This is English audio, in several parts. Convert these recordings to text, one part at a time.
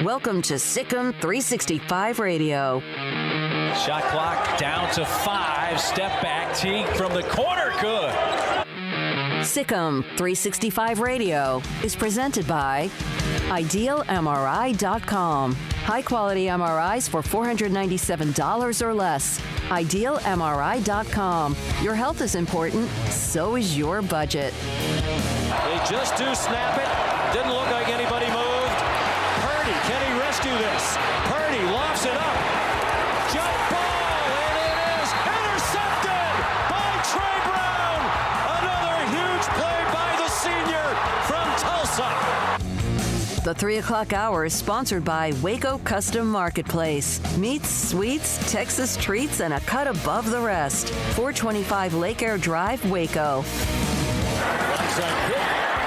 Welcome to SicEm365 Radio. Shot clock down to 5. Step back, Teague from the corner. Good. SicEm365 Radio is presented by IdealMRI.com. High-quality MRIs for $497 or less. IdealMRI.com. Your health is important, so is your budget. They just do snap it. Didn't look like anybody moved. Purdy, can he rescue this? Purdy lofts it up. Jump ball, and it is intercepted by Trey Brown. Another huge play by the senior from Tulsa. The 3 o'clock hour is sponsored by Waco Custom Marketplace. Meats, sweets, Texas treats, and a cut above the rest. 425 Lake Air Drive, Waco.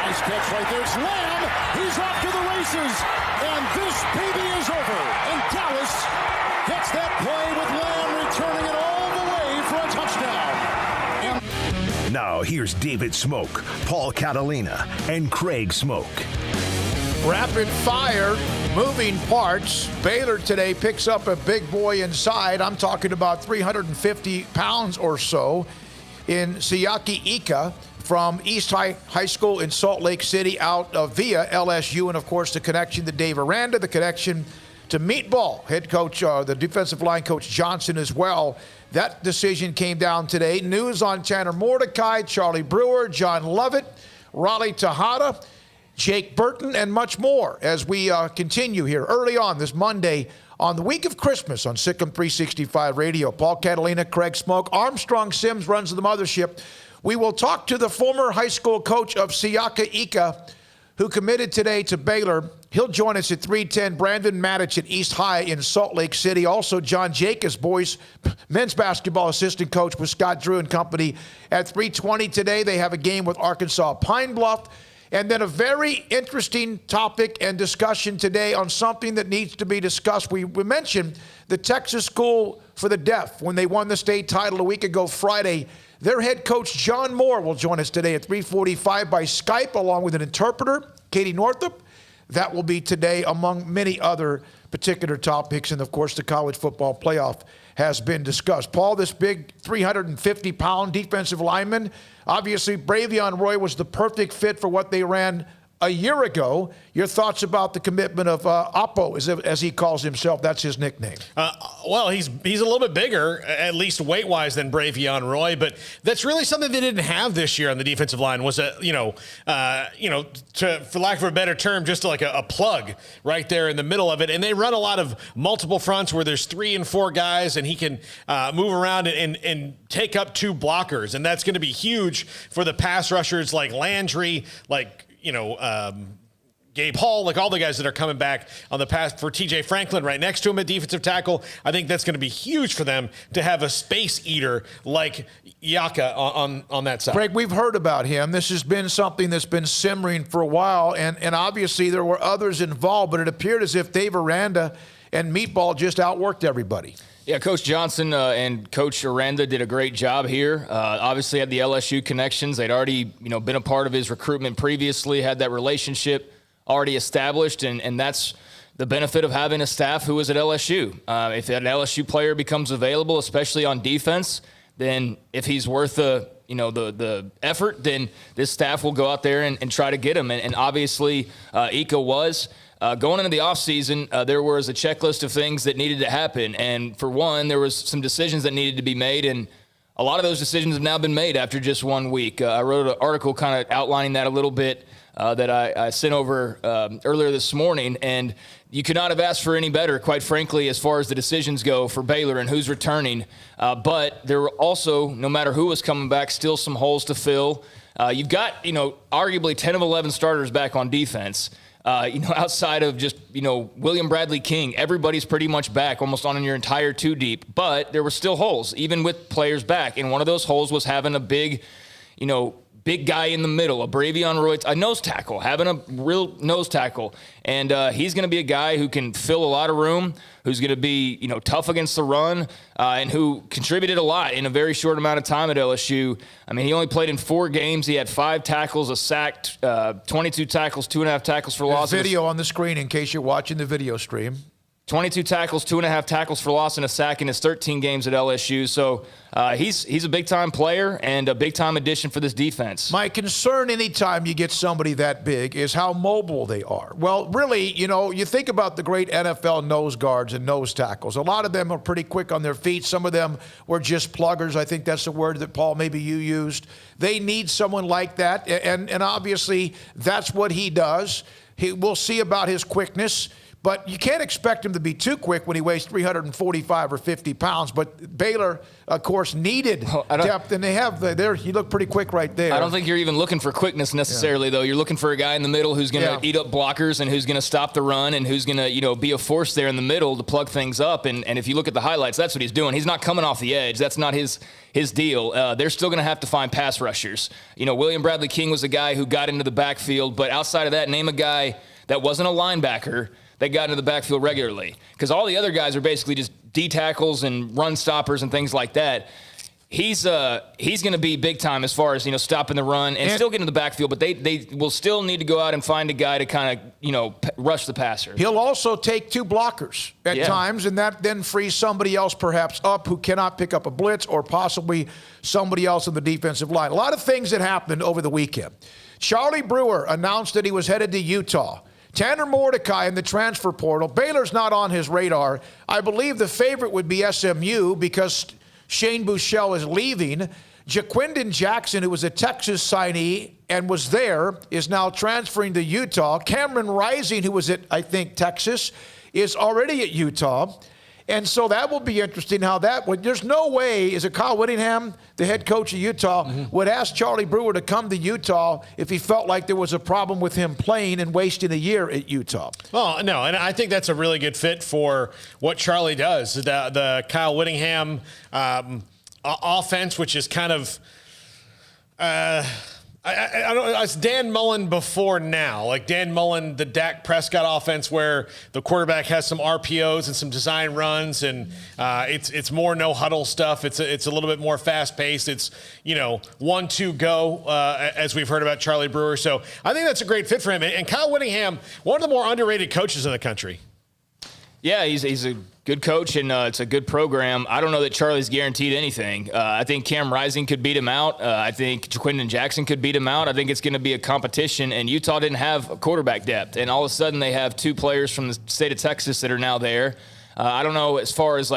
Nice catch right there. It's Lamb. He's off to the races. And this baby is over. And Dallas gets that play with Lamb returning it all the way for a touchdown. Now here's David Smoak, Paul Catalina, and Craig Smoak. Rapid fire, moving parts. Baylor today picks up a big boy inside. I'm talking about 350 pounds or so in Sic'Em365 from East High School in Salt Lake City out of via LSU. And, of course, the connection to Dave Aranda, the connection to Meatball, head coach, the defensive line coach Johnson as well. That decision came down today. News on Tanner Mordecai, Charlie Brewer, John Lovett, Raleigh Tejada, Jake Burton, and much more as we continue here early on this Monday on the week of Christmas on SicEm365 Radio. Paul Catalina, Craig Smoak, Armstrong Sims runs the mothership. We will talk to the former high school coach of Sic'Em365 who committed today to Baylor. He'll join us at 3:10. Brandon Matich at East High in Salt Lake City. Also, John Jacobs, boys men's basketball assistant coach with Scott Drew and company at 3:20 today. They have a game with Arkansas Pine Bluff. And then a very interesting topic and discussion today on something that needs to be discussed. We mentioned the Texas School for the Deaf when they won the state title a week ago Friday. Their head coach, John Moore, will join us today at 3:45 by Skype, along with an interpreter, Katie Northup. That will be today, among many other particular topics. And, of course, the college football playoff has been discussed. Paul, this big 350-pound defensive lineman, obviously Bravion Roy was the perfect fit for what they ran a year ago. Your thoughts about the commitment of Oppo, as he calls himself? That's his nickname. Well, he's a little bit bigger, at least weight-wise, than Bravion Roy, but that's really something they didn't have this year on the defensive line. Was for lack of a better term, just like a plug right there in the middle of it. And they run a lot of multiple fronts where there's 3 and 4 guys, and he can move around and take up 2 blockers, and that's going to be huge for the pass rushers like Landry, like Gabe Hall, like all the guys that are coming back on the pass, for TJ Franklin right next to him at defensive tackle. I think that's going to be huge for them to have a space eater like Yaka on that side. Craig, we've heard about him. This has been something that's been simmering for a while, and obviously there were others involved, but it appeared as if Dave Aranda and Meatball just outworked everybody. Yeah, Coach Johnson and Coach Aranda did a great job here. Obviously had the LSU connections. They'd already, been a part of his recruitment previously, had that relationship already established, and that's the benefit of having a staff who is at LSU. If an LSU player becomes available, especially on defense, then if he's worth the effort, then this staff will go out there and try to get him. And obviously, Ika was. Going into the offseason, there was a checklist of things that needed to happen. And for one, there was some decisions that needed to be made. And a lot of those decisions have now been made after just 1 week. I wrote an article kind of outlining that a little bit that I sent over earlier this morning. And you could not have asked for any better, quite frankly, as far as the decisions go for Baylor and who's returning. But there were also, no matter who was coming back, still some holes to fill. You've got, arguably 10 of 11 starters back on defense. Outside of just, William Bradley King, everybody's pretty much back, almost on your entire two deep. But there were still holes, even with players back. And one of those holes was having a big guy in the middle, a Bravion Roy, a nose tackle, having a real nose tackle. And he's going to be a guy who can fill a lot of room, who's going to be, tough against the run, and who contributed a lot in a very short amount of time at LSU. I mean, he only played in 4 games. He had 5 tackles, a sack, 22 tackles, 2.5 tackles for loss. There's video on the screen in case you're watching the video stream. 22 tackles, 2.5 tackles for loss, and a sack in his 13 games at LSU. So he's a big-time player and a big-time addition for this defense. My concern anytime you get somebody that big is how mobile they are. Well, really, you think about the great NFL nose guards and nose tackles. A lot of them are pretty quick on their feet. Some of them were just pluggers. I think that's the word that, Paul, maybe you used. They need someone like that, and obviously that's what he does. We'll see about his quickness. But you can't expect him to be too quick when he weighs 345 or 50 pounds. But Baylor, of course, needed depth, and they have there. You look pretty quick right there. I don't think you're even looking for quickness necessarily, though. You're looking for a guy in the middle who's going to eat up blockers and who's going to stop the run and who's going to, be a force there in the middle to plug things up. And if you look at the highlights, that's what he's doing. He's not coming off the edge. That's not his deal. They're still going to have to find pass rushers. William Bradley King was a guy who got into the backfield, but outside of that, name a guy that wasn't a linebacker that got into the backfield regularly, because all the other guys are basically just D tackles and run stoppers and things like that. He's going to be big time as far as stopping the run and still get into the backfield, but they will still need to go out and find a guy to kind of rush the passer. He'll also take 2 blockers at times, and that then frees somebody else perhaps up who cannot pick up a blitz, or possibly somebody else in the defensive line. A lot of things that happened over the weekend. Charlie Brewer announced that he was headed to Utah. Tanner Mordecai in the transfer portal. Baylor's not on his radar. I believe the favorite would be SMU because Shane Buechele is leaving. Jaquindon Jackson, who was a Texas signee and was there, is now transferring to Utah. Cameron Rising, who was at, I think, Texas, is already at Utah. And so that will be interesting how that would. There's no way, is it Kyle Whittingham, the head coach of Utah, would ask Charlie Brewer to come to Utah if he felt like there was a problem with him playing and wasting a year at Utah. Well, no, and I think that's a really good fit for what Charlie does. The Kyle Whittingham offense, which is kind of I don't know, it's Dan Mullen before now. Like Dan Mullen, the Dak Prescott offense where the quarterback has some RPOs and some design runs, and it's more no huddle stuff. It's a little bit more fast paced. It's 1-2 go as we've heard about Charlie Brewer. So I think that's a great fit for him. And Kyle Whittingham, one of the more underrated coaches in the country. Yeah, he's a good coach, and it's a good program. I don't know that Charlie's guaranteed anything. I think Cam Rising could beat him out. I think Jaquindon Jackson could beat him out. I think it's going to be a competition, and Utah didn't have a quarterback depth, and all of a sudden they have 2 players from the state of Texas that are now there. I don't know as far as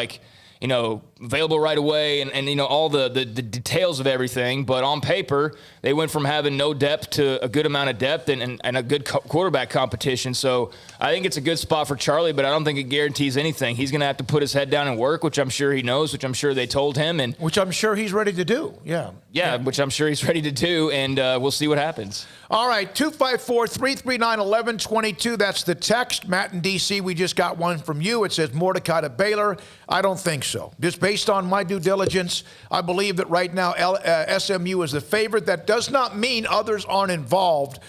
available right away and all the details of everything. But on paper, they went from having no depth to a good amount of depth and a good quarterback competition. So I think it's a good spot for Charlie, but I don't think it guarantees anything. He's going to have to put his head down and work, which I'm sure he knows, which I'm sure they told him. And which I'm sure he's ready to do. Yeah, which I'm sure he's ready to do, and we'll see what happens. All right, 254-339-1122. That's the text. Matt in D.C., we just got one from you. It says Mordecai to Baylor. I don't think so. so. Just based on my due diligence, I believe that right now SMU is the favorite. That does not mean others aren't involved.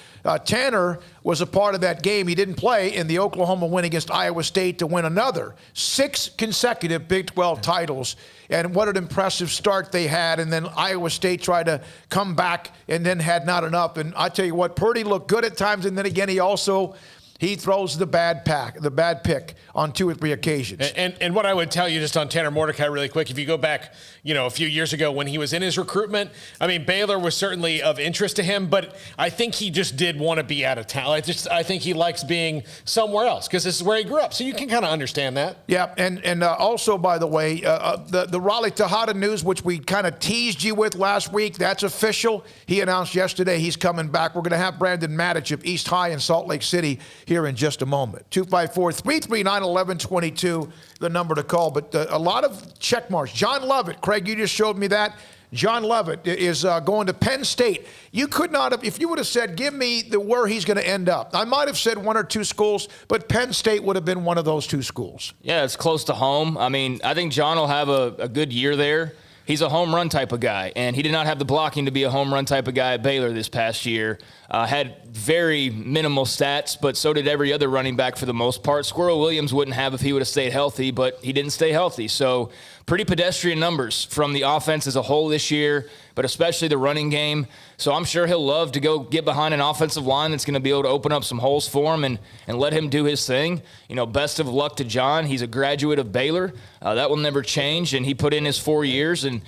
Tanner was a part of that game. He didn't play in the Oklahoma win against Iowa State to win another 6 consecutive Big 12 titles. And what an impressive start they had. And then Iowa State tried to come back and then had not enough. And I tell you what, Purdy looked good at times. And then again, he throws the bad pick on 2 or 3 occasions. And what I would tell you just on Tanner Mordecai really quick, if you go back, a few years ago when he was in his recruitment, I mean, Baylor was certainly of interest to him, but I think he just did want to be out of town. I think he likes being somewhere else because this is where he grew up. So you can kind of understand that. Yeah, and also, by the way, the Raleigh Tejada news, which we kind of teased you with last week, that's official. He announced yesterday he's coming back. We're going to have Brandon Matich of East High in Salt Lake City here in just a moment. 254-339-1122, the number to call. But a lot of check marks. John Lovett, Craig, you just showed me that. John Lovett is going to Penn State. You could not have, if you would have said, give me where he's going to end up. I might have said 1 or 2 schools, but Penn State would have been one of those 2 schools. Yeah, it's close to home. I mean, I think John will have a good year there. He's a home run type of guy, and he did not have the blocking to be a home run type of guy at Baylor this past year. Had very minimal stats, but so did every other running back for the most part. Squirrel Williams wouldn't have if he would have stayed healthy, but he didn't stay healthy. So pretty pedestrian numbers from the offense as a whole this year, but especially the running game. So I'm sure he'll love to go get behind an offensive line that's going to be able to open up some holes for him and let him do his thing. Best of luck to John. He's a graduate of Baylor. That will never change, and he put in his 4 years, and,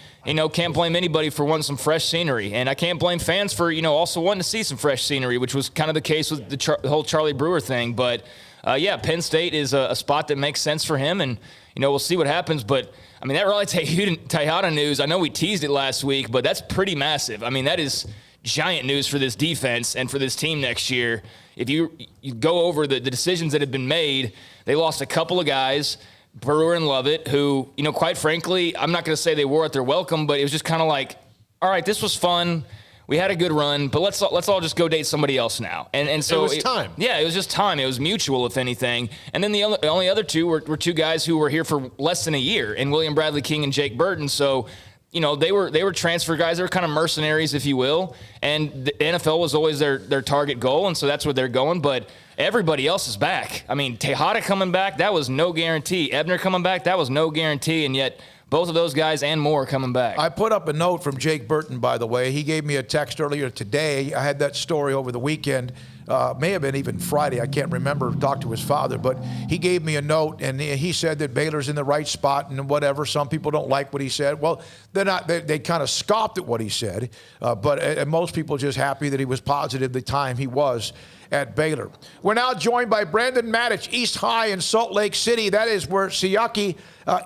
can't blame anybody for wanting some fresh scenery. And I can't blame fans for, also wanting to see some fresh scenery, which was kind of the case with the whole Charlie Brewer thing. But, Penn State is a spot that makes sense for him, and, we'll see what happens. But, I mean, that Raleigh Tejada news, I know we teased it last week, but that's pretty massive. I mean, that is giant news for this defense and for this team next year. If you go over the decisions that have been made, they lost a couple of guys, Brewer and Lovett, who, quite frankly, I'm not going to say they wore out their welcome, but it was just kind of like, all right, this was fun. We had a good run, but let's all just go date somebody else now. And so it was time. Yeah, it was just time. It was mutual, if anything. And then the only other 2 were 2 guys who were here for less than a year, and William Bradley King and Jake Burton. So, they were transfer guys. They were kind of mercenaries, if you will. And the NFL was always their target goal, and so that's where they're going. But everybody else is back. I mean, Tejada coming back, that was no guarantee. Ebner coming back, that was no guarantee. And yet both of those guys and more are coming back. I put up a note from Jake Burton, by the way. He gave me a text earlier today. I had that story over the weekend. May have been even Friday. I can't remember. Talked to his father. But he gave me a note, and he said that Baylor's in the right spot and whatever. Some people don't like what he said. Well, they're not. They kind of scoffed at what he said. But most people just happy that he was positive the time he was at Baylor. We're now joined by Brandon Matich, East High in Salt Lake City. That is where Siaki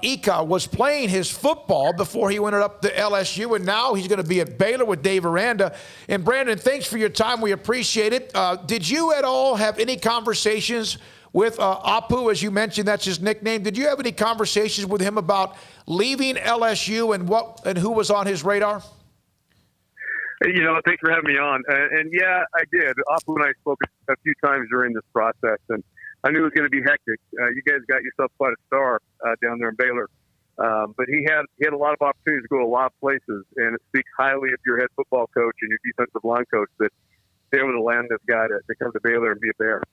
Ika was playing his football before he went up to LSU, and now he's going to be at Baylor with Dave Aranda. And Brandon, thanks for your time. We appreciate it. Did you at all have any conversations with Apu, as you mentioned, that's his nickname? Did you have any conversations with him about leaving LSU and who was on his radar? Thanks for having me on. And yeah, I did. Apu and I spoke a few times during this process, and I knew it was going to be hectic. You guys got yourself quite a star down there in Baylor. But he had a lot of opportunities to go a lot of places, and it speaks highly of your head football coach and your defensive line coach that they were able to land this guy to come to Baylor and be a Bear.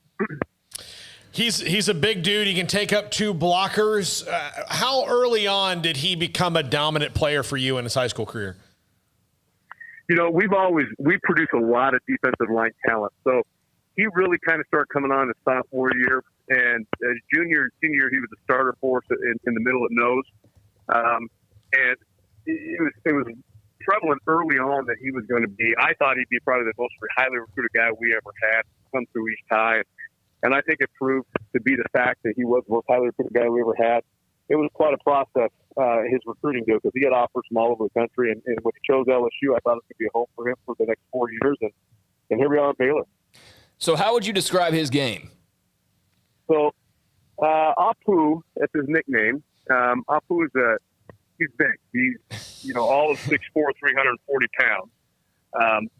He's a big dude. He can take up 2 blockers. How early on did he become a dominant player for you in his high school career? We produce a lot of defensive line talent. So he really kind of started coming on his sophomore year, and as junior and senior year, he was a starter for us in the middle at nose. And it was prevalent early on that he was going to be. I thought he'd be probably the most highly recruited guy we ever had come through East High, and I think it proved to be the fact that he was the most highly recruited guy we ever had. It was quite a process, his recruiting deal, because he had offers from all over the country. And when he chose LSU, I thought it was going to be a home for him for the next 4 years. And here we are at Baylor. So how would you describe his game? So Apu, that's his nickname. Apu he's big. He's, all of 6'4", 340 pounds.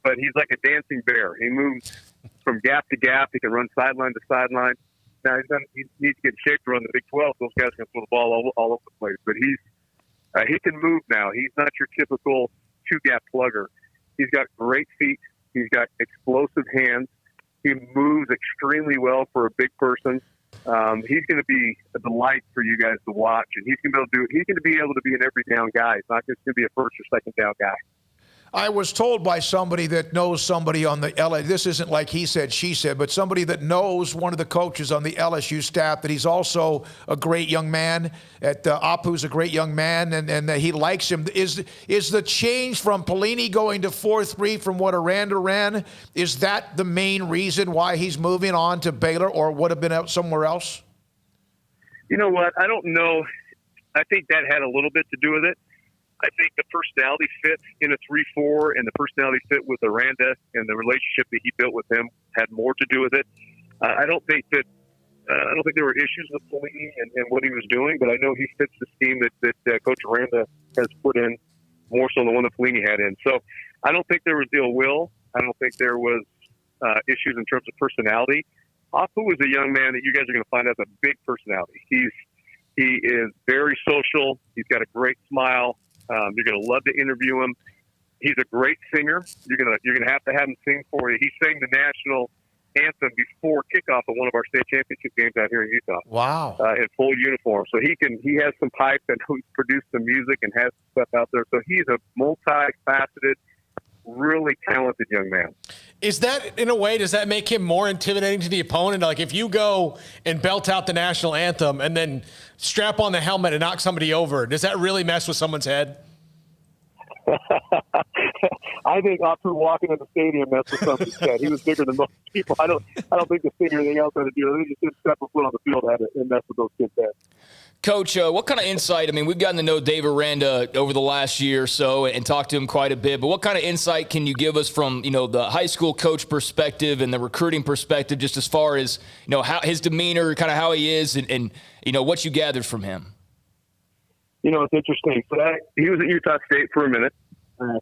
But he's like a dancing bear. He moves from gap to gap. He can run sideline to sideline. Now, he needs to get in shape to run the Big 12. Those guys can throw the ball all over the place. But He can move now. He's not your typical two-gap plugger. He's got great feet. He's got explosive hands. He moves extremely well for a big person. He's going to be a delight for you guys to watch, and he's going to be able to be an every down guy. He's not just going to be a first or second down guy. I was told by somebody that knows somebody on the this isn't like he said, she said, but somebody that knows one of the coaches on the LSU staff, that he's also a great young man. Apu's a great young man, and he likes him. Is the change from Pelini going to 4-3 from what Aranda ran, is that the main reason why he's moving on to Baylor, or would have been out somewhere else? You know what? I don't know. I think that had a little bit to do with it. I think the personality fit in a 3-4 and the personality fit with Aranda and the relationship that he built with him had more to do with it. I don't think there were issues with Pelini and what he was doing, but I know he fits the scheme that Coach Aranda has put in more so than the one that Pelini had in. So I don't think there was ill will. I don't think there was issues in terms of personality. Apu is a young man that you guys are going to find has a big personality. He is very social. He's got a great smile. You're going to love to interview him. He's a great singer. You're going to have to have him sing for you. He sang the national anthem before kickoff of one of our state championship games out here in Utah. Wow! In full uniform, so he has some pipes and he's produced some music and has stuff out there. So he's a multifaceted, really talented young man. Is that, in a way, does that make him more intimidating to the opponent? Like, if you go and belt out the national anthem and then strap on the helmet and knock somebody over, does that really mess with someone's head? I think Apu walking in the stadium messed with somebody's head. He was bigger than most people. I don't think the thing or anything else had to do. They just didn't step a foot on the field and mess with those kids' heads. Coach, what kind of insight? I mean, we've gotten to know Dave Aranda over the last year or so and talked to him quite a bit, but what kind of insight can you give us from, the high school coach perspective and the recruiting perspective, just as far as, how his demeanor, kind of how he is and what you gathered from him? It's interesting. So he was at Utah State for a minute,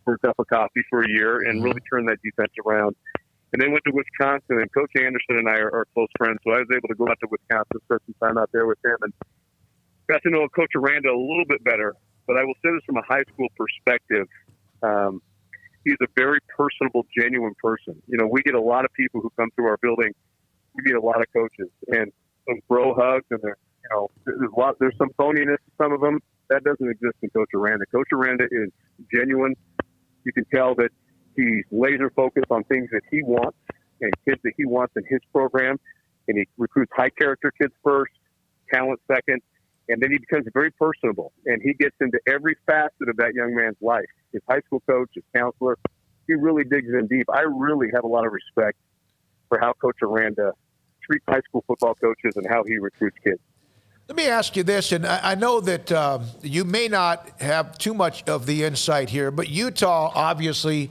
for a cup of coffee for a year, and really turned that defense around. And then went to Wisconsin, and Coach Anderson and I are close friends, so I was able to go out to Wisconsin, spend some time out there with him, and got to know Coach Aranda a little bit better. But I will say this from a high school perspective. He's a very personable, genuine person. We get a lot of people who come through our building. We get a lot of coaches, and some bro hugs, and there's some phoniness to some of them. That doesn't exist in Coach Aranda. Coach Aranda is genuine. You can tell that he's laser focused on things that he wants and kids that he wants in his program. And he recruits high character kids first, talent second, and then he becomes very personable. And he gets into every facet of that young man's life. His high school coach, his counselor, he really digs in deep. I really have a lot of respect for how Coach Aranda treats high school football coaches and how he recruits kids. Let me ask you this, and I know that you may not have too much of the insight here, but Utah, obviously,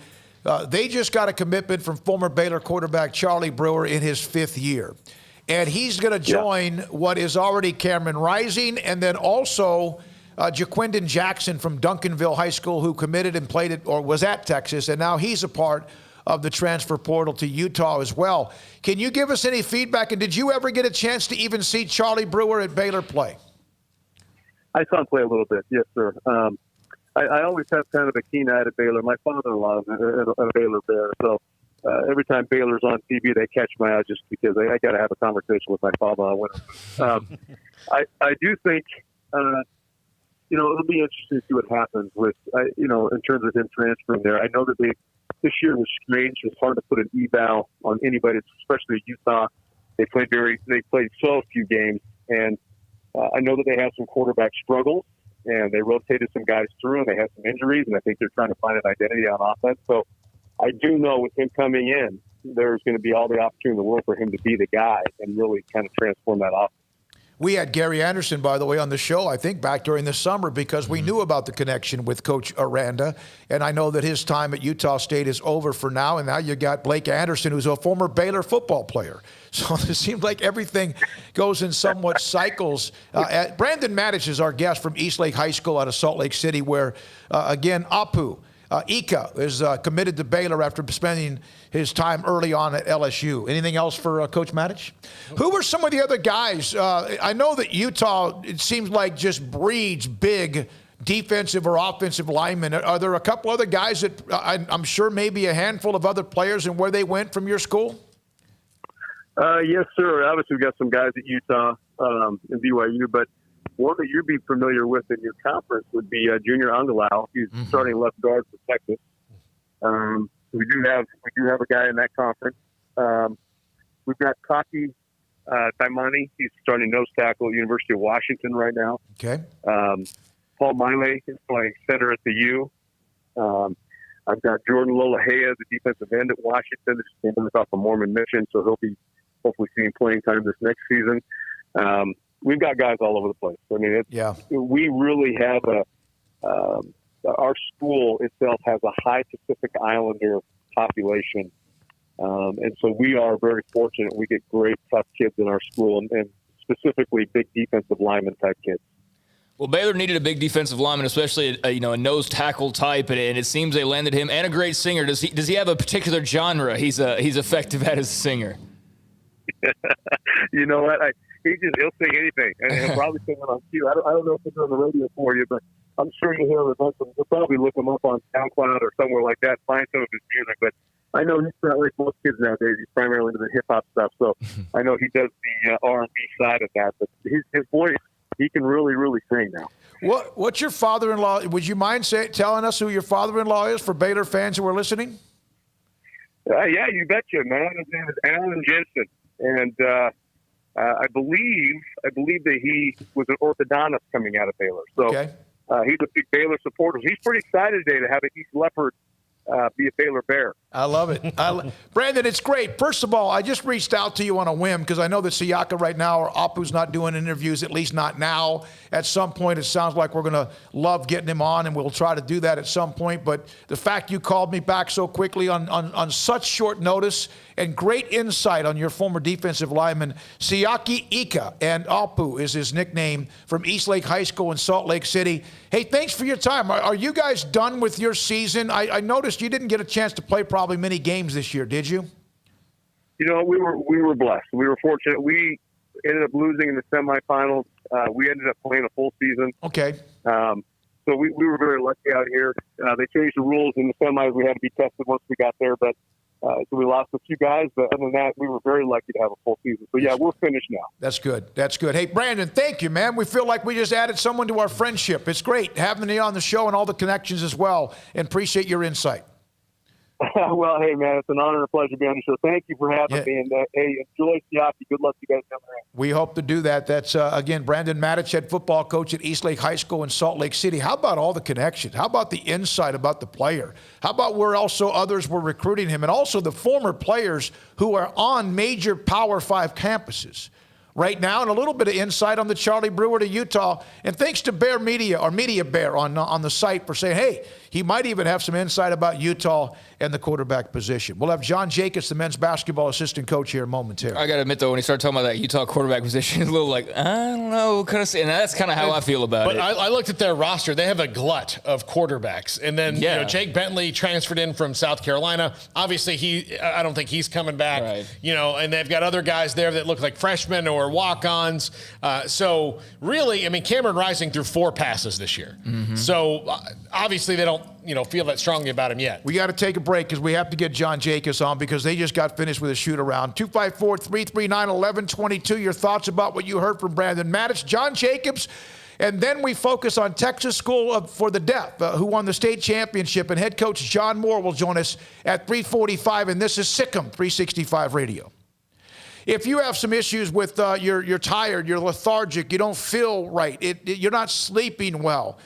they just got a commitment from former Baylor quarterback Charlie Brewer in his 5th year. And he's going to join what is already Cameron Rising, and then also Jaquindon Jackson from Duncanville High School, who committed and played or was at Texas, and now he's a part of the transfer portal to Utah as well. Can you give us any feedback? And did you ever get a chance to even see Charlie Brewer at Baylor play? I saw him play a little bit, yes, sir. I always have kind of a keen eye at Baylor. My father-in-law is a Baylor Bear, so every time Baylor's on TV, they catch my eye just because I got to have a conversation with my father on winter. I do think, it'll be interesting to see what happens with, in terms of him transferring there. I know that this year was strange. It's hard to put an eval on anybody, especially Utah. They played so few games, and I know that they had some quarterback struggles, and they rotated some guys through, and they had some injuries, and I think they're trying to find an identity on offense. So I do know with him coming in, there's going to be all the opportunity in the world for him to be the guy and really kind of transform that offense. We had Gary Anderson, by the way, on the show, I think, back during the summer because we knew about the connection with Coach Aranda. And I know that his time at Utah State is over for now. And now you got Blake Anderson, who's a former Baylor football player. So it seems like everything goes in somewhat cycles. Brandon Maddich is our guest from Eastlake High School out of Salt Lake City, where, again, Apu Ika is committed to Baylor after spending his time early on at LSU. Anything else for Coach Maddich? Who were some of the other guys? I know that Utah, it seems like, just breeds big defensive or offensive linemen. Are there a couple other guys that I'm sure maybe a handful of other players and where they went from your school? Yes, sir. Obviously, we've got some guys at Utah and BYU, but one that you'd be familiar with in your conference would be Junior Angalau. He's starting left guard for Texas. We do have a guy in that conference. We've got Kaki Taimani. He's starting nose tackle at University of Washington right now. Okay. Paul Miley is playing center at the U. I've got Jordan Lolahea, the defensive end at Washington. This came off a Mormon mission, so he'll be hopefully seeing playing time this next season. We've got guys all over the place. I mean, we really have our school itself has a high Pacific Islander population. And so we are very fortunate. We get great, tough kids in our school, and specifically big defensive lineman type kids. Well, Baylor needed a big defensive lineman, especially a nose tackle type, and it seems they landed him, and a great singer. Does he have a particular genre he's effective at as a singer? You know what? He'll sing anything, and he'll probably sing it on cue. I don't know if it's on the radio for you, but I'm sure you'll hear him. You'll probably look him up on SoundCloud or somewhere like that, find some of his music. But I know he's not like most kids nowadays. He's primarily into the hip hop stuff, so I know he does the R&B side of that. But his voice, he can really, really sing now. What's your father-in-law? Would you mind telling us who your father-in-law is for Baylor fans who are listening? Yeah, you betcha, man. His name is Alan Jensen, and I believe that he was an orthodontist coming out of Baylor. So he's a big Baylor supporter. He's pretty excited today to have an East Leopard be a Baylor Bear. I love it. Brandon, it's great. First of all, I just reached out to you on a whim because I know that Siaka right now or Apu's not doing interviews, at least not now. At some point, it sounds like we're going to love getting him on, and we'll try to do that at some point. But the fact you called me back so quickly on such short notice and great insight on your former defensive lineman, Siaki Ika, and Apu is his nickname, from Eastlake High School in Salt Lake City. Hey, thanks for your time. Are you guys done with your season? I noticed you didn't get a chance to play probably many games this year, did you? You know, we were blessed. We were fortunate. We ended up losing in the semifinals. We ended up playing a full season. Okay. So we were very lucky out here. They changed the rules in the semis. We had to be tested once we got there, but so we lost a few guys. But other than that, we were very lucky to have a full season. So, yeah, we're finished now. That's good. That's good. Hey, Brandon, thank you, man. We feel like we just added someone to our friendship. It's great having you on the show and all the connections as well, and appreciate your insight. Well, hey, man, it's an honor and a pleasure to be on the show. Thank you for having me. And, hey, enjoy Siaki. Good luck to you guys down there. We hope to do that. That's, again, Brandon Matich, head football coach at Eastlake High School in Salt Lake City. How about all the connections? How about the insight about the player? How about where also others were recruiting him? And also the former players who are on major Power 5 campuses right now, and a little bit of insight on the Charlie Brewer to Utah. And thanks to Bear Media, or Media Bear on the site, for saying, hey, he might even have some insight about Utah and the quarterback position. We'll have John Jacobs, the men's basketball assistant coach, here momentarily. I got to admit, though, when he started talking about that Utah quarterback position, it's a little like, I don't know, and that's kind of how I feel about it. But I looked at their roster. They have a glut of quarterbacks. And then Jake Bentley transferred in from South Carolina. Obviously, I don't think he's coming back. Right. And they've got other guys there that look like freshmen or walk-ons. So really, I mean, Cameron Rising threw 4 passes this year. Mm-hmm. So obviously they don't feel that strongly about him yet. We got to take a break because we have to get John Jacobs on because they just got finished with a shoot-around. 254-339-1122. Your thoughts about what you heard from Brandon Matich, John Jacobs, and then we focus on Texas School for the Deaf, who won the state championship, and head coach John Moore will join us at 3:45, and this is SicEm365 Radio. If you have some issues with you're tired, you're lethargic, you don't feel right, you're not sleeping well,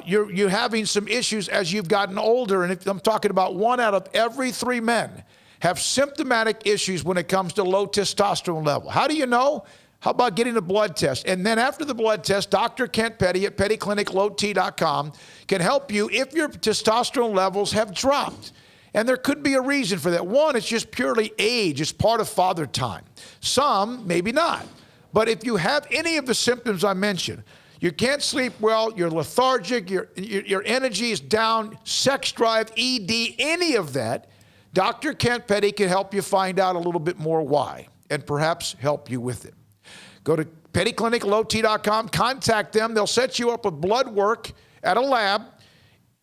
you're having some issues as you've gotten older, and I'm talking about 1 out of every 3 men have symptomatic issues when it comes to low testosterone level. How do you know? How about getting a blood test? And then after the blood test, Dr. Kent Petty at pettycliniclowt.com can help you if your testosterone levels have dropped. And there could be a reason for that. One, it's just purely age. It's part of father time. Some, maybe not. But if you have any of the symptoms I mentioned, you can't sleep well, you're lethargic, your energy is down, sex drive, ED, any of that, Dr. Kent Petty can help you find out a little bit more why and perhaps help you with it. Go to pettycliniclowt.com, contact them. They'll set you up with blood work at a lab.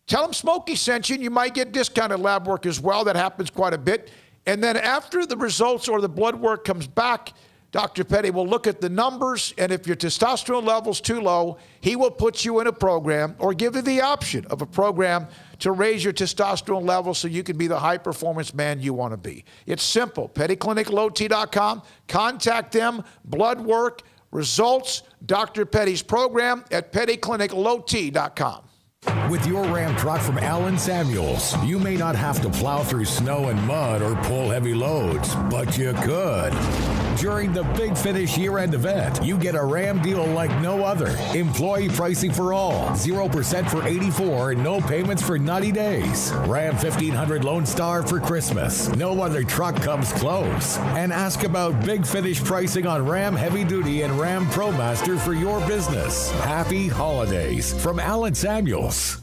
Tell them Smokey sent you, and you might get discounted lab work as well. That happens quite a bit. And then after the results or the blood work comes back, Dr. Petty will look at the numbers, and if your testosterone level's too low, he will put you in a program or give you the option of a program to raise your testosterone level so you can be the high-performance man you want to be. It's simple. PettyClinicLowT.com. Contact them. Blood work, results, Dr. Petty's program at PettyClinicLowT.com. With your Ram truck from Allen Samuels, you may not have to plow through snow and mud or pull heavy loads, but you could. During the Big Finish year-end event, you get a Ram deal like no other. Employee pricing for all, 0% for 84 and no payments for 90 days. Ram 1500 Lone Star for Christmas. No other truck comes close. And ask about Big Finish pricing on Ram Heavy Duty and Ram ProMaster for your business. Happy holidays from Allen Samuels.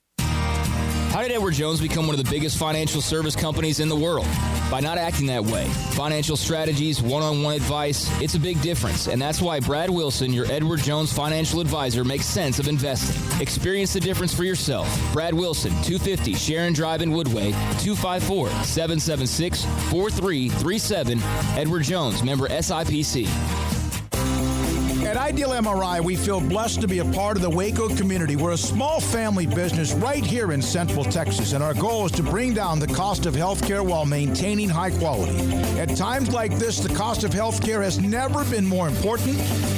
How did Edward Jones become one of the biggest financial service companies in the world? By not acting that way. Financial strategies, one-on-one advice, it's a big difference. And that's why Brad Wilson, your Edward Jones financial advisor, makes sense of investing. Experience the difference for yourself. Brad Wilson, 250 Sharon Drive in Woodway, 254-776-4337. Edward Jones, member SIPC. At Ideal MRI, we feel blessed to be a part of the Waco community. We're a small family business right here in Central Texas, and our goal is to bring down the cost of healthcare while maintaining high quality. At times like this, the cost of healthcare has never been more important,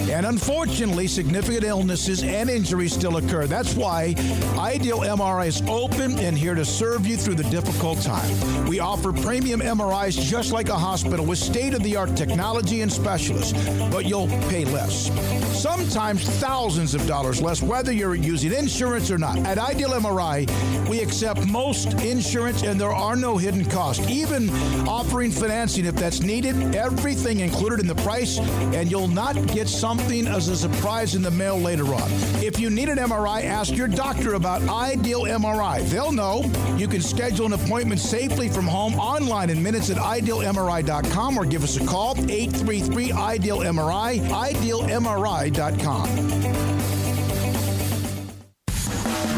and unfortunately, significant illnesses and injuries still occur. That's why Ideal MRI is open and here to serve you through the difficult time. We offer premium MRIs just like a hospital with state-of-the-art technology and specialists, but you'll pay less. Sometimes thousands of dollars less, whether you're using insurance or not. At Ideal MRI, we accept most insurance and there are no hidden costs. Even offering financing if that's needed, everything included in the price, and you'll not get something as a surprise in the mail later on. If you need an MRI, ask your doctor about Ideal MRI. They'll know. You can schedule an appointment safely from home online in minutes at idealmri.com or give us a call, 833-IDEAL-MRI, idealmri.com.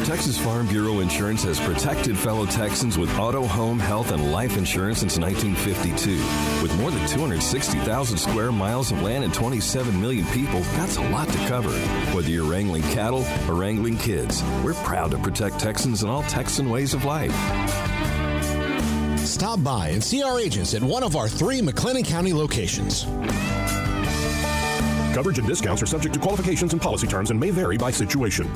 Texas Farm Bureau Insurance has protected fellow Texans with auto, home, health, and life insurance since 1952. With more than 260,000 square miles of land and 27 million people, that's a lot to cover. Whether you're wrangling cattle or wrangling kids, we're proud to protect Texans in all Texan ways of life. Stop by and see our agents at one of our 3 McLennan County locations. Coverage and discounts are subject to qualifications and policy terms and may vary by situation.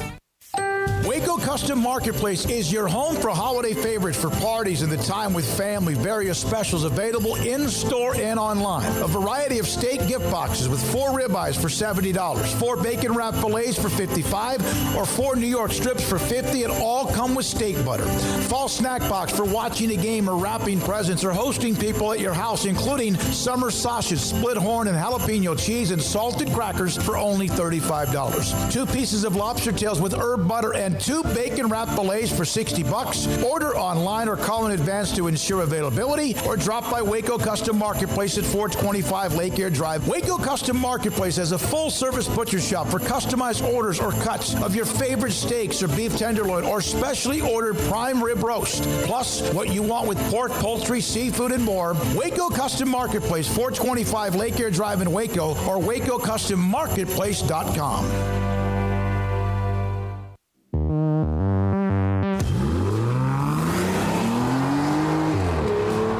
Waco Custom Marketplace is your home for holiday favorites for parties and the time with family. Various specials available in-store and online. A variety of steak gift boxes with 4 ribeyes for $70, 4 bacon wrap fillets for $55, or 4 New York strips for $50, and all come with steak butter. Fall snack box for watching a game or wrapping presents or hosting people at your house, including summer sausage, split horn, and jalapeno cheese, and salted crackers for only $35. 2 pieces of lobster tails with herb butter and 2 bacon wrap fillets for $60. Order online or call in advance to ensure availability, or drop by Waco Custom Marketplace at 425 Lake Air Drive. Waco Custom Marketplace has a full-service butcher shop for customized orders or cuts of your favorite steaks or beef tenderloin or specially ordered prime rib roast. Plus, what you want with pork, poultry, seafood, and more. Waco Custom Marketplace, 425 Lake Air Drive in Waco, or WacoCustomMarketplace.com.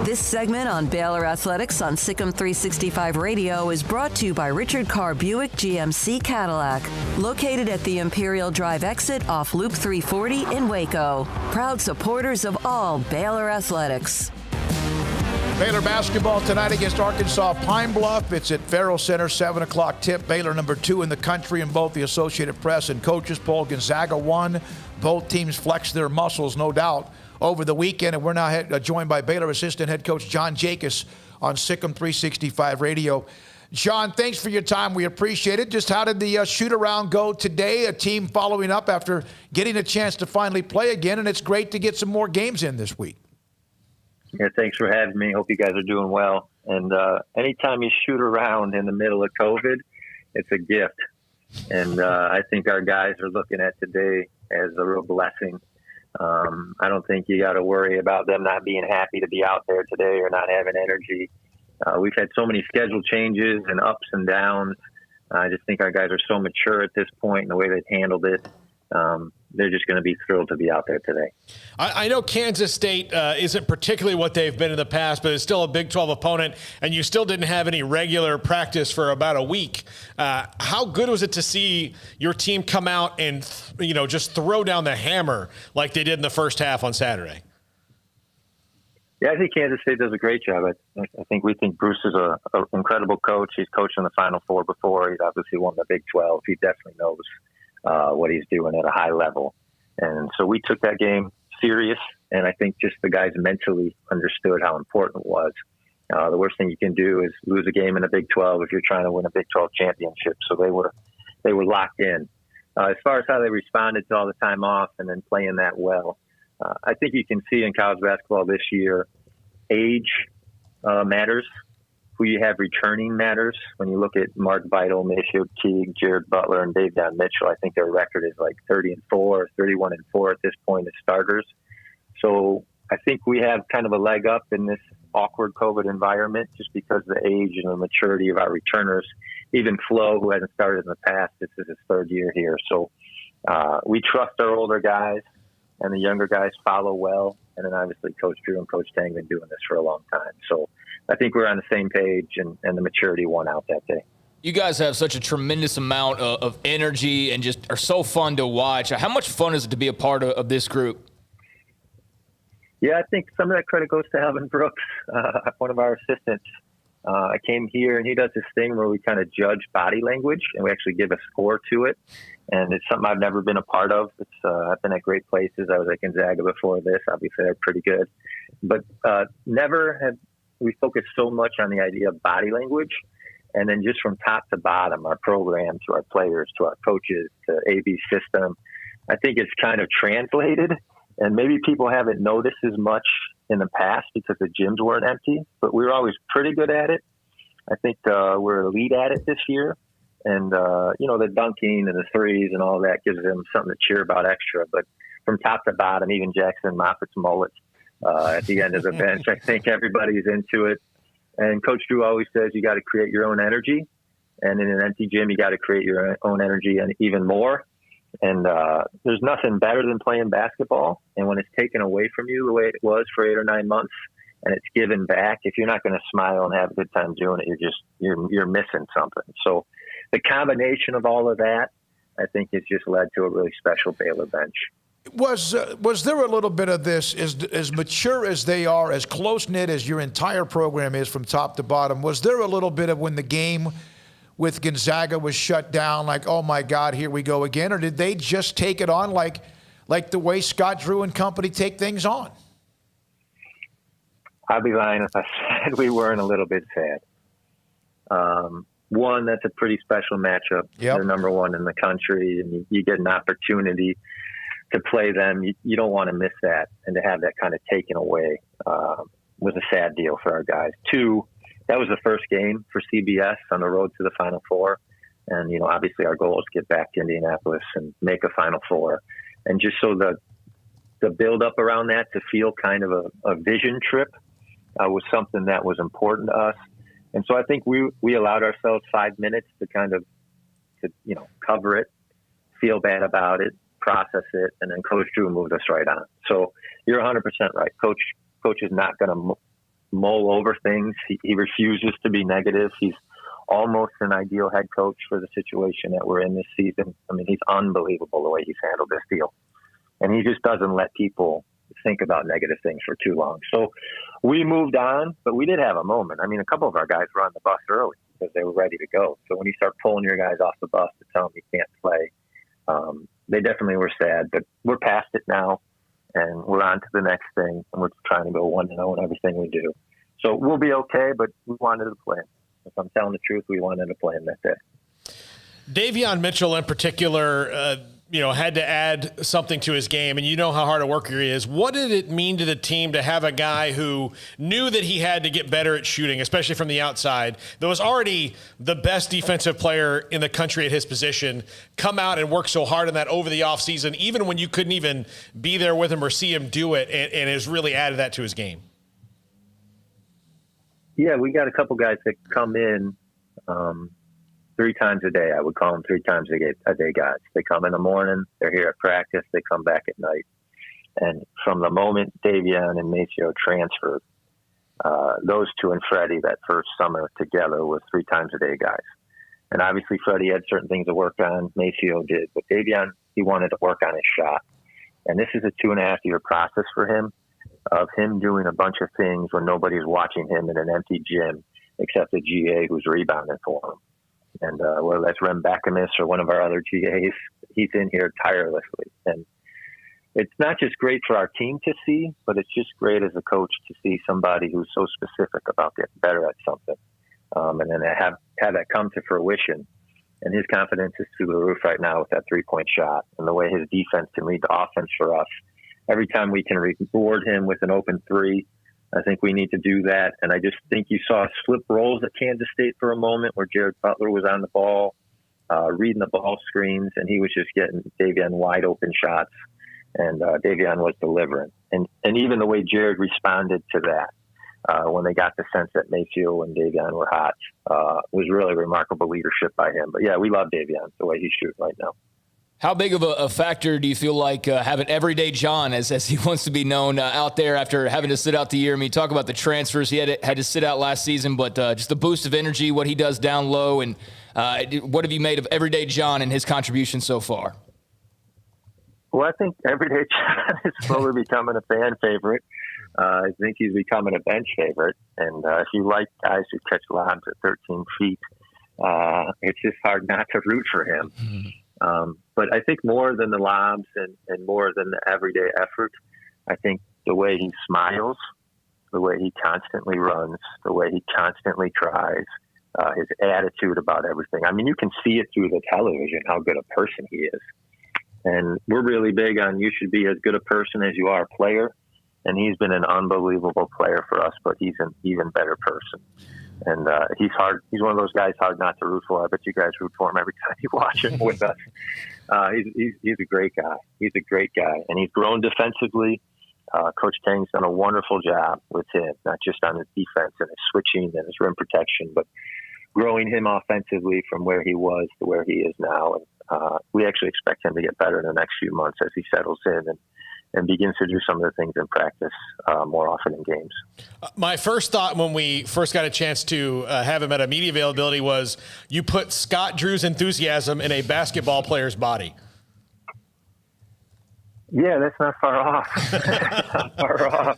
This segment on Baylor Athletics on SicEm365 Radio is brought to you by Richard Carr Buick GMC Cadillac, located at the Imperial Drive exit off Loop 340 in Waco. Proud supporters of all Baylor Athletics. Baylor basketball tonight against Arkansas Pine Bluff. It's at Farrell Center, 7 o'clock tip. Baylor number 2 in the country in both the Associated Press and Coaches poll. Gonzaga won. Both teams flexed their muscles, no doubt, over the weekend. And we're now joined by Baylor assistant head coach John Jacobs on SicEm365 Radio. John, thanks for your time. We appreciate it. Just how did the shoot-around go today? A team following up after getting a chance to finally play again, and it's great to get some more games in this week. Yeah, thanks for having me. Hope you guys are doing well. And anytime you shoot around in the middle of COVID, it's a gift. And I think our guys are looking at today as a real blessing. I don't think you got to worry about them not being happy to be out there today or not having energy. We've had so many schedule changes and ups and downs. I just think our guys are so mature at this point in the way they've handled it. They're just going to be thrilled to be out there today. I know Kansas State isn't particularly what they've been in the past, but it's still a Big 12 opponent, and you still didn't have any regular practice for about a week. How good was it to see your team come out and, just throw down the hammer like they did in the first half on Saturday? Yeah, I think Kansas State does a great job. I think we think Bruce is an incredible coach. He's coached in the Final Four before. He's obviously won the Big 12. He definitely knows what he's doing at a high level. And so we took that game serious, and I think just the guys mentally understood how important it was. The worst thing you can do is lose a game in a Big 12 if you're trying to win a Big 12 championship. So they were locked in. As far as how they responded to all the time off and then playing that well, I think you can see in college basketball this year, age matters. Who you have returning matters. When you look at Mark Vital, Mayfield Teague, Jared Butler, and Dave Don Mitchell, I think their record is like 30-4 or 31-4 at this point as starters. So I think we have kind of a leg up in this awkward COVID environment just because of the age and the maturity of our returners. Even Flo, who hasn't started in the past, this is his third year here. So we trust our older guys, and the younger guys follow well. And then obviously Coach Drew and Coach Tang have been doing this for a long time. So I think we're on the same page, and the maturity won out that day. You guys have such a tremendous amount of energy and just are so fun to watch. How much fun is it to be a part of this group? Yeah, I think some of that credit goes to Alvin Brooks, one of our assistants. I came here, and he does this thing where we kind of judge body language, and we actually give a score to it. And it's something I've never been a part of. I've been at great places. I was at Gonzaga before this. Obviously, they're pretty good. But never have we focused so much on the idea of body language. And then just from top to bottom, our program, to our players, to our coaches, to AB system, I think it's kind of translated. And maybe people haven't noticed as much in the past because the gyms weren't empty, but we were always pretty good at it. I think we're elite at it this year. And, the dunking and the threes and all that gives them something to cheer about extra. But from top to bottom, even Jackson Moffitt's mullet at the end of the bench, I think everybody's into it. And Coach Drew always says you got to create your own energy. And in an empty gym, you got to create your own energy and even more. And there's nothing better than playing basketball. And when it's taken away from you the way it was for 8 or 9 months, and it's given back, if you're not going to smile and have a good time doing it, you're missing something. So the combination of all of that, I think, has just led to a really special Baylor bench. Was there a little bit of this, as mature as they are, as close-knit as your entire program is from top to bottom, was there a little bit of when the game with Gonzaga was shut down, like, oh, my God, here we go again? Or did they just take it on like the way Scott Drew and company take things on? I'd be lying if I said we weren't a little bit sad. One, that's a pretty special matchup. Yep. They're number one in the country, and you get an opportunity to play them. You don't want to miss that, and to have that kind of taken away was a sad deal for our guys. Two, that was the first game for CBS on the road to the Final Four. And, obviously our goal is to get back to Indianapolis and make a Final Four. And just so the build up around that to feel kind of a vision trip was something that was important to us. And so I think we allowed ourselves 5 minutes to kind of, cover it, feel bad about it, process it, and then Coach Drew moved us right on. So you're 100% right. Coach is not going to mull over things. He refuses to be negative. He's almost an ideal head coach for the situation that we're in this season. I mean, he's unbelievable the way he's handled this deal. And he just doesn't let people think about negative things for too long. So we moved on, but we did have a moment. I mean, a couple of our guys were on the bus early because they were ready to go. So when you start pulling your guys off the bus to tell them you can't play, they definitely were sad, but we're past it now and we're on to the next thing. And we're trying to go 1-0 in everything we do. So we'll be okay, but we wanted to play him. If I'm telling the truth, we wanted to play him that day. Davion Mitchell in particular, had to add something to his game, and you know how hard a worker he is. What did it mean to the team to have a guy who knew that he had to get better at shooting, especially from the outside, that was already the best defensive player in the country at his position, come out and work so hard on that over the offseason, even when you couldn't even be there with him or see him do it, and has really added that to his game? Yeah, we got a couple guys that come in 3 times a day. I would call them 3 times a day guys. They come in the morning, they're here at practice, they come back at night. And from the moment Davion and Maceo transferred, those two and Freddie that first summer together was 3 times a day guys. And obviously Freddie had certain things to work on, Maceo did, but Davion, he wanted to work on his shot. And this is a 2.5-year process for him, of him doing a bunch of things when nobody's watching him in an empty gym except a GA who's rebounding for him. And whether that's Rem Backamus or one of our other GAs, he's in here tirelessly. And it's not just great for our team to see, but it's just great as a coach to see somebody who's so specific about getting better at something. And then have that come to fruition. And his confidence is through the roof right now with that 3-point shot and the way his defense can lead the offense for us. Every time we can reward him with an open 3, I think we need to do that. And I just think you saw slip rolls at Kansas State for a moment where Jared Butler was on the ball, reading the ball screens, and he was just getting Davion wide open shots, and Davion was delivering. And even the way Jared responded to that when they got the sense that Maceo and Davion were hot was really remarkable leadership by him. But, yeah, we love Davion, the way he's shooting right now. How big of a factor do you feel like having Everyday John, as he wants to be known, out there after having to sit out the year? I mean, talk about the transfers. He had to sit out last season, but just the boost of energy, what he does down low, and what have you made of Everyday John and his contribution so far? Well, I think Everyday John is slowly becoming a fan favorite. I think he's becoming a bench favorite. And if you like guys who catch lobs at 13 feet, it's just hard not to root for him. But I think more than the lobs and more than the everyday effort, I think the way he smiles, the way he constantly runs, the way he constantly tries, his attitude about everything. I mean, you can see it through the television how good a person he is. And we're really big on you should be as good a person as you are a player. And he's been an unbelievable player for us, but he's an even better person. And he's hard. He's one of those guys hard not to root for. I bet you guys root for him every time you watch him with us. He's a great guy. He's a great guy. And he's grown defensively. Coach Tang's done a wonderful job with him, not just on his defense and his switching and his rim protection, but growing him offensively from where he was to where he is now. And we actually expect him to get better in the next few months as he settles in and begins to do some of the things in practice more often in games. My first thought when we first got a chance to have him at a media availability was you put Scott Drew's enthusiasm in a basketball player's body. Yeah, that's not far off. Not far off.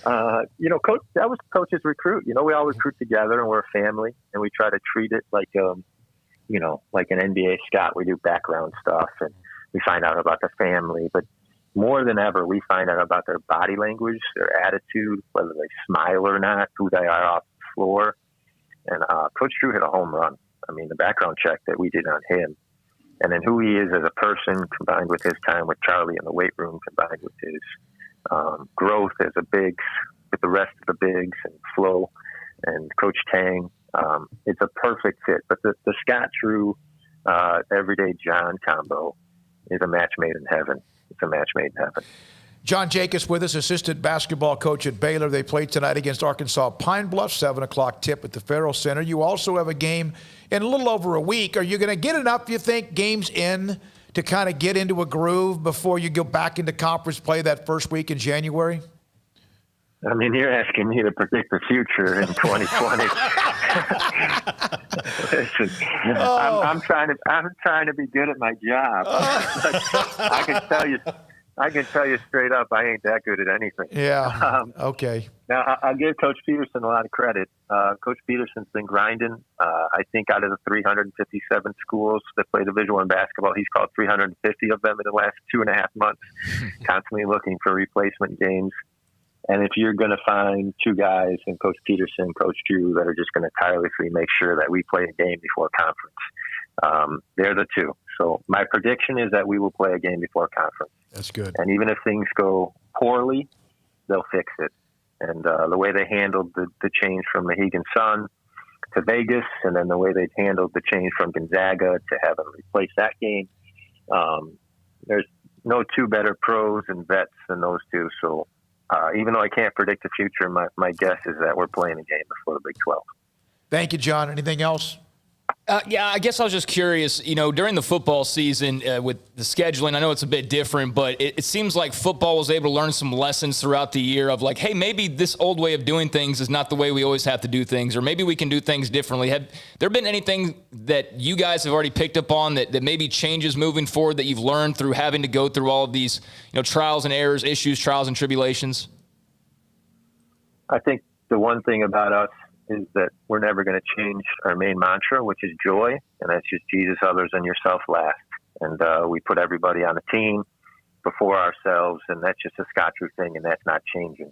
Coach, that was Coach's recruit. We all recruit together and we're a family, and we try to treat it like, like an NBA scout. We do background stuff and we find out about the family, but more than ever, we find out about their body language, their attitude, whether they smile or not, who they are off the floor. And Coach Drew hit a home run. I mean, the background check that we did on him, and then who he is as a person, combined with his time with Charlie in the weight room, combined with his growth as a bigs, with the rest of the bigs and Flo and Coach Tang, it's a perfect fit. But the Scott Drew, Everyday John combo is a match made in heaven. It's a match made in heaven. John Jacobs with us, assistant basketball coach at Baylor. They played tonight against Arkansas Pine Bluff, 7 o'clock tip at the Farrell Center. You also have a game in a little over a week. Are you going to get enough, you think, games in to kind of get into a groove before you go back into conference play that first week in January? I mean, you're asking me to predict the future in 2020. Listen, I'm trying to be good at my job. I can tell you straight up, I ain't that good at anything. Yeah. Okay. Now I'll give Coach Peterson a lot of credit. Coach Peterson's been grinding. I think out of the 357 schools that play Division I basketball, he's called 350 of them in the last 2.5 months, constantly looking for replacement games. And if you're going to find two guys in Coach Peterson, Coach Drew, that are just going to tirelessly make sure that we play a game before conference, They're the two. So my prediction is that we will play a game before conference. That's good. And even if things go poorly, they'll fix it. And the way they handled the change from Mohegan Sun to Vegas, and then the way they've handled the change from Gonzaga to having replaced that game, there's no two better pros and vets than those two. So even though I can't predict the future, my guess is that we're playing a game before the Big 12. Thank you, John. Anything else? Yeah, I guess I was just curious, during the football season with the scheduling, I know it's a bit different, but it seems like football was able to learn some lessons throughout the year of like, hey, maybe this old way of doing things is not the way we always have to do things, or maybe we can do things differently. Have there been anything that you guys have already picked up on that maybe changes moving forward that you've learned through having to go through all of these, trials and errors, issues, trials and tribulations? I think the one thing about us is that we're never going to change our main mantra, which is joy, and that's just Jesus, others, and yourself last. And we put everybody on the team before ourselves, and that's just a Scottrue thing, and that's not changing.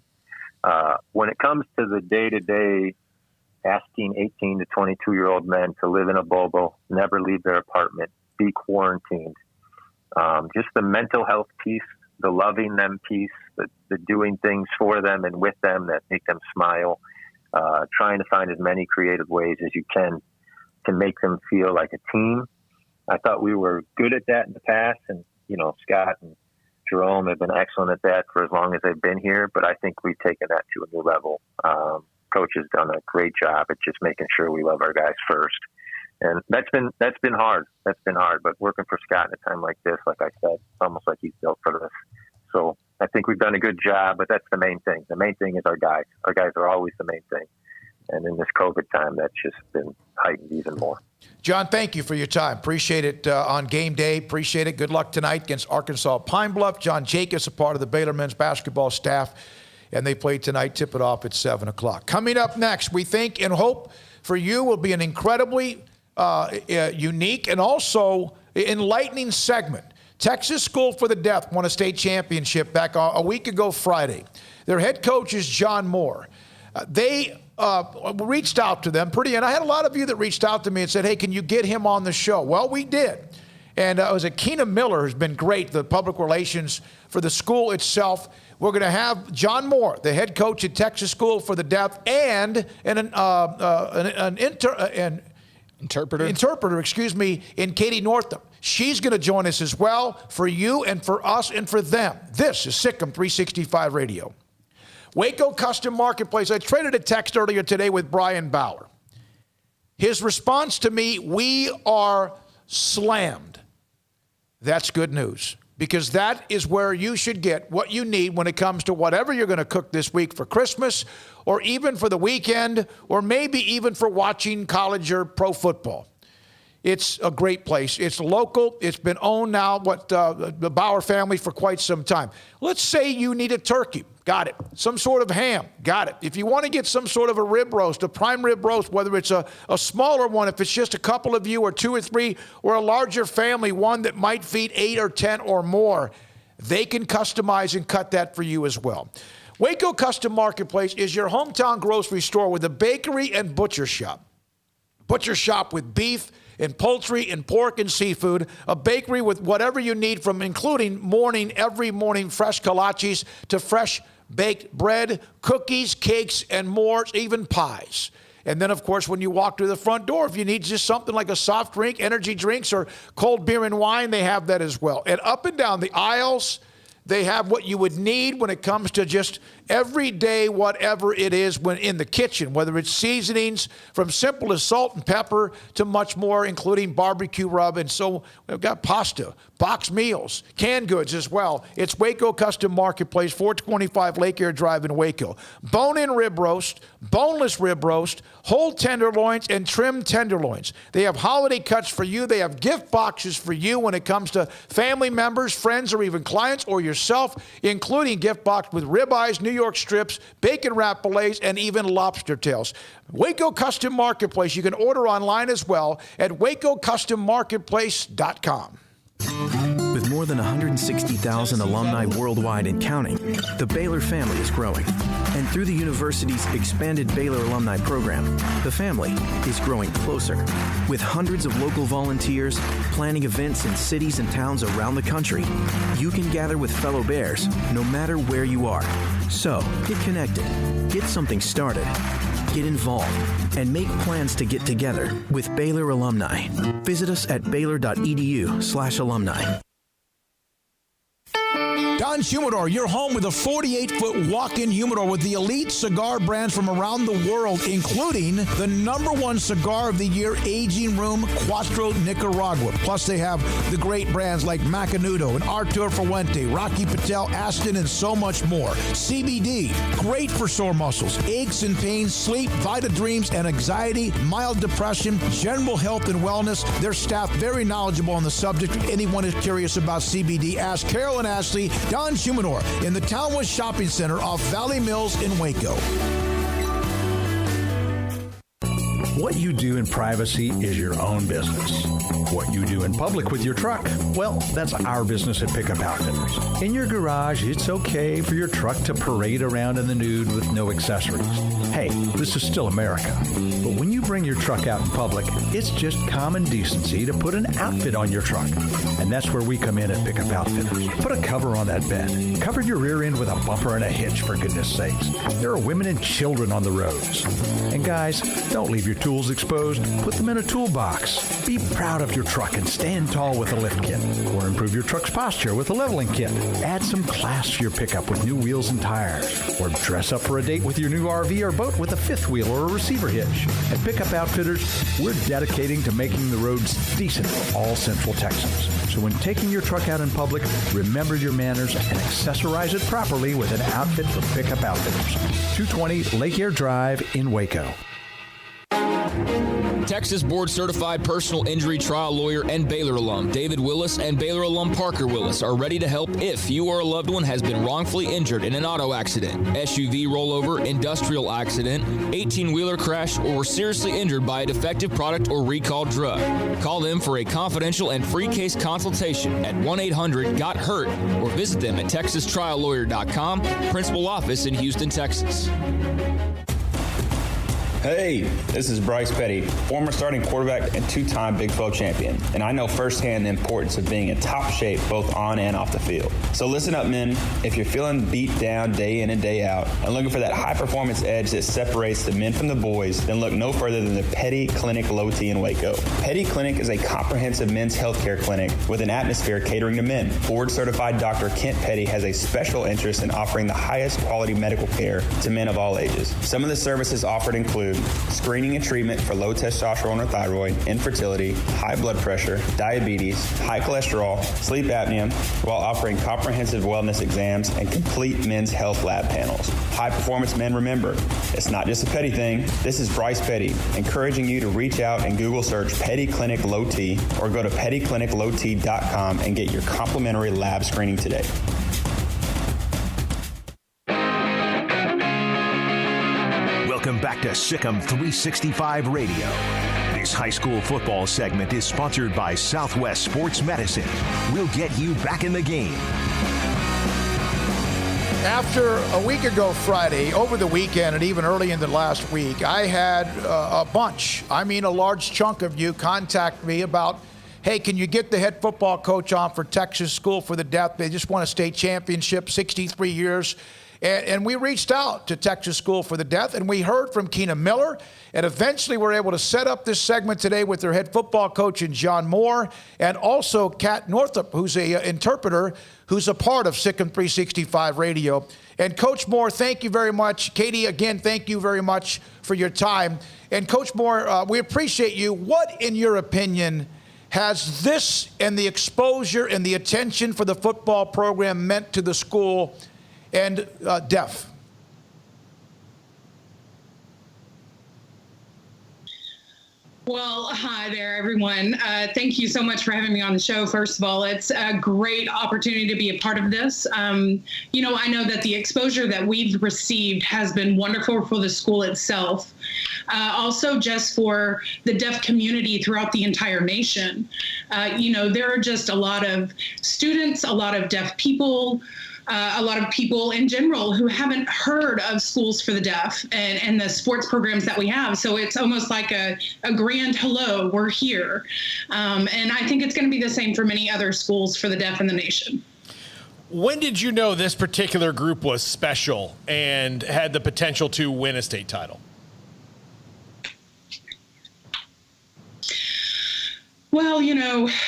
When it comes to the day-to-day, asking 18 to 22-year-old men to live in a bubble, never leave their apartment, be quarantined, just the mental health piece, the loving them piece, the doing things for them and with them that make them smile, trying to find as many creative ways as you can to make them feel like a team. I thought we were good at that in the past, and Scott and Jerome have been excellent at that for as long as they've been here, but I think we've taken that to a new level. Coach has done a great job at just making sure we love our guys first. And that's been hard. That's been hard, but working for Scott in a time like this, like I said, it's almost like he's built for this. So I think we've done a good job, but that's the main thing. The main thing is our guys. Our guys are always the main thing. And in this COVID time, that's just been heightened even more. John, thank you for your time. Appreciate it on game day. Appreciate it. Good luck tonight against Arkansas Pine Bluff. John Jacobs, a part of the Baylor men's basketball staff, and they play tonight. Tip it off at 7 o'clock. Coming up next, we think and hope for you will be an incredibly unique and also enlightening segment. Texas School for the Deaf won a state championship back a week ago Friday. Their head coach is John Moore. They reached out to them and I had a lot of you that reached out to me and said, hey, can you get him on the show? Well, we did. And it was Keena Miller who's been great, the public relations for the school itself. We're going to have John Moore, the head coach at Texas School for the Deaf, and an interpreter, in Katie Northam. She's going to join us as well for you and for us and for them. This is SicEm365 Radio. Waco Custom Marketplace. I traded a text earlier today with Brian Bauer. His response to me, we are slammed. That's good news, because that is where you should get what you need when it comes to whatever you're going to cook this week for Christmas, or even for the weekend, or maybe even for watching college or pro football. It's a great place. It's local. It's been owned now, the Bauer family for quite some time. Let's say you need a turkey. Got it. Some sort of ham. Got it. If you want to get some sort of a rib roast, a prime rib roast, whether it's a smaller one, if it's just a couple of you or 2 or 3, or a larger family, one that might feed 8 or 10 or more, they can customize and cut that for you as well. Waco Custom Marketplace is your hometown grocery store with a bakery and butcher shop. Butcher shop with beef and poultry and pork and seafood, a bakery with whatever you need, from including every morning fresh kolaches to fresh baked bread, cookies, cakes, and more, even pies. And then, of course, when you walk through the front door, if you need just something like a soft drink, energy drinks, or cold beer and wine, they have that as well. And up and down the aisles, they have what you would need when it comes to just everyday whatever it is when in the kitchen, whether it's seasonings from simple as salt and pepper to much more, including barbecue rub. And so we've got pasta, boxed meals, canned goods as well. It's Waco Custom Marketplace, 425 Lake Air Drive in Waco. Bone-in rib roast, boneless rib roast, whole tenderloins, and trimmed tenderloins. They have holiday cuts for you. They have gift boxes for you when it comes to family members, friends, or even clients or yourself, including gift box with ribeyes, New York strips, bacon wrap fillets, and even lobster tails. Waco Custom Marketplace. You can order online as well at wacocustommarketplace.com. With more more than 160,000 alumni worldwide and counting, the Baylor family is growing. And through the university's expanded Baylor alumni program, the family is growing closer. With hundreds of local volunteers planning events in cities and towns around the country, you can gather with fellow Bears no matter where you are. So, get connected, get something started, get involved, and make plans to get together with Baylor alumni. Visit us at baylor.edu/alumni. Don's Humidor, your home with a 48-foot walk-in humidor with the elite cigar brands from around the world, including the #1 cigar of the year, Aging Room Cuatro Nicaragua. Plus, they have the great brands like Macanudo and Artur Fuente, Rocky Patel, Aston, and so much more. CBD, great for sore muscles, aches and pains, sleep, Vita Dreams, and anxiety, mild depression, general health and wellness. Their staff very knowledgeable on the subject. If anyone is curious about CBD, ask Carol and Ashley. Don's Humidor in the Townwest Shopping Center off Valley Mills in Waco. What you do in privacy is your own business. What you do in public with your truck, well, that's our business at Pickup Outfitters. In your garage, it's okay for your truck to parade around in the nude with no accessories. Hey, this is still America. But when you bring your truck out in public, it's just common decency to put an outfit on your truck. And that's where we come in at Pickup Outfitters. Put a cover on that bed. Cover your rear end with a bumper and a hitch, for goodness sakes. There are women and children on the roads. And guys, don't leave your tools exposed. Put them in a toolbox. Be proud of your truck and stand tall with a lift kit. Or improve your truck's posture with a leveling kit. Add some class to your pickup with new wheels and tires. Or dress up for a date with your new RV or boat with a fifth wheel or a receiver hitch. At Pickup Outfitters, we're dedicating to making the roads decent for all Central Texans. So when taking your truck out in public, remember your manners and accessorize it properly with an outfit from Pickup Outfitters. 220 Lake Air Drive in Waco. Texas board-certified personal injury trial lawyer and Baylor alum David Willis and Baylor alum Parker Willis are ready to help if you or a loved one has been wrongfully injured in an auto accident, SUV rollover, industrial accident, 18-wheeler crash, or were seriously injured by a defective product or recalled drug. Call them for a confidential and free case consultation at 1-800-GOT-HURT or visit them at texastriallawyer.com, principal office in Houston, Texas. Hey, this is Bryce Petty, former starting quarterback and two-time Big 12 champion, and I know firsthand the importance of being in top shape both on and off the field. So listen up, men. If you're feeling beat down day in and day out and looking for that high-performance edge that separates the men from the boys, then look no further than the Petty Clinic Low T in Waco. Petty Clinic is a comprehensive men's healthcare clinic with an atmosphere catering to men. Board-certified Dr. Kent Petty has a special interest in offering the highest quality medical care to men of all ages. Some of the services offered include screening and treatment for low testosterone or thyroid, infertility, high blood pressure, diabetes, high cholesterol, sleep apnea, while offering comprehensive wellness exams and complete men's health lab panels. High performance men, remember, it's not just a Petty thing. This is Bryce Petty, encouraging you to reach out and Google search Petty Clinic Low T or go to pettycliniclowt.com and get your complimentary lab screening today. Welcome back to SicEm365 Radio. This high school football segment is sponsored by Southwest Sports Medicine. We'll get you back in the game. After a week ago Friday, over the weekend and even early into last week, I had a large chunk of you contact me about, hey, can you get the head football coach on for Texas School for the Deaf? They just won a state championship, 63 years. And we reached out to Texas School for the Deaf, and we heard from Keena Miller, and eventually we're able to set up this segment today with their head football coach, John Moore, and also Kat Northup, who's an interpreter, who's a part of SicEm365 Radio. And Coach Moore, thank you very much. Katie, again, thank you very much for your time. And Coach Moore, we appreciate you. What, in your opinion, has this and the exposure and the attention for the football program meant to the school and deaf? Well, hi there, everyone. Thank you so much for having me on the show. First of all, it's a great opportunity to be a part of this. I know that the exposure that we've received has been wonderful for the school itself. Also, just for the deaf community throughout the entire nation. There are just a lot of students, a lot of deaf people, a lot of people in general who haven't heard of schools for the deaf and the sports programs that we have. So it's almost like a grand hello, we're here. And I think it's going to be the same for many other schools for the deaf in the nation. When did you know this particular group was special and had the potential to win a state title? Well,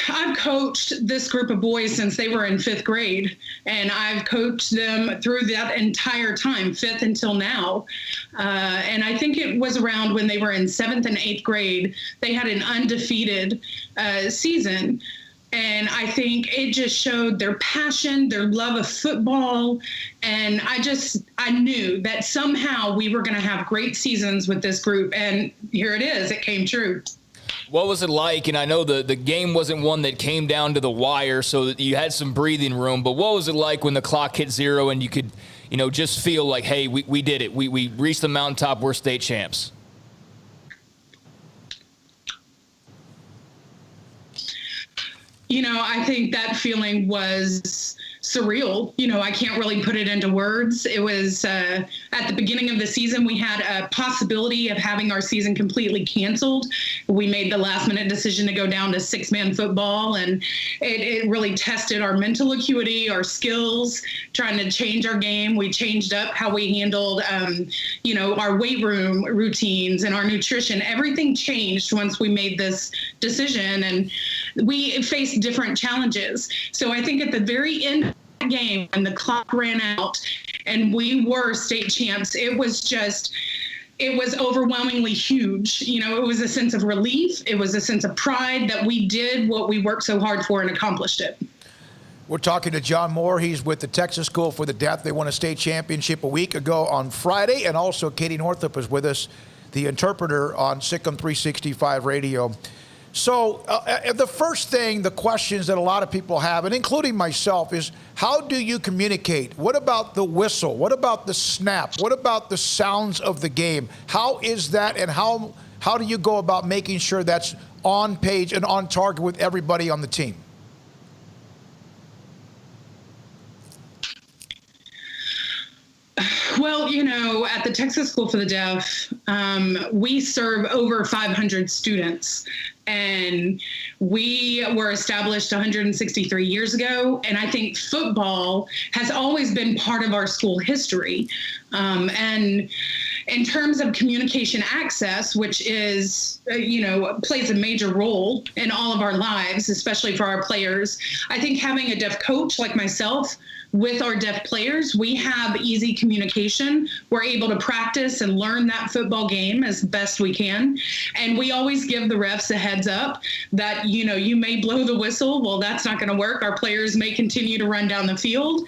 I've coached this group of boys since they were in 5th grade, and I've coached them through that entire time, 5th until now. And I think it was around when they were in 7th and 8th grade, they had an undefeated season. And I think it just showed their passion, their love of football. And I knew that somehow we were going to have great seasons with this group. And here it is. It came true. What was it like? And I know the game wasn't one that came down to the wire, so that you had some breathing room. But what was it like when the clock hit 0 and you could, just feel like, hey, we did it. We reached the mountaintop. We're state champs. I think that feeling was surreal. I can't really put it into words. It was at the beginning of the season, we had a possibility of having our season completely canceled. We made the last minute decision to go down to 6-man football, and it really tested our mental acuity, our skills, trying to change our game. We changed up how we handled, our weight room routines and our nutrition. Everything changed once we made this decision, and we faced different challenges. So I think at the very end of the game, when the clock ran out and we were state champs, it was overwhelmingly huge. It was a sense of relief. It was a sense of pride that we did what we worked so hard for and accomplished it. We're talking to John Moore. He's with the Texas School for the Deaf. They won a state championship a week ago on Friday. And also Katie Northup is with us, the interpreter on SicEm365 Radio. So the first thing, the questions that a lot of people have, and including myself, is how do you communicate? What about the whistle? What about the snap? What about the sounds of the game? How is that, and how do you go about making sure that's on page and on target with everybody on the team? Well, at the Texas School for the Deaf, we serve over 500 students, and we were established 163 years ago. And I think football has always been part of our school history. And in terms of communication access, which is, plays a major role in all of our lives, especially for our players, I think having a deaf coach like myself with our deaf players, we have easy communication. We're able to practice and learn that football game as best we can. And we always give the refs a heads up that, you may blow the whistle. Well, that's not going to work. Our players may continue to run down the field.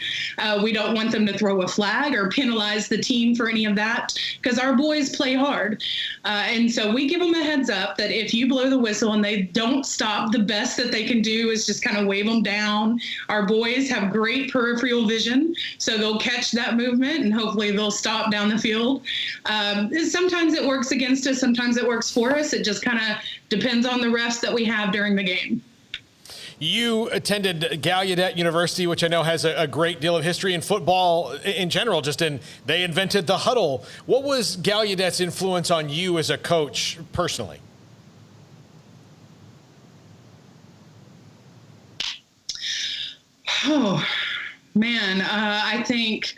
We don't want them to throw a flag or penalize the team for any of that, because our boys play hard. And so we give them a heads up that if you blow the whistle and they don't stop, the best that they can do is just kind of wave them down. Our boys have great peripheral vision, so they'll catch that movement and hopefully they'll stop down the field. Sometimes it works against us, sometimes it works for us. It just kind of depends on the refs that we have during the game. You attended Gallaudet University, which I know has a great deal of history in football in general. They invented the huddle. What was Gallaudet's influence on you as a coach personally? Oh, man, I think,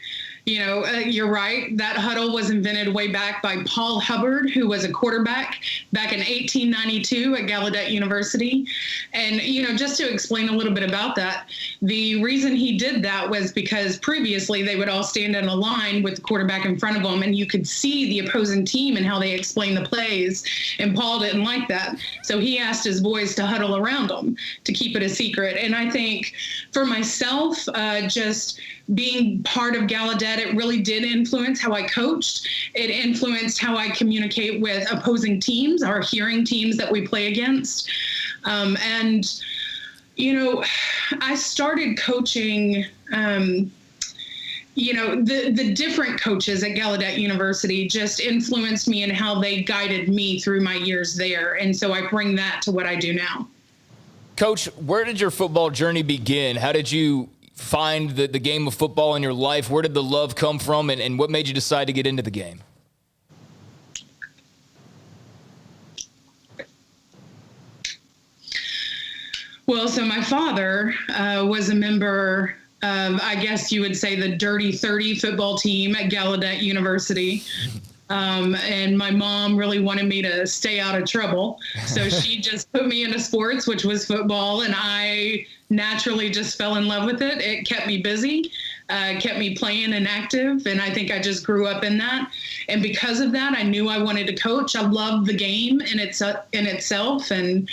you're right. That huddle was invented way back by Paul Hubbard, who was a quarterback back in 1892 at Gallaudet University. And, just to explain a little bit about that, the reason he did that was because previously they would all stand in a line with the quarterback in front of them, and you could see the opposing team and how they explained the plays. And Paul didn't like that. So he asked his boys to huddle around them to keep it a secret. And I think for myself, just being part of Gallaudet that it really did influence how I coached. It influenced how I communicate with opposing teams, our hearing teams that we play against. And, you know, I started coaching, you know, the different coaches at Gallaudet University just influenced me in how they guided me through my years there. And so I bring that to what I do now. Coach, where did your football journey begin? How did you find the game of football in your life? Where did the love come from, and what made you decide to get into the game? Well, so my father was a member of, I guess you would say, the Dirty 30 football team at Gallaudet University. And my mom really wanted me to stay out of trouble. So she just put me into sports, which was football. And I naturally just fell in love with it. It kept me busy, kept me playing and active. And I think I just grew up in that. And because of that, I knew I wanted to coach. I loved the game in itself. And,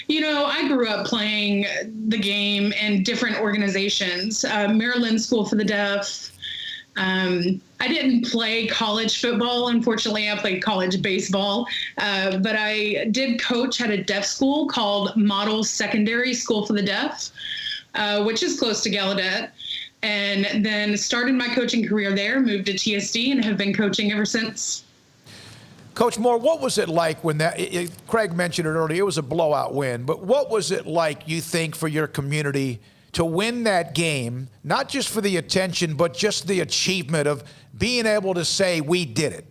you know, I grew up playing the game in different organizations, Maryland School for the Deaf. I didn't play college football. Unfortunately, I played college baseball, but I did coach at a deaf school called Model Secondary School for the Deaf, which is close to Gallaudet, and then started my coaching career there, moved to TSD, and have been coaching ever since. Coach Moore, what was it like when Craig mentioned it earlier, it was a blowout win, but what was it like, you think, for your community to win that game, not just for the attention, but just the achievement of being able to say, we did it?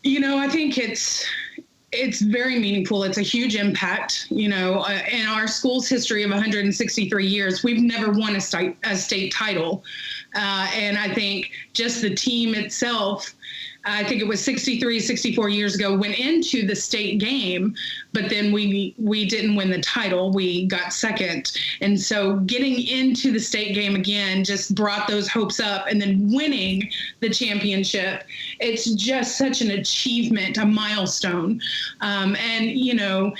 You know, I think it's very meaningful. It's a huge impact. You know, in our school's history of 163 years, we've never won a state title. And I think just the team itself, I think it was 64 years ago, went into the state game, but then we didn't win the title. We got second. And so getting into the state game again just brought those hopes up, and then winning the championship, it's just such an achievement, a milestone. And, you know,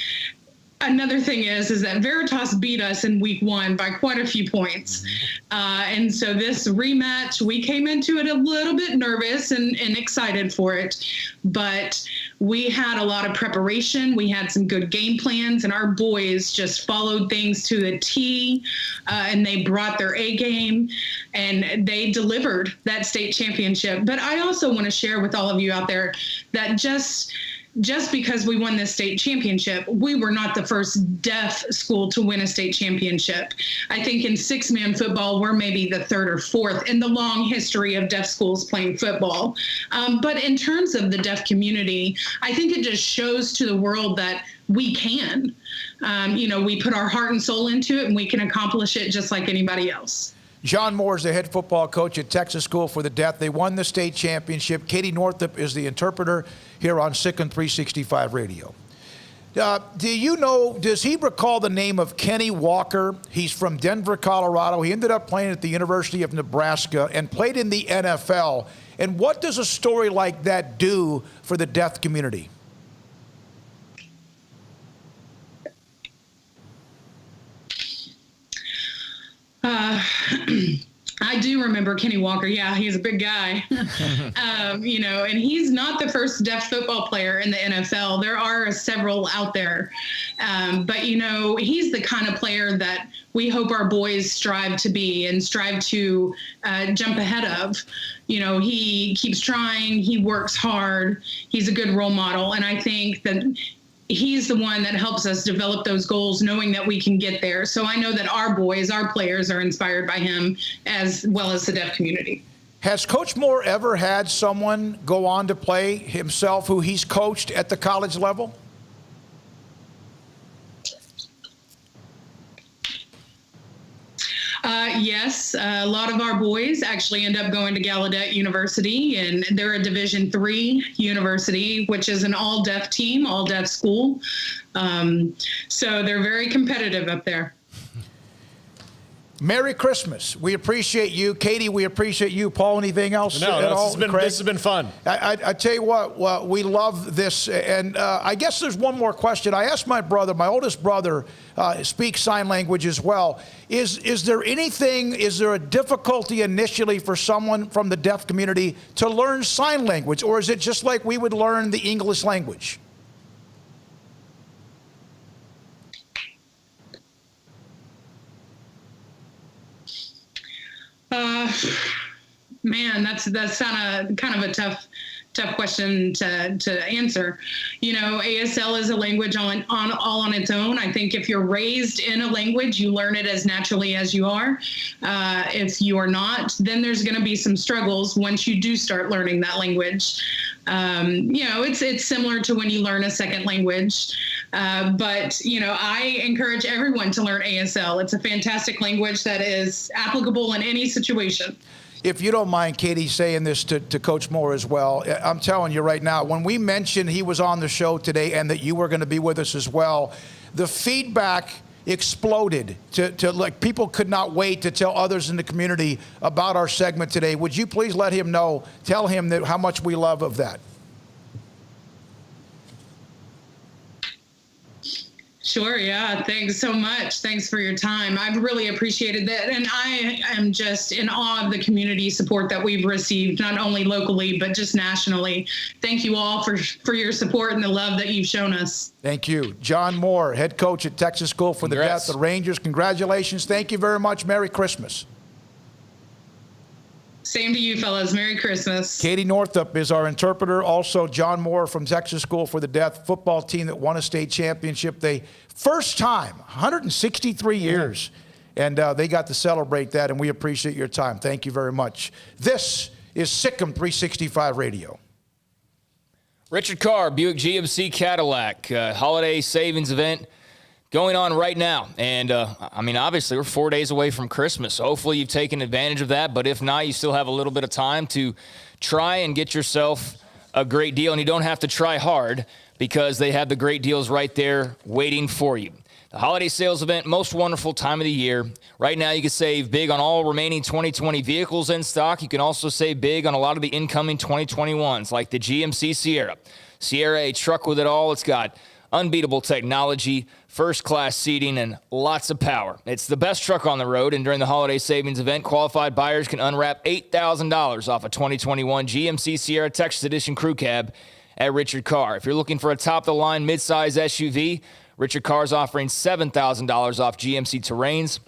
another thing is that Veritas beat us in week 1 by quite a few points. And so this rematch, we came into it a little bit nervous and excited for it, but we had a lot of preparation. We had some good game plans, and our boys just followed things to the T, and they brought their A game, and they delivered that state championship. But I also want to share with all of you out there that just because we won this state championship, we were not the first deaf school to win a state championship. I think in six-man football, we're maybe the third or fourth in the long history of deaf schools playing football. But in terms of the deaf community, I think it just shows to the world that we can. You know, we put our heart and soul into it, and we can accomplish it just like anybody else. John Moore is the head football coach at Texas School for the Deaf. They won the state championship. Katie Northup is the interpreter here on SicEm365 Radio. Do you know, does he recall the name of Kenny Walker? He's from Denver, Colorado. He ended up playing at the University of Nebraska and played in the NFL. And what does a story like that do for the deaf community? I do remember Kenny Walker. Yeah, he's a big guy. You know, and he's not the first deaf football player in the NFL. There are several out there. But, you know, he's the kind of player that we hope our boys strive to be and strive to jump ahead of. You know, he keeps trying. He works hard. He's a good role model. And I think that he's the one that helps us develop those goals, knowing that we can get there. So I know that our boys, our players, are inspired by him as well as the deaf community. Has Coach Moore ever had someone go on to play himself who he's coached at the college level? Yes, a lot of our boys actually end up going to Gallaudet University, and they're a Division III university, which is an all-deaf team, all-deaf school. So they're very competitive up there. Merry Christmas. We appreciate you. Katie, we appreciate you. Paul, anything else? No, this has been fun. I tell you what, we love this. And I guess there's one more question. I asked my brother, my oldest brother, speaks sign language as well. Is there a difficulty initially for someone from the deaf community to learn sign language? Or is it just like we would learn the English language? Man, that's kind of a tough question to answer. You know, ASL is a language all on its own. I think if you're raised in a language, you learn it as naturally as you are. If you are not, then there's going to be some struggles once you do start learning that language. You know, it's similar to when you learn a second language. But, you know, I encourage everyone to learn ASL. It's a fantastic language that is applicable in any situation. If you don't mind, Katie, saying this to Coach Moore as well, I'm telling you right now, when we mentioned he was on the show today and that you were going to be with us as well, the feedback exploded to like people could not wait to tell others in the community about our segment today. Would you please let him know, tell him that how much we love of that? Sure. Yeah. Thanks so much. Thanks for your time. I've really appreciated that. And I am just in awe of the community support that we've received, not only locally, but just nationally. Thank you all for your support and the love that you've shown us. Thank you. John Moore, head coach at Texas School for the Deaf, the Rangers. Congratulations. Thank you very much. Merry Christmas. Same to you, fellas. Merry Christmas. Katie Northup is our interpreter. Also, John Moore from Texas School for the Deaf, football team that won a state championship. They first time, 163 years, and they got to celebrate that, and we appreciate your time. Thank you very much. This is SicEm365 Radio. Richard Carr, Buick GMC Cadillac, holiday savings event going on right now. And, I mean, obviously, we're 4 days away from Christmas. So hopefully you've taken advantage of that. But if not, you still have a little bit of time to try and get yourself a great deal. And you don't have to try hard because they have the great deals right there waiting for you. The holiday sales event, most wonderful time of the year. Right now, you can save big on all remaining 2020 vehicles in stock. You can also save big on a lot of the incoming 2021s, like the GMC Sierra. Sierra, a truck with it all. It's got unbeatable technology, first-class seating, and lots of power. It's the best truck on the road, and during the holiday savings event, qualified buyers can unwrap $8,000 off a 2021 GMC Sierra Texas Edition Crew Cab at Richard Carr. If you're looking for a top-of-the-line midsize SUV, Richard Carr's offering $7,000 off GMC Terrains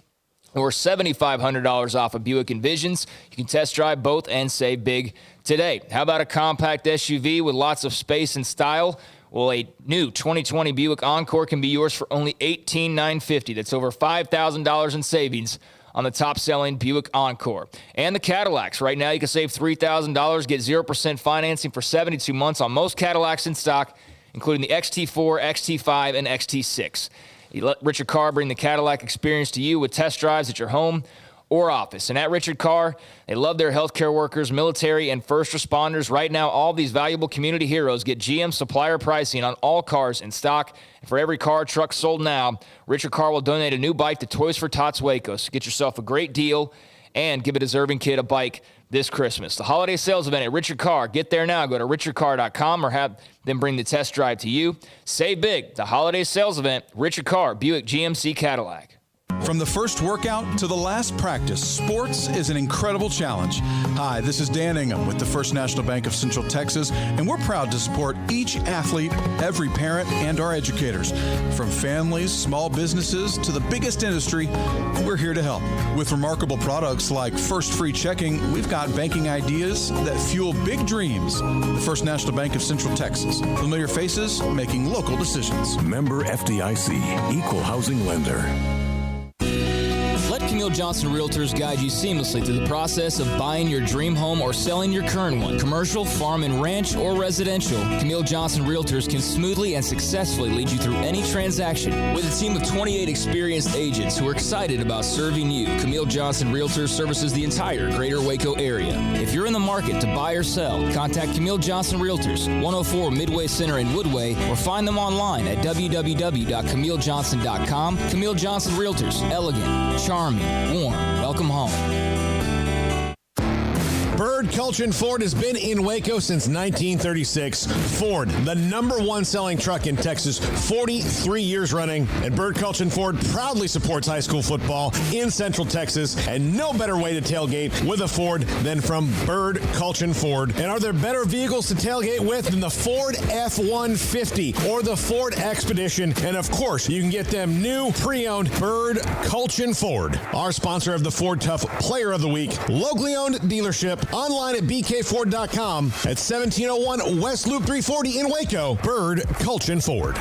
or $7,500 off of Buick Envisions. You can test drive both and save big today. How about a compact SUV with lots of space and style? Well, a new 2020 Buick Encore can be yours for only $18,950. That's over $5,000 in savings on the top-selling Buick Encore. And the Cadillacs. Right now, you can save $3,000, get 0% financing for 72 months on most Cadillacs in stock, including the XT4, XT5, and XT6. You let Richard Carr bring the Cadillac experience to you with test drives at your home or office. And at Richard Carr, they love their healthcare workers, military, and first responders. Right now, all these valuable community heroes get GM supplier pricing on all cars in stock. And for every car or truck sold now, Richard Carr will donate a new bike to Toys for Tots Waco. So get yourself a great deal and give a deserving kid a bike this Christmas. The holiday sales event at Richard Carr. Get there now. Go to richardcarr.com or have them bring the test drive to you. Save big. The holiday sales event, Richard Carr, Buick GMC Cadillac. From the first workout to the last practice, sports is an incredible challenge. Hi, this is Dan Ingham with the First National Bank of Central Texas, and we're proud to support each athlete, every parent, and our educators. From families, small businesses, to the biggest industry, we're here to help. With remarkable products like First Free Checking, we've got banking ideas that fuel big dreams. The First National Bank of Central Texas. Familiar faces making local decisions. Member FDIC, Equal Housing Lender. Let Camille Johnson Realtors guide you seamlessly through the process of buying your dream home or selling your current one. Commercial, farm and ranch, or residential, Camille Johnson Realtors can smoothly and successfully lead you through any transaction. With a team of 28 experienced agents who are excited about serving you, Camille Johnson Realtors services the entire greater Waco area. If you're in the market to buy or sell, contact Camille Johnson Realtors, 104 Midway Center in Woodway, or find them online at www.camillejohnson.com. Camille Johnson Realtors, elegant, charming, warm welcome home. Bird Culchin Ford has been in Waco since 1936. Ford, the #1 selling truck in Texas, 43 years running. And Bird Culchin Ford proudly supports high school football in Central Texas. And no better way to tailgate with a Ford than from Bird Culchin Ford. And are there better vehicles to tailgate with than the Ford F-150 or the Ford Expedition? And of course, you can get them new, pre-owned Bird Culchin Ford. Our sponsor of the Ford Tough Player of the Week, locally owned dealership. Online at bkford.com at 1701 West Loop 340 in Waco. Bird Culchin Ford.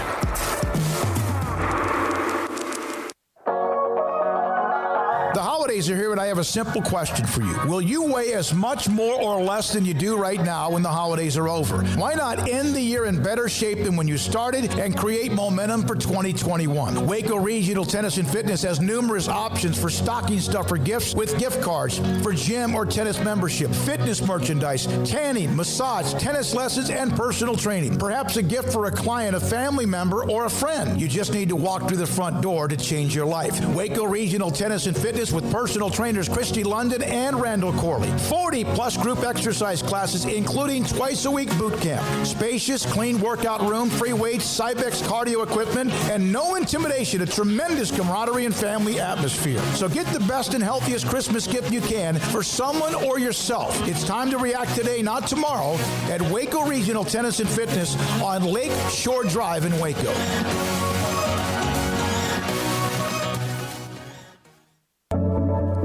The holidays are here, and I have a simple question for you. Will you weigh as much more or less than you do right now when the holidays are over? Why not end the year in better shape than when you started and create momentum for 2021? Waco Regional Tennis and Fitness has numerous options for stocking stuffer gifts with gift cards for gym or tennis membership, fitness merchandise, tanning, massage, tennis lessons, and personal training. Perhaps a gift for a client, a family member, or a friend. You just need to walk through the front door to change your life. Waco Regional Tennis and Fitness with personal trainers Christy London and Randall Corley. 40-plus group exercise classes, including twice-a-week boot camp. Spacious, clean workout room, free weights, Cybex cardio equipment, and no intimidation. A tremendous camaraderie and family atmosphere. So get the best and healthiest Christmas gift you can for someone or yourself. It's time to react today, not tomorrow, at Waco Regional Tennis and Fitness on Lake Shore Drive in Waco.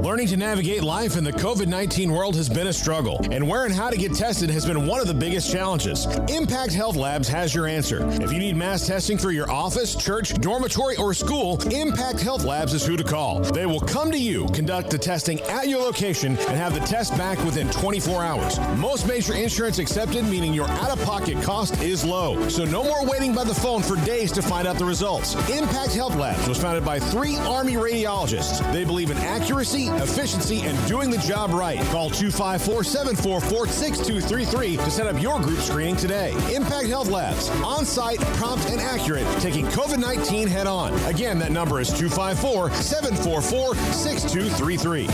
Learning to navigate life in the COVID-19 world has been a struggle, and where and how to get tested has been one of the biggest challenges. Impact Health Labs has your answer. If you need mass testing for your office, church, dormitory, or school, Impact Health Labs is who to call. They will come to you, conduct the testing at your location, and have the test back within 24 hours. Most major insurance accepted, meaning your out-of-pocket cost is low. So no more waiting by the phone for days to find out the results. Impact Health Labs was founded by 3 Army radiologists. They believe in accuracy, efficiency, and doing the job right. Call 254-744-6233 to set up your group screening today. Impact Health Labs, on-site, prompt, and accurate, taking COVID-19 head-on. Again, that number is 254-744-6233.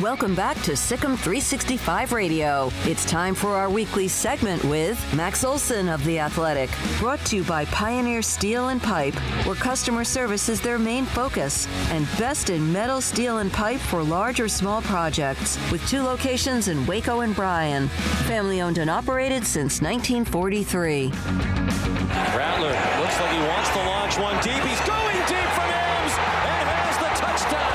Welcome back to SicEm365 Radio. It's time for our weekly segment with Max Olson of The Athletic. Brought to you by Pioneer Steel and Pipe, where customer service is their main focus. And best in metal, steel, and pipe for large or small projects. With 2 locations in Waco and Bryan. Family owned and operated since 1943. Rattler looks like he wants to launch one deep. He's going deep for Mims and has the touchdown.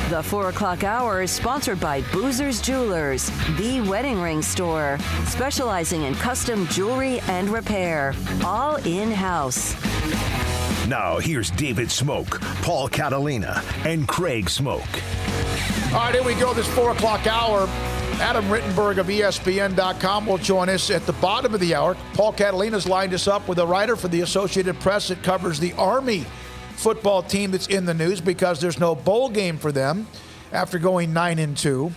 The 4 o'clock hour is sponsored by Boozer's Jewelers, the wedding ring store, specializing in custom jewelry and repair, all in-house. Now here's David Smoak, Paul Catalina, and Craig Smoak. All right, here we go, this 4 o'clock hour. Adam Rittenberg of ESPN.com will join us at the bottom of the hour. Paul Catalina's lined us up with a writer for the Associated Press that covers the Army football team that's in the news because there's no bowl game for them after going 9-2.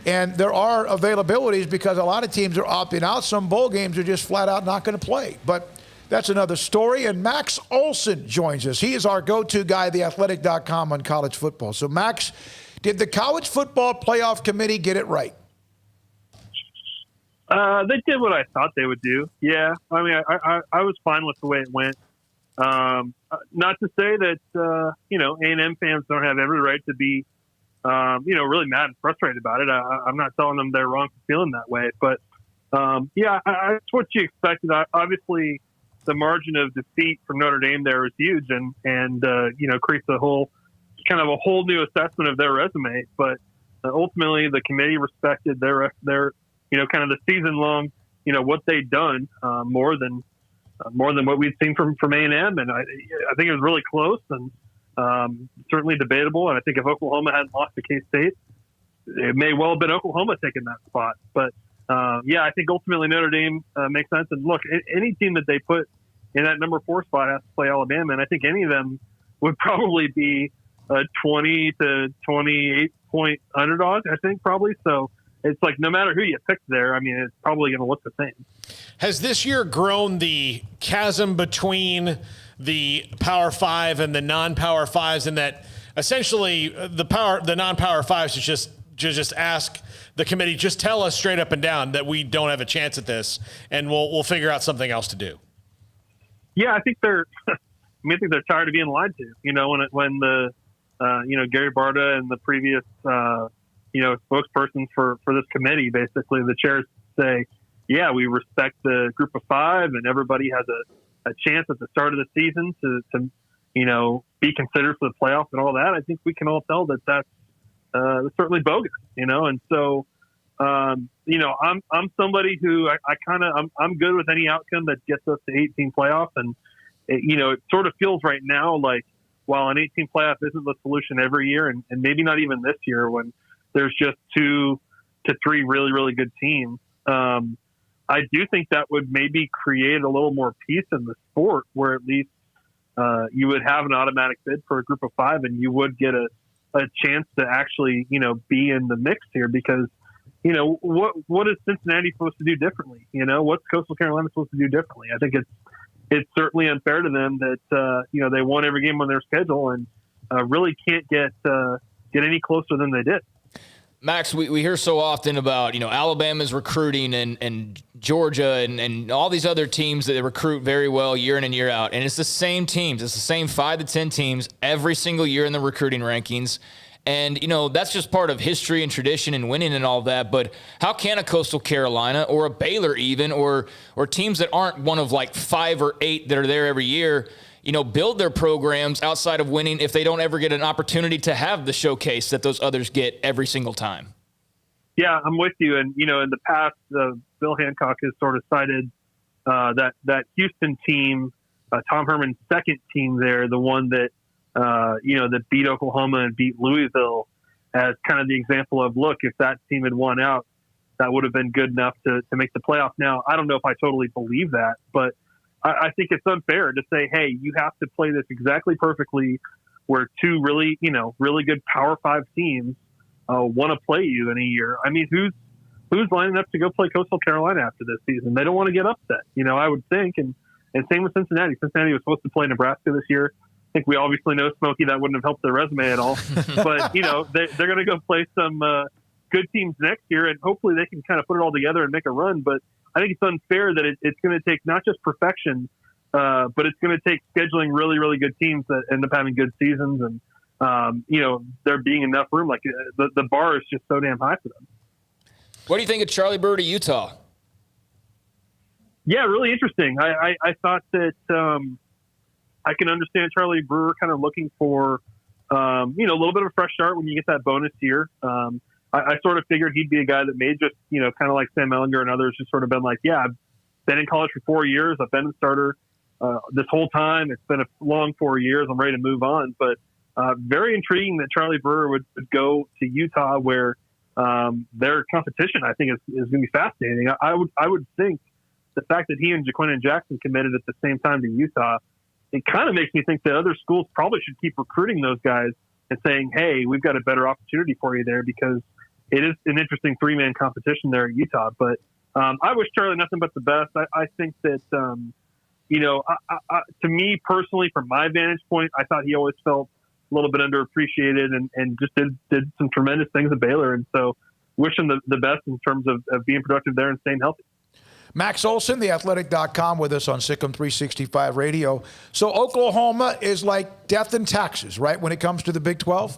And there are availabilities because a lot of teams are opting out. Some bowl games are just flat out not going to play. But that's another story. And Max Olson joins us. He is our go-to guy, theathletic.com, on college football. So, Max, did the College Football Playoff Committee get it right? They did what I thought they would do. Yeah. I mean, I was fine with the way it went. Not to say that, A&M fans don't have every right to be, really mad and frustrated about it. I'm not telling them they're wrong for feeling that way. But, it's what you expected. Obviously, the margin of defeat for Notre Dame there is huge and creates a whole new assessment of their resume. But ultimately, the committee respected their kind of the season long, what they'd done more than what we'd seen from A&M. And I think it was really close and certainly debatable. And I think if Oklahoma hadn't lost to K-State, it may well have been Oklahoma taking that spot. But I think ultimately Notre Dame makes sense. And look, any team that they put in that number 4 spot has to play Alabama. And I think any of them would probably be a 20 to 28 point underdog, I think probably. So it's like no matter who you pick there, I mean, it's probably going to look the same. Has this year grown the chasm between the Power Five and the non-Power Fives, in that essentially the non-Power Fives should just ask the committee, just tell us straight up and down that we don't have a chance at this, and we'll figure out something else to do? Yeah, I think they're tired of being lied to. You know, when the Gary Barta and the previous spokespersons for this committee, basically the chairs say, yeah, we respect the group of five and everybody has a chance at the start of the season to be considered for the playoffs and all that. I think we can all tell that that's certainly bogus, and so, I'm somebody who I'm good with any outcome that gets us to 18 playoffs. And, it sort of feels right now like, while an 18 playoff isn't the solution every year, and maybe not even this year when there's just 2 to 3 really, really good teams, I do think that would maybe create a little more peace in the sport, where at least you would have an automatic bid for a group of 5 and you would get a chance to actually, be in the mix here, because, what is Cincinnati supposed to do differently? What's Coastal Carolina supposed to do differently? I think it's certainly unfair to them that, they won every game on their schedule and really can't get any closer than they did. Max, we hear so often about, Alabama's recruiting and Georgia and all these other teams that they recruit very well year in and year out. And it's the same teams. It's the same 5 to 10 teams every single year in the recruiting rankings. And, that's just part of history and tradition and winning and all that. But how can a Coastal Carolina or a Baylor even, or teams that aren't one of like 5 or 8 that are there every year, build their programs outside of winning if they don't ever get an opportunity to have the showcase that those others get every single time? Yeah, I'm with you. And, in the past, Bill Hancock has sort of cited that Houston team, Tom Herman's second team there, the one that, that beat Oklahoma and beat Louisville, as kind of the example of, look, if that team had won out, that would have been good enough to make the playoff. Now, I don't know if I totally believe that, but I think it's unfair to say, hey, you have to play this exactly perfectly, where 2 really, really good Power 5 teams want to play you in a year. I mean, who's lining up to go play Coastal Carolina after this season? They don't want to get upset, I would think. And same with Cincinnati. Cincinnati was supposed to play Nebraska this year. I think we obviously know, Smokey, that wouldn't have helped their resume at all. But, they're going to go play some good teams next year, and hopefully they can kind of put it all together and make a run. But I think it's unfair that it's going to take not just perfection, but it's going to take scheduling really, really good teams that end up having good seasons, and there being enough room. Like the bar is just so damn high for them. What do you think of Charlie Brewer to Utah? Yeah, really interesting. I thought that I can understand Charlie Brewer kind of looking for a little bit of a fresh start when you get that bonus year. I sort of figured he'd be a guy that may just, kind of like Sam Ehlinger and others, just sort of been like, yeah, I've been in college for 4 years. I've been a starter this whole time. It's been a long 4 years. I'm ready to move on. But very intriguing that Charlie Brewer would go to Utah, where their competition, I think, is going to be fascinating. I would think the fact that he and Jaquan Jackson committed at the same time to Utah, it kind of makes me think that other schools probably should keep recruiting those guys and saying, hey, we've got a better opportunity for you there, because it is an interesting 3-man competition there at Utah. But I wish Charlie nothing but the best. I think that, to me personally, from my vantage point, I thought he always felt a little bit underappreciated and just did some tremendous things at Baylor. And so wish him the best in terms of being productive there and staying healthy. Max Olson, theathletic.com, with us on SicEm365 Radio. So Oklahoma is like death and taxes, right, when it comes to the Big 12?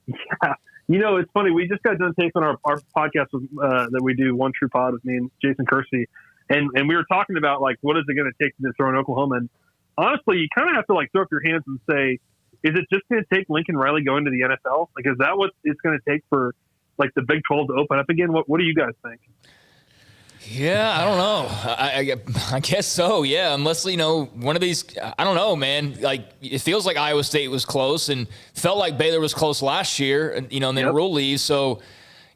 Yeah. It's funny. We just got done taping our podcast that we do, One True Pod, with me and Jason Kersey. And we were talking about, like, what is it going to take to throw in Oklahoma? And honestly, you kind of have to, like, throw up your hands and say, is it just going to take Lincoln Riley going to the NFL? Like, is that what it's going to take for, like, the Big 12 to open up again? What do you guys think? Yeah, I don't know. I guess so, yeah. Unless, one of these, I don't know, man. Like, it feels like Iowa State was close and felt like Baylor was close last year, and then Rule leaves. So,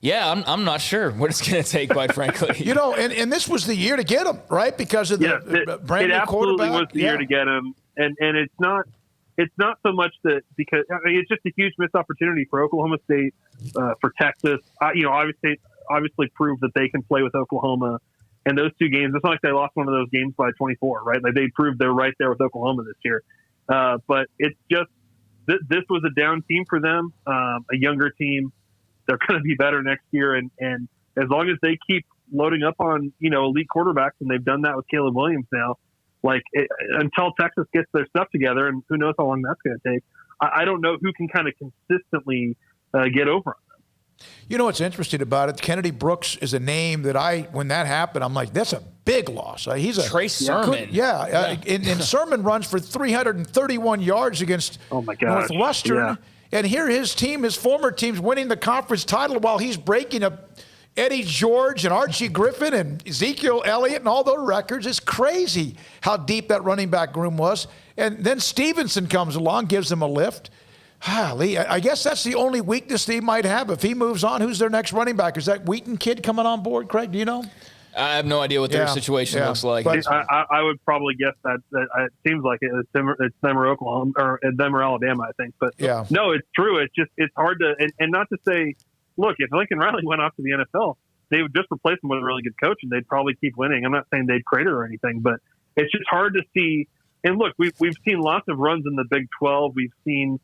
yeah, I'm not sure what it's going to take, quite frankly. And this was the year to get him, right? Because of the brand new quarterback. It absolutely was the year to get him. And it's not, it's not so much that because it's just a huge missed opportunity for Oklahoma State, for Texas. Obviously proved that they can play with Oklahoma. And those two games, it's not like they lost one of those games by 24, right? Like they proved they're right there with Oklahoma this year. But it's just this was a down team for them, a younger team. They're going to be better next year, and as long as they keep loading up on elite quarterbacks, and they've done that with Caleb Williams now, until Texas gets their stuff together, and who knows how long that's going to take. I don't know who can kind of consistently get over on them. You know what's interesting about it? Kennedy Brooks is a name that when that happened, I'm like, that's a big loss. He's a Trace Sermon. And Sermon runs for 331 yards against Northwestern. Yeah. And here his former team's winning the conference title while he's breaking up Eddie George and Archie Griffin and Ezekiel Elliott and all those records. It's crazy how deep that running back room was. And then Stevenson comes along, gives them a lift. Lee, I guess that's the only weakness they might have. If he moves on, who's their next running back? Is that Wheaton kid coming on board, Craig? Do you know? I have no idea what their situation looks like. But I would probably guess that it seems like it's them or Oklahoma or them or Alabama, I think. But no, it's true. It's hard to and not to say, look, if Lincoln Riley went off to the NFL, they would just replace him with a really good coach, and they'd probably keep winning. I'm not saying they'd crater or anything, but it's just hard to see. And look, we've seen lots of runs in the Big 12. We've seen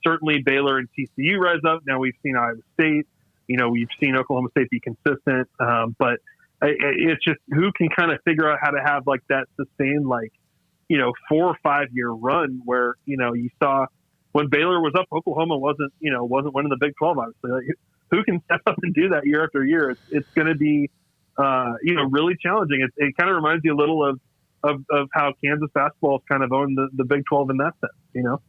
certainly Baylor and TCU rise up. Now we've seen Iowa State. We've seen Oklahoma State be consistent. But it's just who can kind of figure out how to have like that sustained 4 or 5 year run where you saw when Baylor was up, Oklahoma wasn't winning the Big 12. Obviously, who can step up and do that year after year? It's going to be really challenging. It kind of reminds you a little of how Kansas basketball has kind of owned the Big 12 in that sense.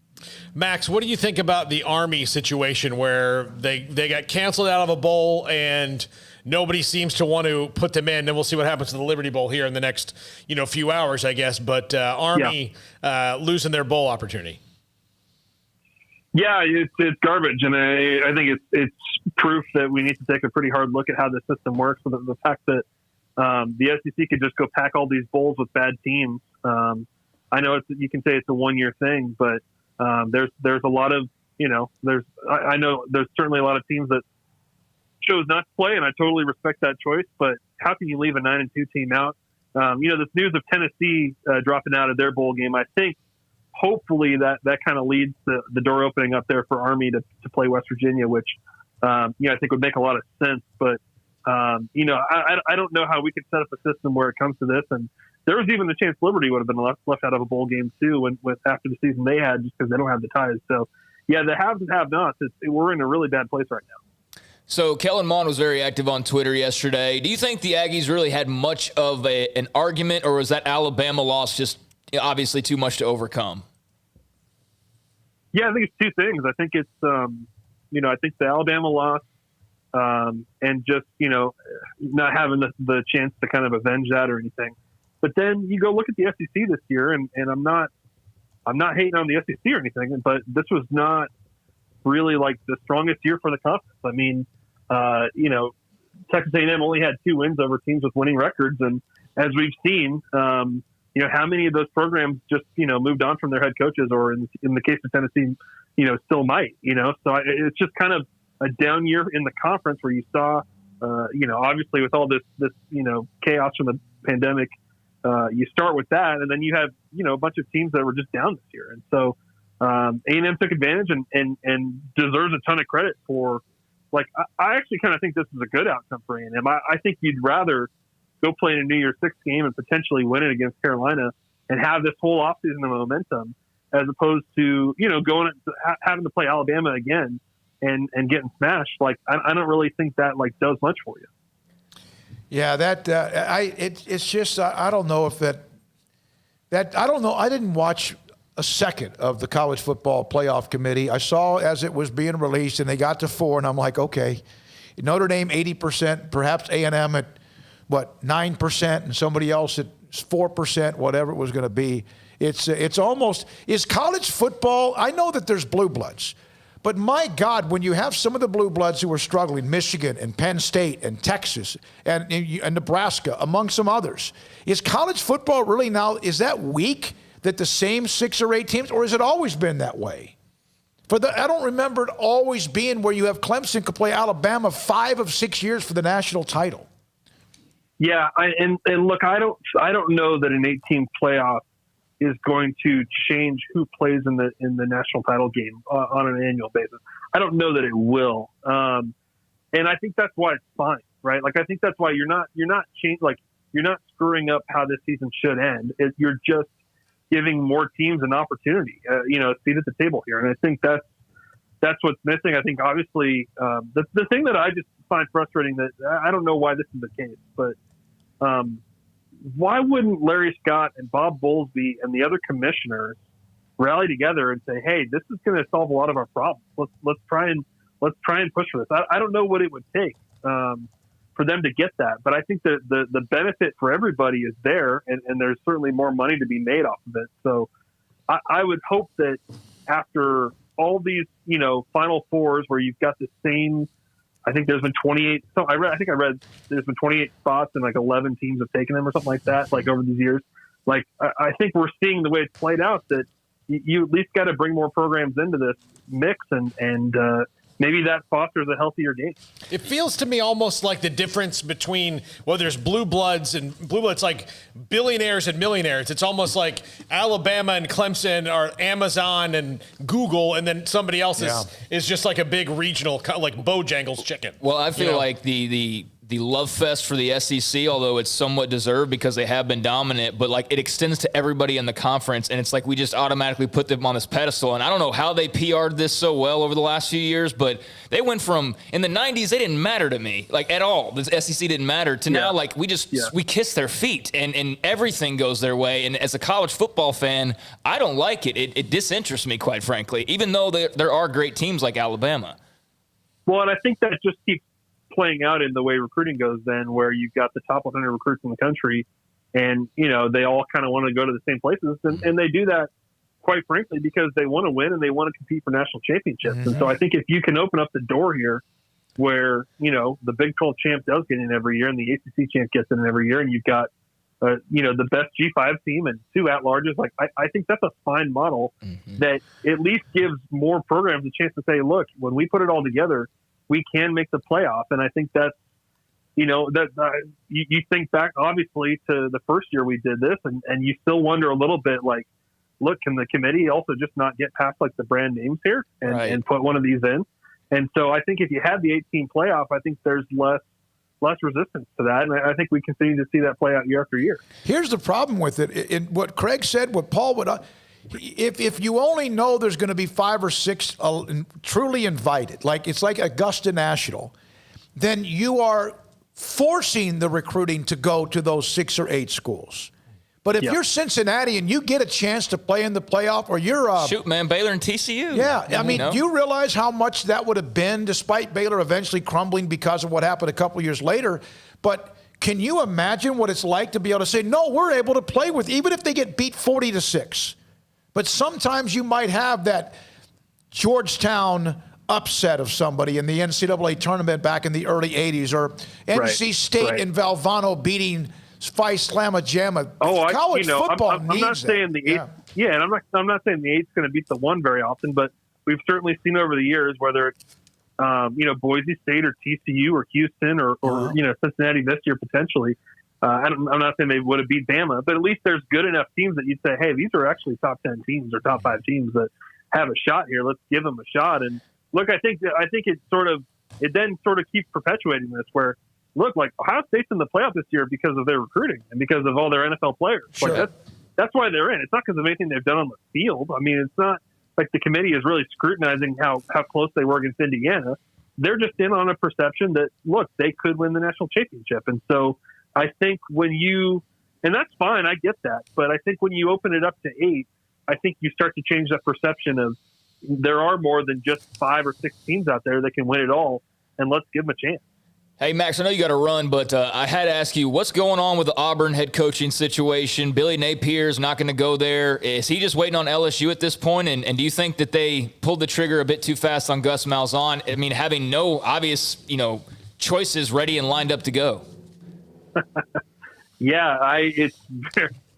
Max, what do you think about the Army situation where they got canceled out of a bowl and nobody seems to want to put them in? Then we'll see what happens to the Liberty Bowl here in the next few hours, I guess. But Army losing their bowl opportunity. Yeah, it's garbage, and I think it's proof that we need to take a pretty hard look at how the system works. So the fact that the SEC could just go pack all these bowls with bad teams. I know you can say it's a 1 year thing, but there's a lot of I know there's certainly a lot of teams that chose not to play, and I totally respect that choice. But how can you leave a 9-2 team out? This news of Tennessee dropping out of their bowl game, I think hopefully that kind of leads the door opening up there for Army to play West Virginia, which I think would make a lot of sense. But I don't know how we could set up a system where it comes to this. And there was even the chance Liberty would have been left out of a bowl game too, after the season they had, just because they don't have the ties. So yeah, the haves and have-nots. We're in a really bad place right now. So Kellen Mond was very active on Twitter yesterday. Do you think the Aggies really had much of an argument, or was that Alabama loss just obviously too much to overcome? Yeah, I think it's two things. I think it's I think the Alabama loss. And just, not having the chance to kind of avenge that or anything. But then you go look at the SEC this year, and I'm not hating on the SEC or anything, but this was not really like the strongest year for the conference. I mean, Texas A&M only had 2 wins over teams with winning records, and as we've seen, how many of those programs just moved on from their head coaches, or in the case of Tennessee, still might. So it's just kind of a down year in the conference where you saw, obviously with all this chaos from the pandemic, you start with that, and then you have, a bunch of teams that were just down this year. And so A&M took advantage and deserves a ton of credit for, I actually kind of think this is a good outcome for A&M. I think you'd rather go play in a New Year's Six game and potentially win it against Carolina and have this whole offseason of momentum, as opposed to, having to play Alabama again and getting smashed. I don't really think that does much for you. Yeah, it's just I don't know if that I don't know. I didn't watch a second of the college football playoff committee. I saw as it was being released, and they got to 4, and I'm like, okay, Notre Dame 80%, perhaps A&M at 9%, and somebody else at 4%, whatever it was going to be. It's almost, is college football? I know that there's blue bloods. But my God, when you have some of the blue bloods who are struggling, Michigan and Penn State and Texas and Nebraska, among some others, is college football really now, is that weak? that the same 6 or 8 teams, or has it always been that way? I don't remember it always being where you have Clemson could play Alabama 5 of 6 years for the national title. Yeah, and look, I don't know that an 8-team playoff is going to change who plays in the national title game on an annual basis. I don't know that it will, and I think that's why it's fine, right? Like I think that's why you're not screwing up how this season should end. You're just giving more teams an opportunity, a seat at the table here, and I think that's what's missing. I think obviously the thing that I just find frustrating, that I don't know why this is the case, but why wouldn't Larry Scott and Bob Bowlesby and the other commissioners rally together and say, "Hey, this is going to solve a lot of our problems. Let's try and push for this." I don't know what it would take for them to get that, but I think that the benefit for everybody is there, and there's certainly more money to be made off of it. So I would hope that after all these Final Fours where you've got the same. I think there's been 28. So I read there's been 28 spots and like 11 teams have taken them or something like that. Like over these years, like I think we're seeing the way it's played out that you at least got to bring more programs into this mix and maybe that fosters a healthier game. It feels to me almost like the difference between there's blue bloods like billionaires and millionaires. It's almost like Alabama and Clemson are Amazon and Google, and then somebody else is just like a big regional, like Bojangles chicken. Well, I feel like the love fest for the SEC, although it's somewhat deserved because they have been dominant, but like it extends to everybody in the conference, and it's like we just automatically put them on this pedestal. And I don't know how they PR'd this so well over the last few years, but they went from in the 90s, they didn't matter to me like at all. The SEC didn't matter to now like we kiss their feet and everything goes their way. And as a college football fan, I don't like it. It disinterests me, quite frankly, even though there are great teams like Alabama. Well, and I think that just keeps playing out in the way recruiting goes then, where you've got the top 100 recruits in the country and, they all kind of want to go to the same places. And they do that, quite frankly, because they want to win and they want to compete for national championships. Mm-hmm. And so I think if you can open up the door here where, the Big 12 champ does get in every year and the ACC champ gets in every year and you've got, the best G5 team and 2 at-larges, like I think that's a fine model that at least gives more programs a chance to say, look, when we put it all together, we can make the playoff. And I think that's, you think back obviously to the first year we did this and you still wonder a little bit like, look, can the committee also just not get past like the brand names here and put one of these in? And so I think if you had the 18 playoff, I think there's less resistance to that. And I think we continue to see that play out year after year. Here's the problem with it. In what Craig said, what Paul would, if you only know there's going to be 5 or 6 truly invited, like it's like Augusta National, then you are forcing the recruiting to go to those 6 or 8 schools. But if you're Cincinnati and you get a chance to play in the playoff, or you're Baylor and TCU. Yeah, I mean, do you realize how much that would have been, despite Baylor eventually crumbling because of what happened a couple years later? But can you imagine what it's like to be able to say, no, we're able to play with, even if they get beat 40-6. But sometimes you might have that Georgetown upset of somebody in the NCAA tournament back in the early 80s, or NC State and Valvano beating Phi Slamma Jamma. College football I'm not saying the 8. Yeah, and I'm not saying the 8's going to beat the 1 very often, but we've certainly seen over the years, whether it's Boise State or TCU or Houston or Cincinnati this year potentially. I'm not saying they would have beat Bama, but at least there's good enough teams that you'd say, hey, these are actually top 10 teams or top 5 teams that have a shot here. Let's give them a shot. And look, I think it then keeps perpetuating this where, look, like Ohio State's in the playoff this year because of their recruiting and because of all their NFL players. Sure. Like that's why they're in. It's not because of anything they've done on the field. I mean, it's not like the committee is really scrutinizing how close they were against Indiana. They're just in on a perception that, look, they could win the national championship. And so I think and that's fine, I get that, but I think when you open it up to 8, I think you start to change that perception of there are more than just 5 or 6 teams out there that can win it all, and let's give them a chance. Hey, Max, I know you got to run, but I had to ask you, what's going on with the Auburn head coaching situation? Billy Napier's not going to go there. Is he just waiting on LSU at this point? And do you think that they pulled the trigger a bit too fast on Gus Malzahn? I mean, having no obvious, choices ready and lined up to go. Yeah, it's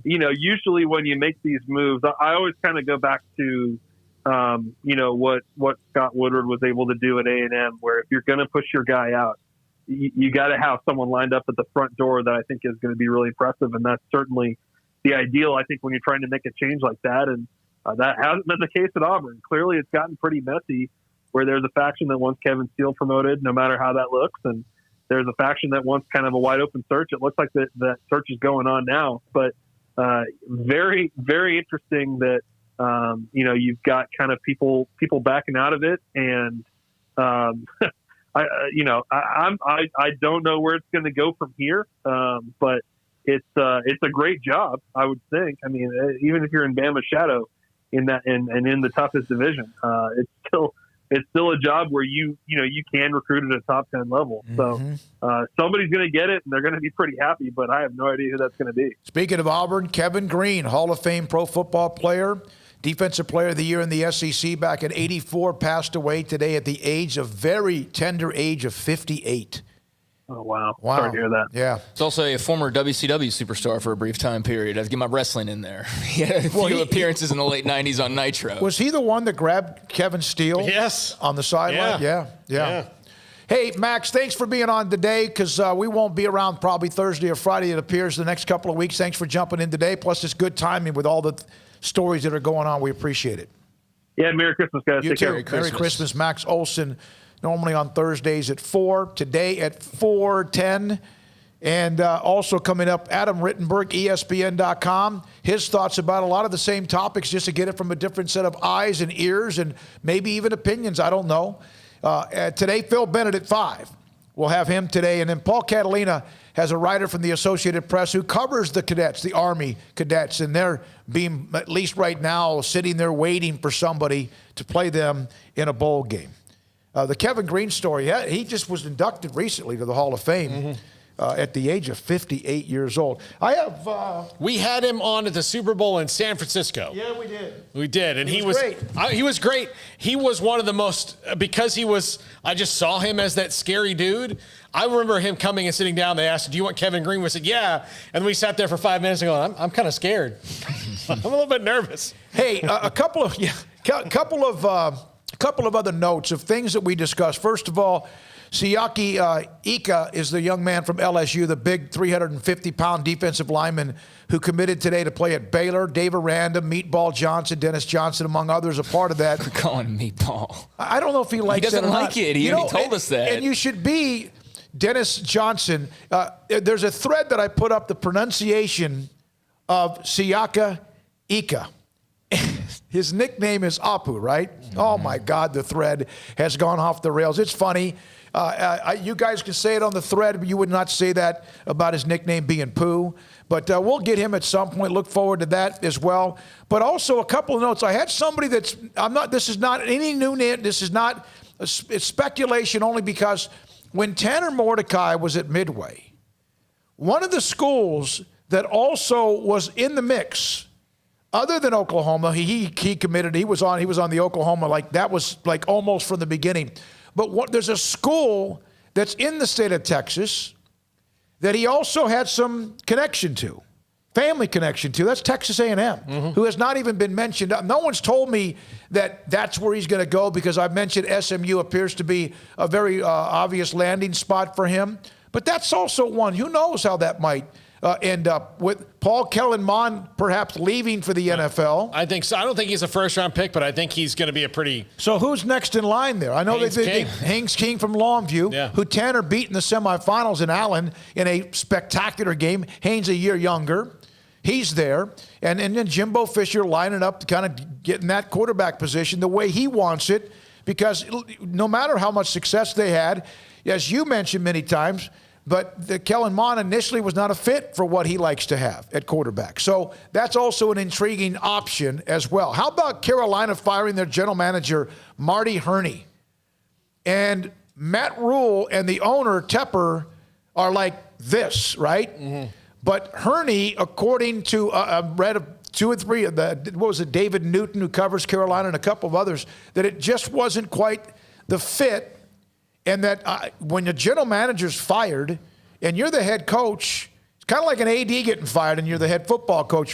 usually when you make these moves, I always kind of go back to, what Scott Woodward was able to do at A&M, where if you're going to push your guy out, you got to have someone lined up at the front door that I think is going to be really impressive. And that's certainly the ideal, I think, when you're trying to make a change like that. And that hasn't been the case at Auburn. Clearly, it's gotten pretty messy, where there's a faction that wants Kevin Steele promoted, no matter how that looks. And there's a faction that wants kind of a wide open search. It looks like that search is going on now, but very, very interesting that, you've got kind of people backing out of it. And, I don't know where it's going to go from here. But it's a great job, I would think. I mean, even if you're in Bama's shadow in that, and in the toughest division, it's still a job where you can recruit at a top 10 level. So somebody's going to get it, and they're going to be pretty happy, but I have no idea who that's going to be. Speaking of Auburn, Kevin Green, Hall of Fame pro football player, Defensive Player of the Year in the SEC back at 84, passed away today at the very tender age of 58. Oh, wow. Sorry to hear that. Yeah. It's also a former WCW superstar for a brief time period. I have to get my wrestling in there. He had a few appearances in the late 90s on Nitro. Was he the one that grabbed Kevin Steele? Yes. On the sideline? Yeah. Hey, Max, thanks for being on today, because we won't be around probably Thursday or Friday, it appears, the next couple of weeks. Thanks for jumping in today. Plus, it's good timing with all the stories that are going on. We appreciate it. Yeah, Merry Christmas, guys. You too. Merry Christmas. Max Olson, normally on Thursdays at 4, today at 4:10. And also coming up, Adam Rittenberg, ESPN.com. His thoughts about a lot of the same topics, just to get it from a different set of eyes and ears and maybe even opinions. I don't know. Today, Phil Bennett at 5. We'll have him today. And then Paul Catalina has a writer from the Associated Press who covers the cadets, the Army cadets, and they're being, at least right now, sitting there waiting for somebody to play them in a bowl game. The Kevin Green story, he just was inducted recently to the Hall of Fame at the age of 58 years old. We had him on at the Super Bowl in San Francisco. Yeah, we did. We did, and he was great. He was great. He was one of the most, because I just saw him as that scary dude. I remember him coming and sitting down. They asked, "Do you want Kevin Green?" We said, "Yeah." And we sat there for 5 minutes and going, I'm kind of scared. I'm a little bit nervous. Hey, a couple of other notes of things that we discussed. First of all, Siaki Ika is the young man from LSU, the big 350-pound defensive lineman who committed today to play at Baylor. Dave Aranda, Meatball Johnson, Dennis Johnson, among others, a part of that. We're calling him Meatball. I don't know if he likes it. He doesn't like it. He told us that. And you should be Dennis Johnson. There's a thread that I put up, the pronunciation of Siaki Ika. His nickname is Apu, right? Oh, my God, the thread has gone off the rails. It's funny. You guys can say it on the thread, but you would not say that about his nickname being Pooh. But we'll get him at some point. Look forward to that as well. But also a couple of notes. I had somebody this is not any new name. This is not, it's speculation only because when Tanner Mordecai was at Midway, one of the schools that also was in the mix, other than Oklahoma, he committed. He was on the Oklahoma, that was almost from the beginning. But there's a school that's in the state of Texas that he also had some connection to, family connection to. That's Texas A&M, who has not even been mentioned. No one's told me that that's where he's going to go, because I've mentioned SMU appears to be a very obvious landing spot for him. But that's also one. Who knows how that might end up, with Paul Kellen-Mond perhaps leaving for the NFL. I think so. I don't think he's a first-round pick, but I think he's going to be a pretty... So who's next in line there? I know Haynes King from Longview, who Tanner beat in the semifinals in Allen in a spectacular game. Haynes a year younger. He's there. And then Jimbo Fisher lining up to kind of get in that quarterback position the way he wants it, because no matter how much success they had, as you mentioned many times, but the Kellen Mond initially was not a fit for what he likes to have at quarterback. So that's also an intriguing option as well. How about Carolina firing their general manager, Marty Herney? And Matt Rule and the owner, Tepper, are like this, right? But Herney, according to, I read 2 or 3 of David Newton, who covers Carolina, and a couple of others, that it just wasn't quite the fit. And that when the general manager's fired and you're the head coach, it's kind of like an AD getting fired and you're the head football coach.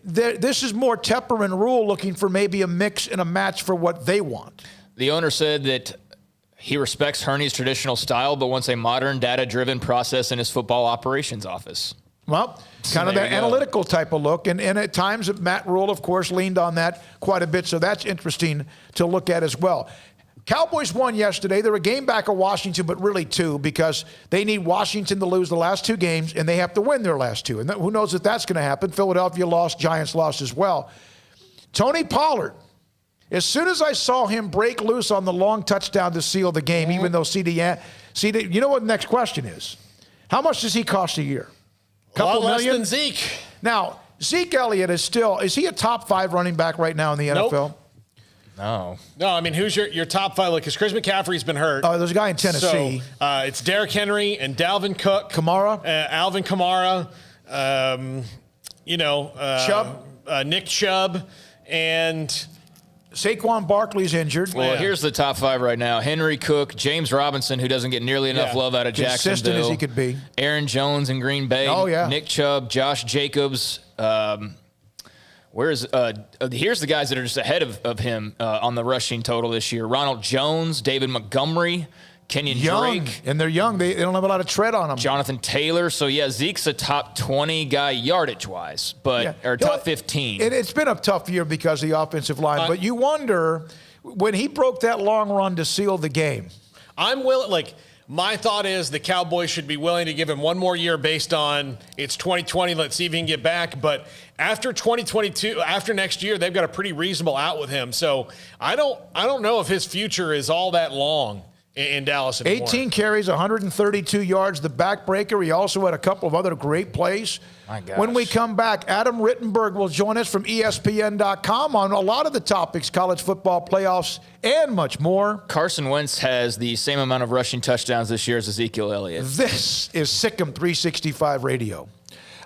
This is more Tepper and Rule looking for maybe a mix and a match for what they want. The owner said that he respects Hurney's traditional style, but wants a modern, data-driven process in his football operations office. Well, kind of that analytical type of look. And at times, Matt Rule, of course, leaned on that quite a bit. So that's interesting to look at as well. Cowboys won yesterday. They're a game back of Washington, but really two, because they need Washington to lose the last two games, and they have to win their last two. And who knows if that's going to happen. Philadelphia lost, Giants lost as well. Tony Pollard, as soon as I saw him break loose on the long touchdown to seal the game, even though CD, you know what the next question is? How much does he cost a year? A lot less million? than Zeke. Now, Zeke Elliott is he a top 5 running back right now in the NFL? No. No, I mean, who's your top 5? Because Chris McCaffrey's been hurt. Oh, there's a guy in Tennessee. So, it's Derrick Henry and Dalvin Cook. Alvin Kamara. Chubb. Nick Chubb. And Saquon Barkley's injured. Well, here's the top 5 right now. Henry, Cook, James Robinson, who doesn't get nearly enough love out of Jacksonville. Consistent as he could be. Aaron Jones in Green Bay. Oh, yeah. Nick Chubb, Josh Jacobs. Here's the guys that are just ahead of him on the rushing total this year. Ronald Jones, David Montgomery, Kenyon Drake. And they're young. They don't have a lot of tread on them. Jonathan Taylor. So, Zeke's a top 20 guy yardage-wise, or top 15. It's been a tough year because of the offensive line. But you wonder, when he broke that long run to seal the game. I'm willing, my thought is the Cowboys should be willing to give him one more year based on it's 2020. Let's see if he can get back. But after 2022, after next year, they've got a pretty reasonable out with him. So I don't know if his future is all that long in Dallas anymore. 18 carries, 132 yards, the backbreaker. He also had a couple of other great plays. My gosh. When we come back, Adam Rittenberg will join us from ESPN.com on a lot of the topics, college football playoffs, and much more. Carson Wentz has the same amount of rushing touchdowns this year as Ezekiel Elliott. This is SicEm365 Radio.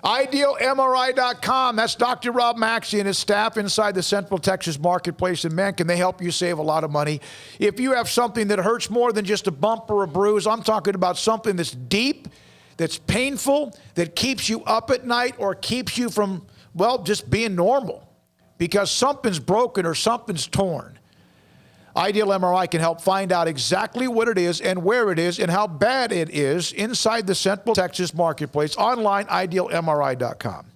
IdealMRI.com. That's Dr. Rob Maxey and his staff inside the Central Texas Marketplace. And, man, can they help you save a lot of money? If you have something that hurts more than just a bump or a bruise, I'm talking about something that's deep, that's painful, that keeps you up at night or keeps you from, just being normal because something's broken or something's torn. Ideal MRI can help find out exactly what it is and where it is and how bad it is inside the Central Texas Marketplace. Online, IdealMRI.com.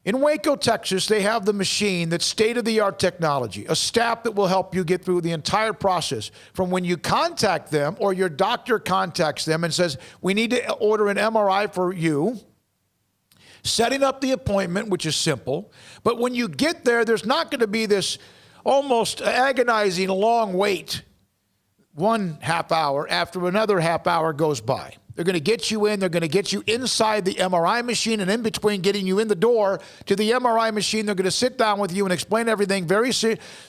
In Waco, Texas, they have the machine that's state-of-the-art technology, a staff that will help you get through the entire process from when you contact them or your doctor contacts them and says, we need to order an MRI for you, setting up the appointment, which is simple. But when you get there, there's not going to be this almost agonizing long wait, 1/2 hour after another half hour goes by. They're going to get you in. They're going to get you inside the MRI machine, and in between getting you in the door to the MRI machine, they're going to sit down with you and explain everything very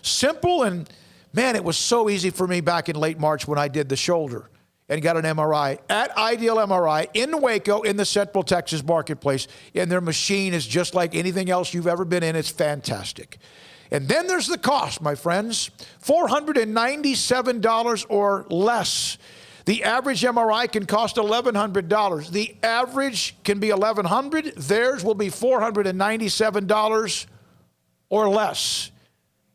simple. And, man, it was so easy for me back in late March when I did the shoulder and got an MRI at Ideal MRI in Waco in the Central Texas Marketplace. And their machine is just like anything else you've ever been in. It's fantastic. And then there's the cost, my friends, $497 or less. The average MRI can cost $1,100. The average can be $1,100. Theirs will be $497 or less.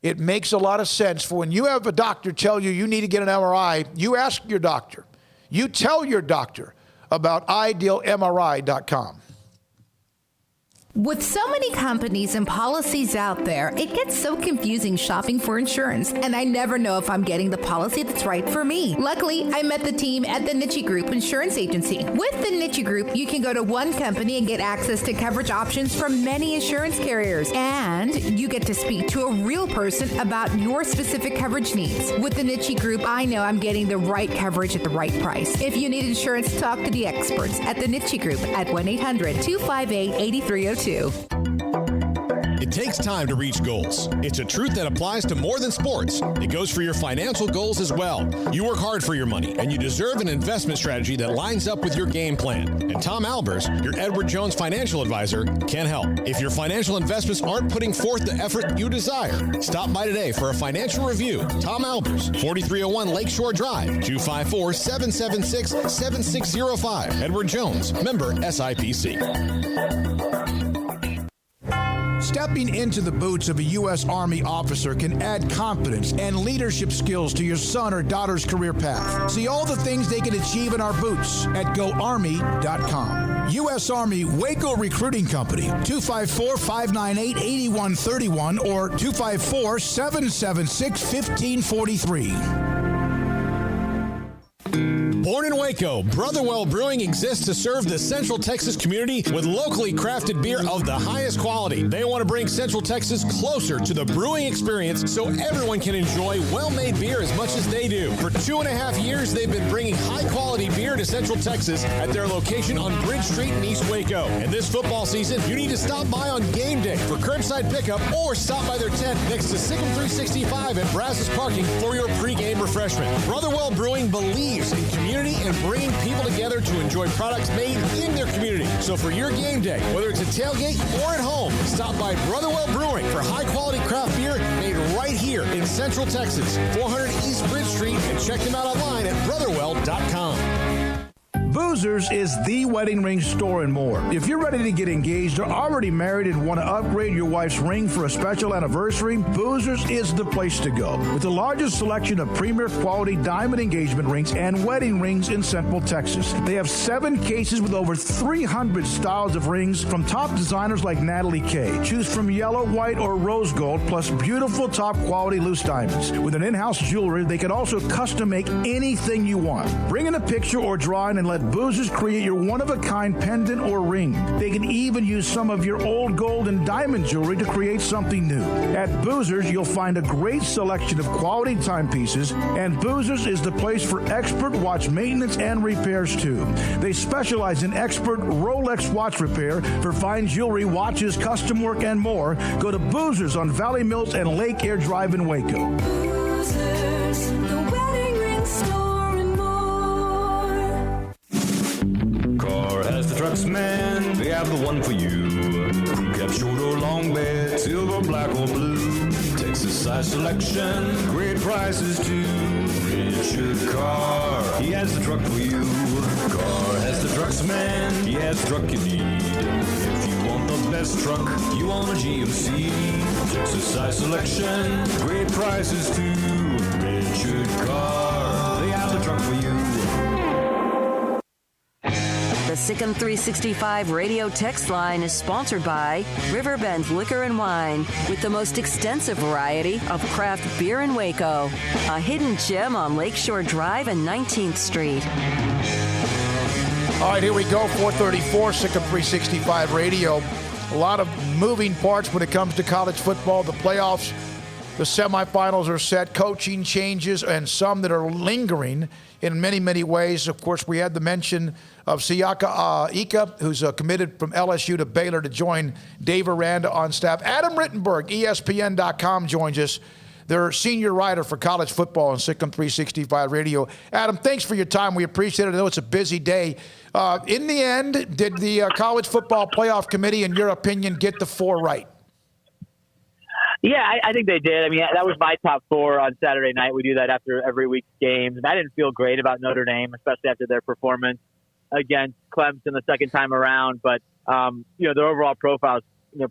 It makes a lot of sense for when you have a doctor tell you you need to get an MRI, you ask your doctor. You tell your doctor about IdealMRI.com. With so many companies and policies out there, it gets so confusing shopping for insurance, and I never know if I'm getting the policy that's right for me. Luckily, I met the team at the Niche Group Insurance Agency. With the Niche Group, you can go to one company and get access to coverage options from many insurance carriers, and you get to speak to a real person about your specific coverage needs. With the Niche Group, I know I'm getting the right coverage at the right price. If you need insurance, talk to the experts at the Niche Group at 1-800-258-8302. It takes time to reach goals. It's a truth that applies to more than sports. It goes for your financial goals as well. You work hard for your money, and you deserve an investment strategy that lines up with your game plan. And Tom Albers, your Edward Jones financial advisor, can help. If your financial investments aren't putting forth the effort you desire, stop by today for a financial review. Tom Albers, 4301 Lakeshore Drive, 254-776-7605. Edward Jones, member SIPC. Stepping into the boots of a U.S. Army officer can add confidence and leadership skills to your son or daughter's career path. See all the things they can achieve in our boots at GoArmy.com. U.S. Army Waco Recruiting Company, 254-598-8131 or 254-776-1543. Born in Waco, Brotherwell Brewing exists to serve the Central Texas community with locally crafted beer of the highest quality. They want to bring Central Texas closer to the brewing experience so everyone can enjoy well-made beer as much as they do. For 2.5 years, they've been bringing high-quality beer to Central Texas at their location on Bridge Street in East Waco. And this football season, you need to stop by on game day for curbside pickup or stop by their tent next to Sic'Em365 at Brazos Parking for your pregame refreshment. Brotherwell Brewing believes in community and bringing people together to enjoy products made in their community. So for your game day, whether it's a tailgate or at home, stop by Brotherwell Brewing for high-quality craft beer made right here in Central Texas, 400 East Bridge Street, and check them out online at brotherwell.com. Boozers is the wedding ring store and more. If you're ready to get engaged or already married and want to upgrade your wife's ring for a special anniversary, Boozers is the place to go. With the largest selection of premier quality diamond engagement rings and wedding rings in Central Texas. They have 7 cases with over 300 styles of rings from top designers like Natalie Kay. Choose from yellow, white, or rose gold, plus beautiful top quality loose diamonds. With an in-house jewelry, they can also custom make anything you want. Bring in a picture or drawing and let Boozers create your one-of-a-kind pendant or ring. They can even use some of your old gold and diamond jewelry to create something new. At Boozers, you'll find a great selection of quality timepieces, and Boozers is the place for expert watch maintenance and repairs, too. They specialize in expert Rolex watch repair for fine jewelry, watches, custom work, and more. Go to Boozers on Valley Mills and Lake Air Drive in Waco. Boozers, the wedding ring store and more. Car has the trucks, man. They have the one for you. Kept short or long bed, silver, black or blue. Texas size selection, great prices too. Richard Carr, he has the truck for you. Carr has the trucks, man. He has the truck you need. If you want the best truck, you want a GMC. Texas size selection, great prices too. Richard Carr, they have the truck for you. The Sic'em365 Radio text line is sponsored by Riverbend Liquor and Wine, with the most extensive variety of craft beer in Waco. A hidden gem on Lakeshore Drive and 19th Street. All right, here we go, 434, Sic'em365 Radio. A lot of moving parts when it comes to college football. The playoffs, the semifinals are set, coaching changes, and some that are lingering in many, many ways. Of course, we had the mention of Siaka Ika, who's committed from LSU to Baylor to join Dave Aranda on staff. Adam Rittenberg, ESPN.com, joins us. Their senior writer for college football on Sic'em365 Radio. Adam, thanks for your time. We appreciate it. I know it's a busy day. In the end, did the College Football Playoff Committee, in your opinion, get the 4 right? Yeah, I think they did. I mean, that was my top 4 on Saturday night. We do that after every week's games. And I didn't feel great about Notre Dame, especially after their performance against Clemson the second time around. But, their overall profile is,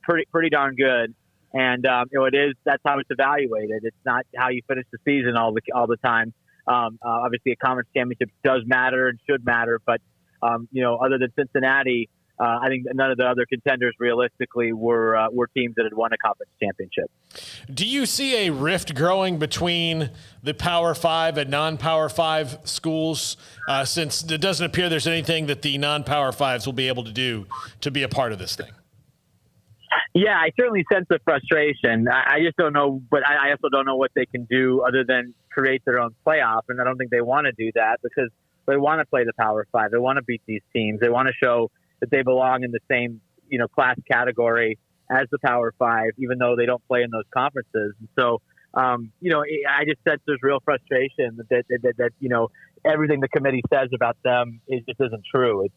pretty darn good. And, that's how it's evaluated. It's not how you finish the season all the time. Obviously, a conference championship does matter and should matter. But, other than Cincinnati, I think none of the other contenders realistically were teams that had won a conference championship. Do you see a rift growing between the Power 5 and non-Power 5 schools, since it doesn't appear there's anything that the non-Power 5s will be able to do to be a part of this thing? Yeah, I certainly sense the frustration. I just don't know, but I also don't know what they can do other than create their own playoff, and I don't think they want to do that because they want to play the Power 5. They want to beat these teams. They want to show that they belong in the same, class category as the Power Five, even though they don't play in those conferences. And so, I just sense there's real frustration that everything the committee says about them just isn't true.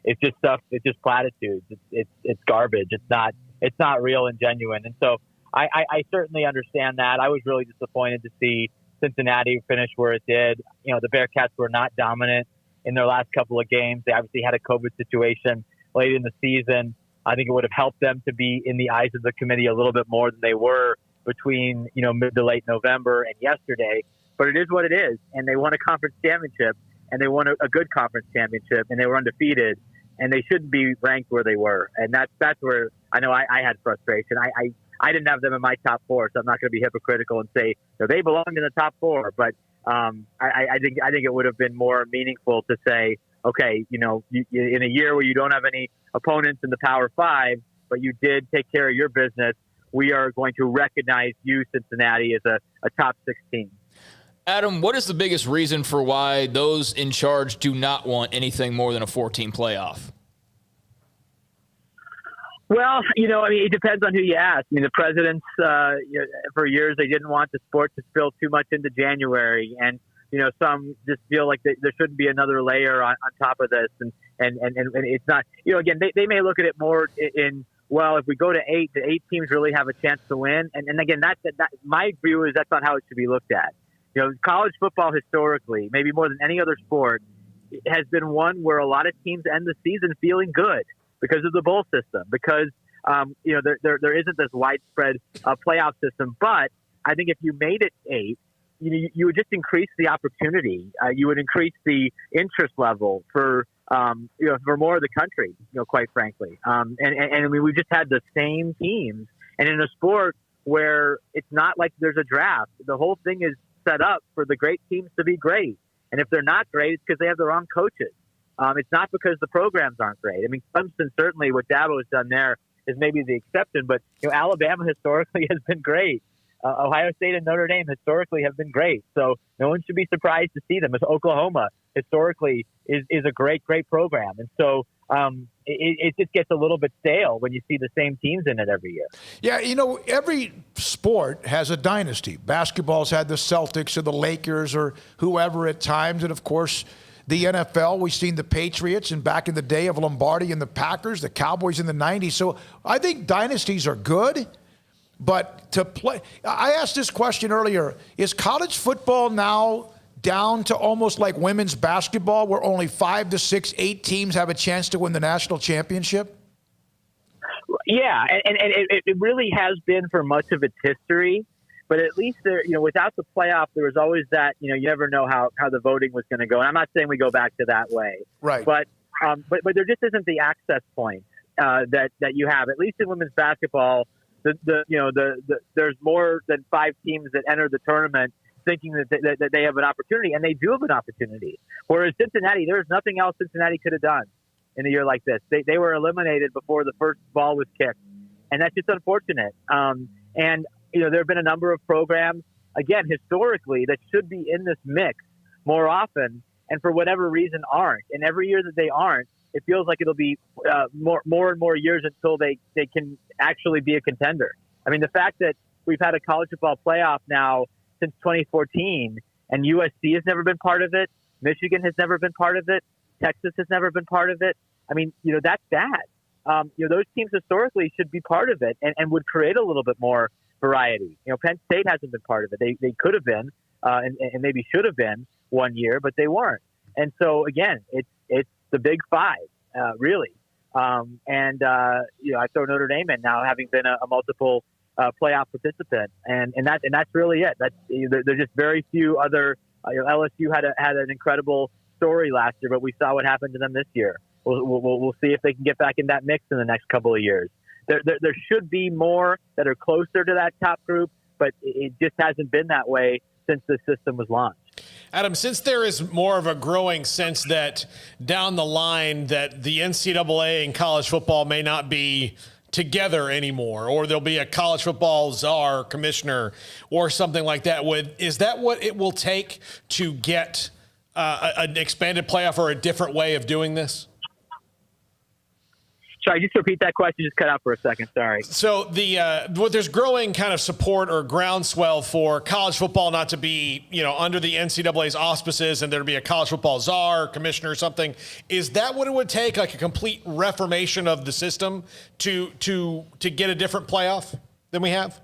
It's just stuff. It's just platitudes. It's garbage. It's not real and genuine. And so I certainly understand that. I was really disappointed to see Cincinnati finish where it did. The Bearcats were not dominant in their last couple of games. They obviously had a COVID situation late in the season. I think it would have helped them to be in the eyes of the committee a little bit more than they were between, mid to late November and yesterday. But it is what it is. And they won a conference championship, and they won a good conference championship, and they were undefeated, and they shouldn't be ranked where they were. And that's where I know I had frustration. I didn't have them in my top four, so I'm not going to be hypocritical and say they belong in the top four. But I think it would have been more meaningful to say, okay, in a year where you don't have any opponents in the Power Five, but you did take care of your business, we are going to recognize you, Cincinnati, as a top 16. Adam, what is the biggest reason for why those in charge do not want anything more than a 14 playoff? Well, it depends on who you ask. The presidents, for years, they didn't want the sport to spill too much into January. And, some just feel like there shouldn't be another layer on top of this. And it's not, again, they may look at it more in, well, if we go to 8, the 8 teams really have a chance to win. And again, that my view is that's not how it should be looked at. College football historically, maybe more than any other sport, has been one where a lot of teams end the season feeling good because of the bowl system, because there isn't this widespread playoff system. But I think if you made it 8, you would just increase the opportunity. You would increase the interest level for more of the country. Quite frankly, we just had the same teams, and in a sport where it's not like there's a draft, the whole thing is set up for the great teams to be great. And if they're not great, it's because they have the wrong coaches. It's not because the programs aren't great. Clemson, certainly what Dabo has done there is maybe the exception, but Alabama historically has been great. Ohio State and Notre Dame historically have been great. So no one should be surprised to see them. Oklahoma historically is a great program. And so it just gets a little bit stale when you see the same teams in it every year. Yeah, every sport has a dynasty. Basketball's had the Celtics or the Lakers or whoever at times. And, of course, the NFL, we've seen the Patriots and back in the day of Lombardi and the Packers, the Cowboys in the 90s. So I think dynasties are good. But to play, I asked this question earlier, is college football now down to almost like women's basketball where only 5 to 6, 8 teams have a chance to win the national championship? Yeah, and it really has been for much of its history. But at least there, without the playoff, there was always that, you never know how the voting was going to go. And I'm not saying we go back to that way. Right. But there just isn't the access point that you have, at least in women's basketball. There's more than 5 teams that enter the tournament thinking that they have an opportunity, and they do have an opportunity. Whereas Cincinnati, there's nothing else Cincinnati could have done in a year like this. They were eliminated before the first ball was kicked, and that's just unfortunate. And there have been a number of programs, again, historically, that should be in this mix more often, and for whatever reason aren't. And every year that they aren't, it feels like it'll be more and more years until they can actually be a contender. The fact that we've had a college football playoff now since 2014, and USC has never been part of it, Michigan has never been part of it, Texas has never been part of it. That's bad. Those teams historically should be part of it and would create a little bit more variety. Penn State hasn't been part of it. They could have been and maybe should have been one year, but they weren't. And so again, it's the Big Five, really. I throw Notre Dame in now, having been a multiple playoff participant, and that's really it. There's just very few other. LSU had an incredible story last year, but we saw what happened to them this year. We'll see if they can get back in that mix in the next couple of years. There should be more that are closer to that top group, but it just hasn't been that way since the system was launched. Adam, since there is more of a growing sense that down the line that the NCAA and college football may not be together anymore, or there'll be a college football czar commissioner or something like that, is that what it will take to get an expanded playoff or a different way of doing this? Sorry, just repeat that question. Just cut out for a second. Sorry. So there's growing kind of support or groundswell for college football not to be, under the NCAA's auspices and there to be a college football czar, commissioner or something. Is that what it would take, like a complete reformation of the system to get a different playoff than we have?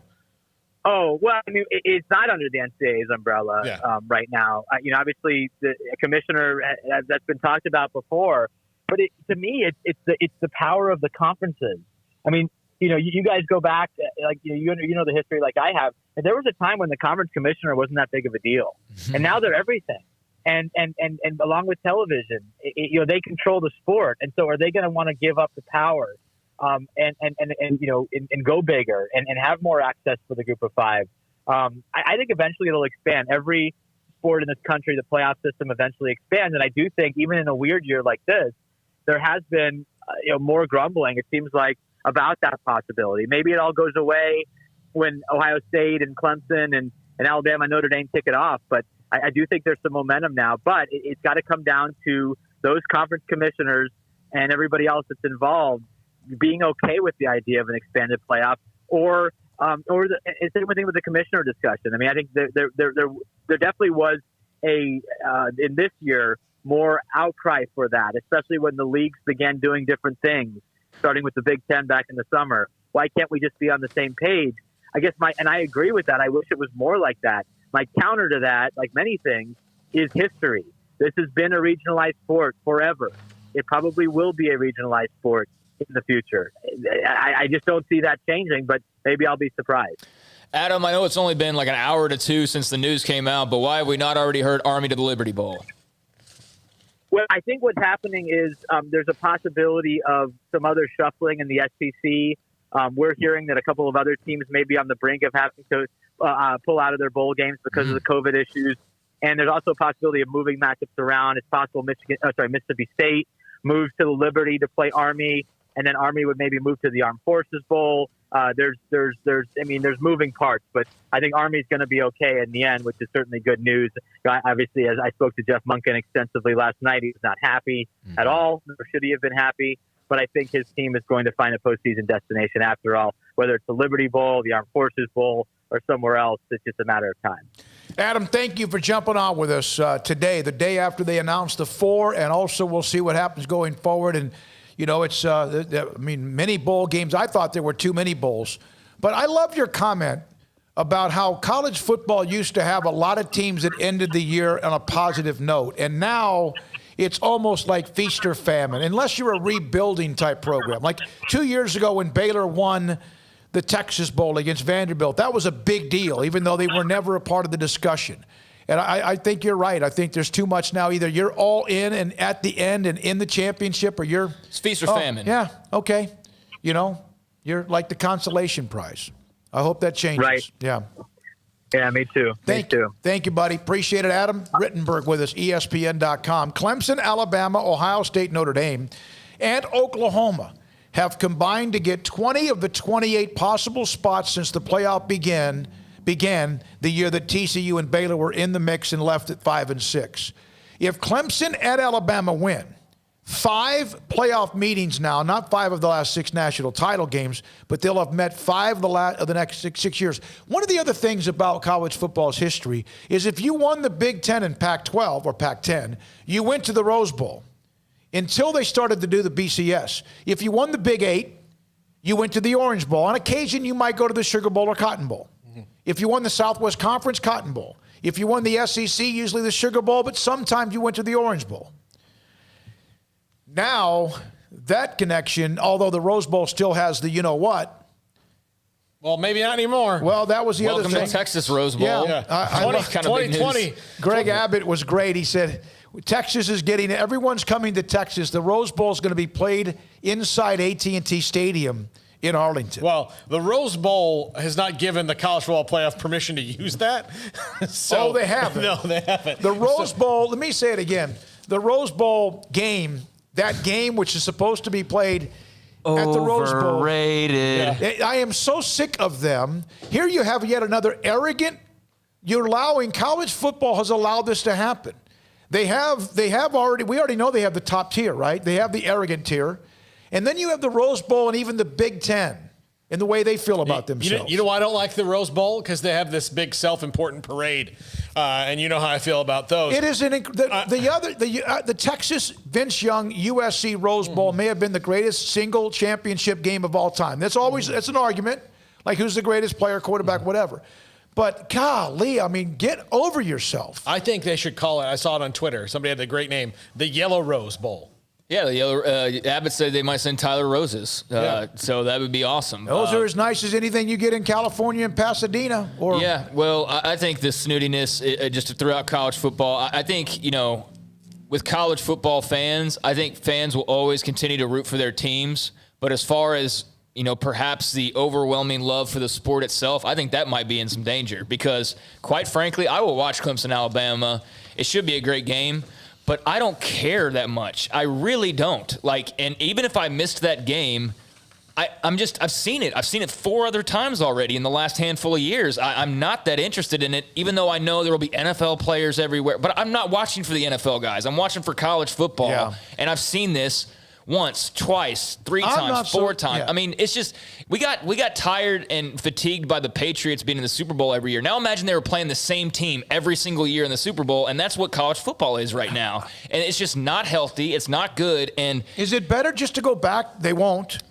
Oh, well, I mean, it's not under the NCAA's umbrella right now. Obviously, the commissioner, that's been talked about before. But to me, it's the power of the conferences. I mean, you guys go back, like, you know the history like I have. And there was a time when the conference commissioner wasn't that big of a deal. And now they're everything. And along with television, they control the sport. And so are they going to want to give up the power and go bigger and have more access for the group of five? I think eventually it'll expand. Every sport in this country, the playoff system eventually expands. And I do think even in a weird year like this, there has been more grumbling, it seems like, about that possibility. Maybe it all goes away when Ohio State and Clemson and Alabama, Notre Dame kick it off. But I do think there's some momentum now. But it's got to come down to those conference commissioners and everybody else that's involved being okay with the idea of an expanded playoff, or the same thing with the commissioner discussion. I mean, I think there definitely was in this year more outcry for that, especially when the leagues began doing different things, starting with the Big Ten back in the summer. Why can't we just be on the same page? I guess and I agree with that. I wish it was more like that. My counter to that, like many things, is history. This has been a regionalized sport forever. It probably will be a regionalized sport in the future. I just don't see that changing, but maybe I'll be surprised. Adam, I know it's only been like an hour to two since the news came out, but why have we not already heard Army to the Liberty Bowl? Well, I think what's happening is there's a possibility of some other shuffling in the SEC. We're hearing that a couple of other teams may be on the brink of having to pull out of their bowl games because of the COVID issues. And there's also a possibility of moving matchups around. It's possible Mississippi State moves to the Liberty to play Army, and then Army would maybe move to the Armed Forces Bowl. There's moving parts, but I think Army's going to be okay in the end, which is certainly good news. Obviously, as I spoke to Jeff Munkin extensively last night, he was not happy at all, nor should he have been happy. But I think his team is going to find a postseason destination after all, whether it's the Liberty Bowl, the Armed Forces Bowl, or somewhere else. It's just a matter of time. Adam, thank you for jumping on with us today, the day after they announced the four, and also we'll see what happens going forward. And it's many bowl games. I thought there were too many bowls. But I loved your comment about how college football used to have a lot of teams that ended the year on a positive note. And now it's almost like feast or famine, unless you're a rebuilding type program. Like 2 years ago when Baylor won the Texas Bowl against Vanderbilt, that was a big deal, even though they were never a part of the discussion. And I think you're right. I think there's too much now. Either you're all in and at the end and in the championship, or it's feast or famine. Yeah, okay. You're like the consolation prize. I hope that changes. Right. Yeah. Yeah, me too. Thank you, buddy. Appreciate it, Adam Rittenberg with us, ESPN.com. Clemson, Alabama, Ohio State, Notre Dame, and Oklahoma have combined to get 20 of the 28 possible spots since the playoff began the year that TCU and Baylor were in the mix and left at 5 and 6. If Clemson and Alabama win 5 playoff meetings now, not 5 of the last 6 national title games, but they'll have met 5 of the next 6 years. One of the other things about college football's history is if you won the Big Ten and Pac-12 or Pac-10, you went to the Rose Bowl until they started to do the BCS. If you won the Big 8, you went to the Orange Bowl. On occasion, you might go to the Sugar Bowl or Cotton Bowl. If you won the Southwest Conference, Cotton Bowl. If you won the SEC, usually the Sugar Bowl, but sometimes you went to the Orange Bowl. Now, that connection, although the Rose Bowl still has the you-know-what. Well, maybe not anymore. Well, that was the other thing. Welcome to Texas Rose Bowl. Yeah. 2020. Greg Abbott was great. He said, Texas is everyone's coming to Texas. The Rose Bowl is going to be played inside AT&T Stadium in Arlington. Well, the Rose Bowl has not given the college football playoff permission to use that. They haven't. No, they haven't. The Rose Bowl, let me say it again. The Rose Bowl game, that game which is supposed to be played at the Rose Bowl. Overrated. Yeah. I am so sick of them. Here you have yet another arrogant, college football has allowed this to happen. We already know they have the top tier, right? They have the arrogant tier. And then you have the Rose Bowl and even the Big Ten and the way they feel about themselves. You know why I don't like the Rose Bowl? Because they have this big self-important parade, and you know how I feel about those. It is the Texas Vince Young USC Rose Bowl may have been the greatest single championship game of all time. That's an argument, like who's the greatest player, quarterback, whatever. But golly, I mean, get over yourself. I think they should call it. I saw it on Twitter. Somebody had the great name, the Yellow Rose Bowl. Yeah, the yellow. Abbott said they might send Tyler Roses, so that would be awesome. Those are as nice as anything you get in California and Pasadena. Well, I think the snootiness just throughout college football. I think, with college football fans, I think fans will always continue to root for their teams. But as far as perhaps the overwhelming love for the sport itself, I think that might be in some danger because, quite frankly, I will watch Clemson, Alabama. It should be a great game, but I don't care that much. I really don't. And even if I missed that game, I've seen it. I've seen it 4 other times already in the last handful of years. I'm not that interested in it, even though I know there will be NFL players everywhere. But I'm not watching for the NFL guys. I'm watching for college football, and I've seen this once, twice, 3 times, 4 times. Yeah. I mean, it's just we got tired and fatigued by the Patriots being in the Super Bowl every year. Now imagine they were playing the same team every single year in the Super Bowl, and that's what college football is right now. And it's just not healthy. It's not good. And is it better just to go back? They won't.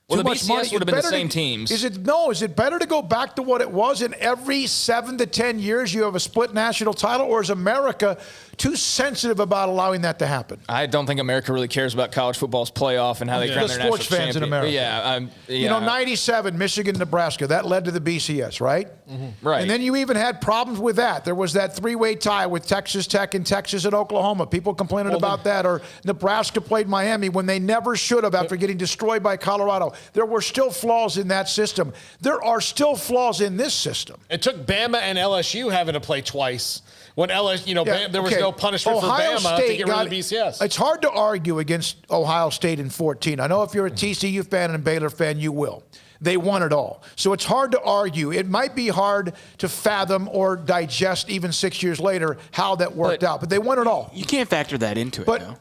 Well, the BCS would have been the same teams. Is it better to go back to what it was and every 7 to 10 years you have a split national title, or is America too sensitive about allowing that to happen? I don't think America really cares about college football's playoff and how they crown their national champion. The sports fans in America. 97, Michigan, Nebraska, that led to the BCS, right? Mm-hmm. Right. And then you even had problems with that. There was that 3-way tie with Texas Tech and Texas and Oklahoma. People complaining about that. Or Nebraska played Miami when they never should have after getting destroyed by Colorado. There were still flaws in that system. There are still flaws in this system. It took Bama and LSU having to play twice. When LSU, there was no punishment Ohio for Bama State to get rid of the BCS. It's hard to argue against Ohio State in 14. I know if you're a TCU fan and a Baylor fan, you will. They won it all. So it's hard to argue. It might be hard to fathom or digest even 6 years later how that worked out. But they won it all. You can't factor that into it, though.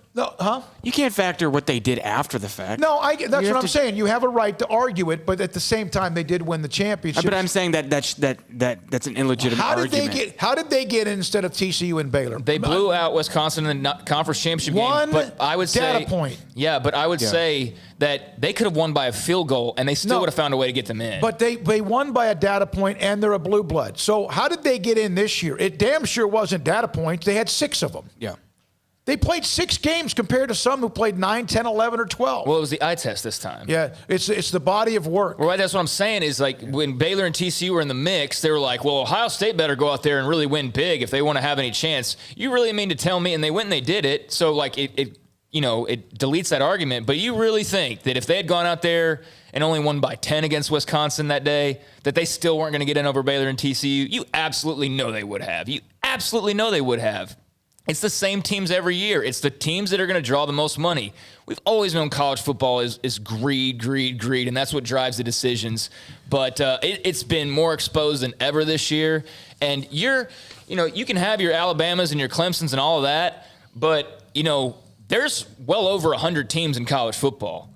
You can't factor what they did after the fact. No, that's what I'm saying. You have a right to argue it, but at the same time, they did win the championship. But I'm saying that's an illegitimate argument. How did they get in instead of TCU and Baylor? They blew out Wisconsin in the conference championship game. But I would say data point. Yeah, but I would say that they could have won by a field goal, and they still would have found a way to get them in. But they won by a data point, and they're a blue blood. So how did they get in this year? It damn sure wasn't data points. They had 6 of them. Yeah. They played 6 games compared to some who played 9, 10, 11, or 12. Well, it was the eye test this time. Yeah, it's the body of work. Well, that's what I'm saying is when Baylor and TCU were in the mix, they were like, well, Ohio State better go out there and really win big if they want to have any chance. You really mean to tell me, and they went and they did it, so it deletes that argument. But you really think that if they had gone out there and only won by 10 against Wisconsin that day, that they still weren't going to get in over Baylor and TCU? You absolutely know they would have. You absolutely know they would have. It's the same teams every year. It's the teams that are going to draw the most money. We've always known college football is greed, and that's what drives the decisions. But it's been more exposed than ever this year. And you can have your Alabamas and your Clemsons and all of that, but there's well over 100 teams in college football.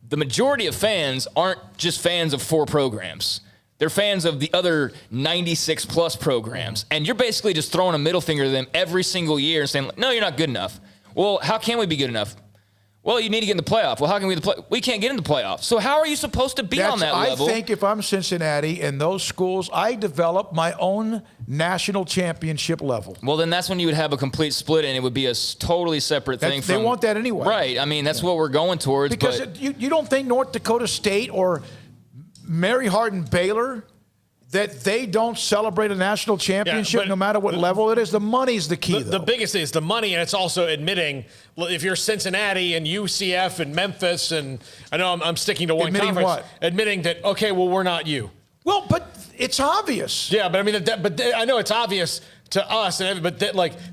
The majority of fans aren't just fans of 4 programs. They're fans of the other 96-plus programs. And you're basically just throwing a middle finger to them every single year and saying, no, you're not good enough. Well, how can we be good enough? Well, you need to get in the playoff. Well, how can we can't get in the playoff. So how are you supposed to be on that level? I think if I'm Cincinnati and those schools, I develop my own national championship level. Well, then that's when you would have a complete split, and it would be a totally separate thing. They want that anyway. Right. I mean, that's what we're going towards. Because you don't think North Dakota State or Mary Hardin Baylor, that they don't celebrate a national championship no matter what level it is? The money's the key, The biggest thing is the money, and it's also admitting, if you're Cincinnati and UCF and Memphis, and I know I'm sticking to one conference. What? Admitting that, okay, well, we're not you. Well, but It's obvious. Yeah, but I mean, I know it's obvious to us, but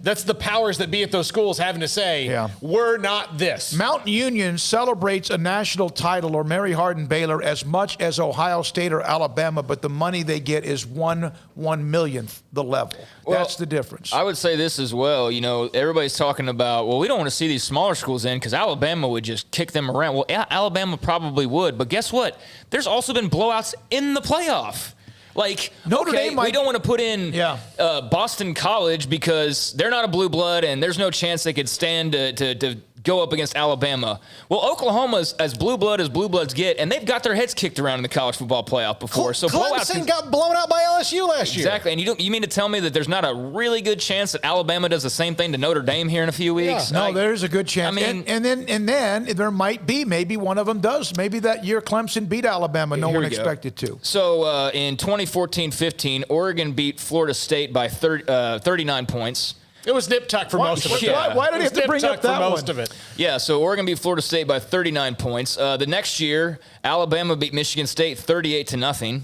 that's the powers that be at those schools having to say, we're not this. Mountain Union celebrates a national title, or Mary Hardin Baylor, as much as Ohio State or Alabama, but the money they get is 1/1,000,000th the level. Well, that's the difference. I would say this as well. You know, everybody's talking about, well, we don't want to see these smaller schools in because Alabama would just kick them around. Well, Alabama probably would, but guess what? There's also been blowouts in the playoff. Like, Notre Dame we don't want to put in Boston College because they're not a blue blood and there's no chance they could stand to go up against Alabama. Well, Oklahoma's as blue bloods get, and they've got their heads kicked around in the college football playoff before. So Clemson got blown out by LSU last year. Exactly, and you mean to tell me that there's not a really good chance that Alabama does the same thing to Notre Dame here in a few weeks? No, there's a good chance. I mean, and then there might be, maybe one of them does. Maybe that year Clemson beat Alabama. No one expected to. So in 2014-15, Oregon beat Florida State by 39 points. It was nip-tuck for most of it. Why did he have to bring up that most of it? Yeah, so Oregon beat Florida State by 39 points. The next year, Alabama beat Michigan State 38-0.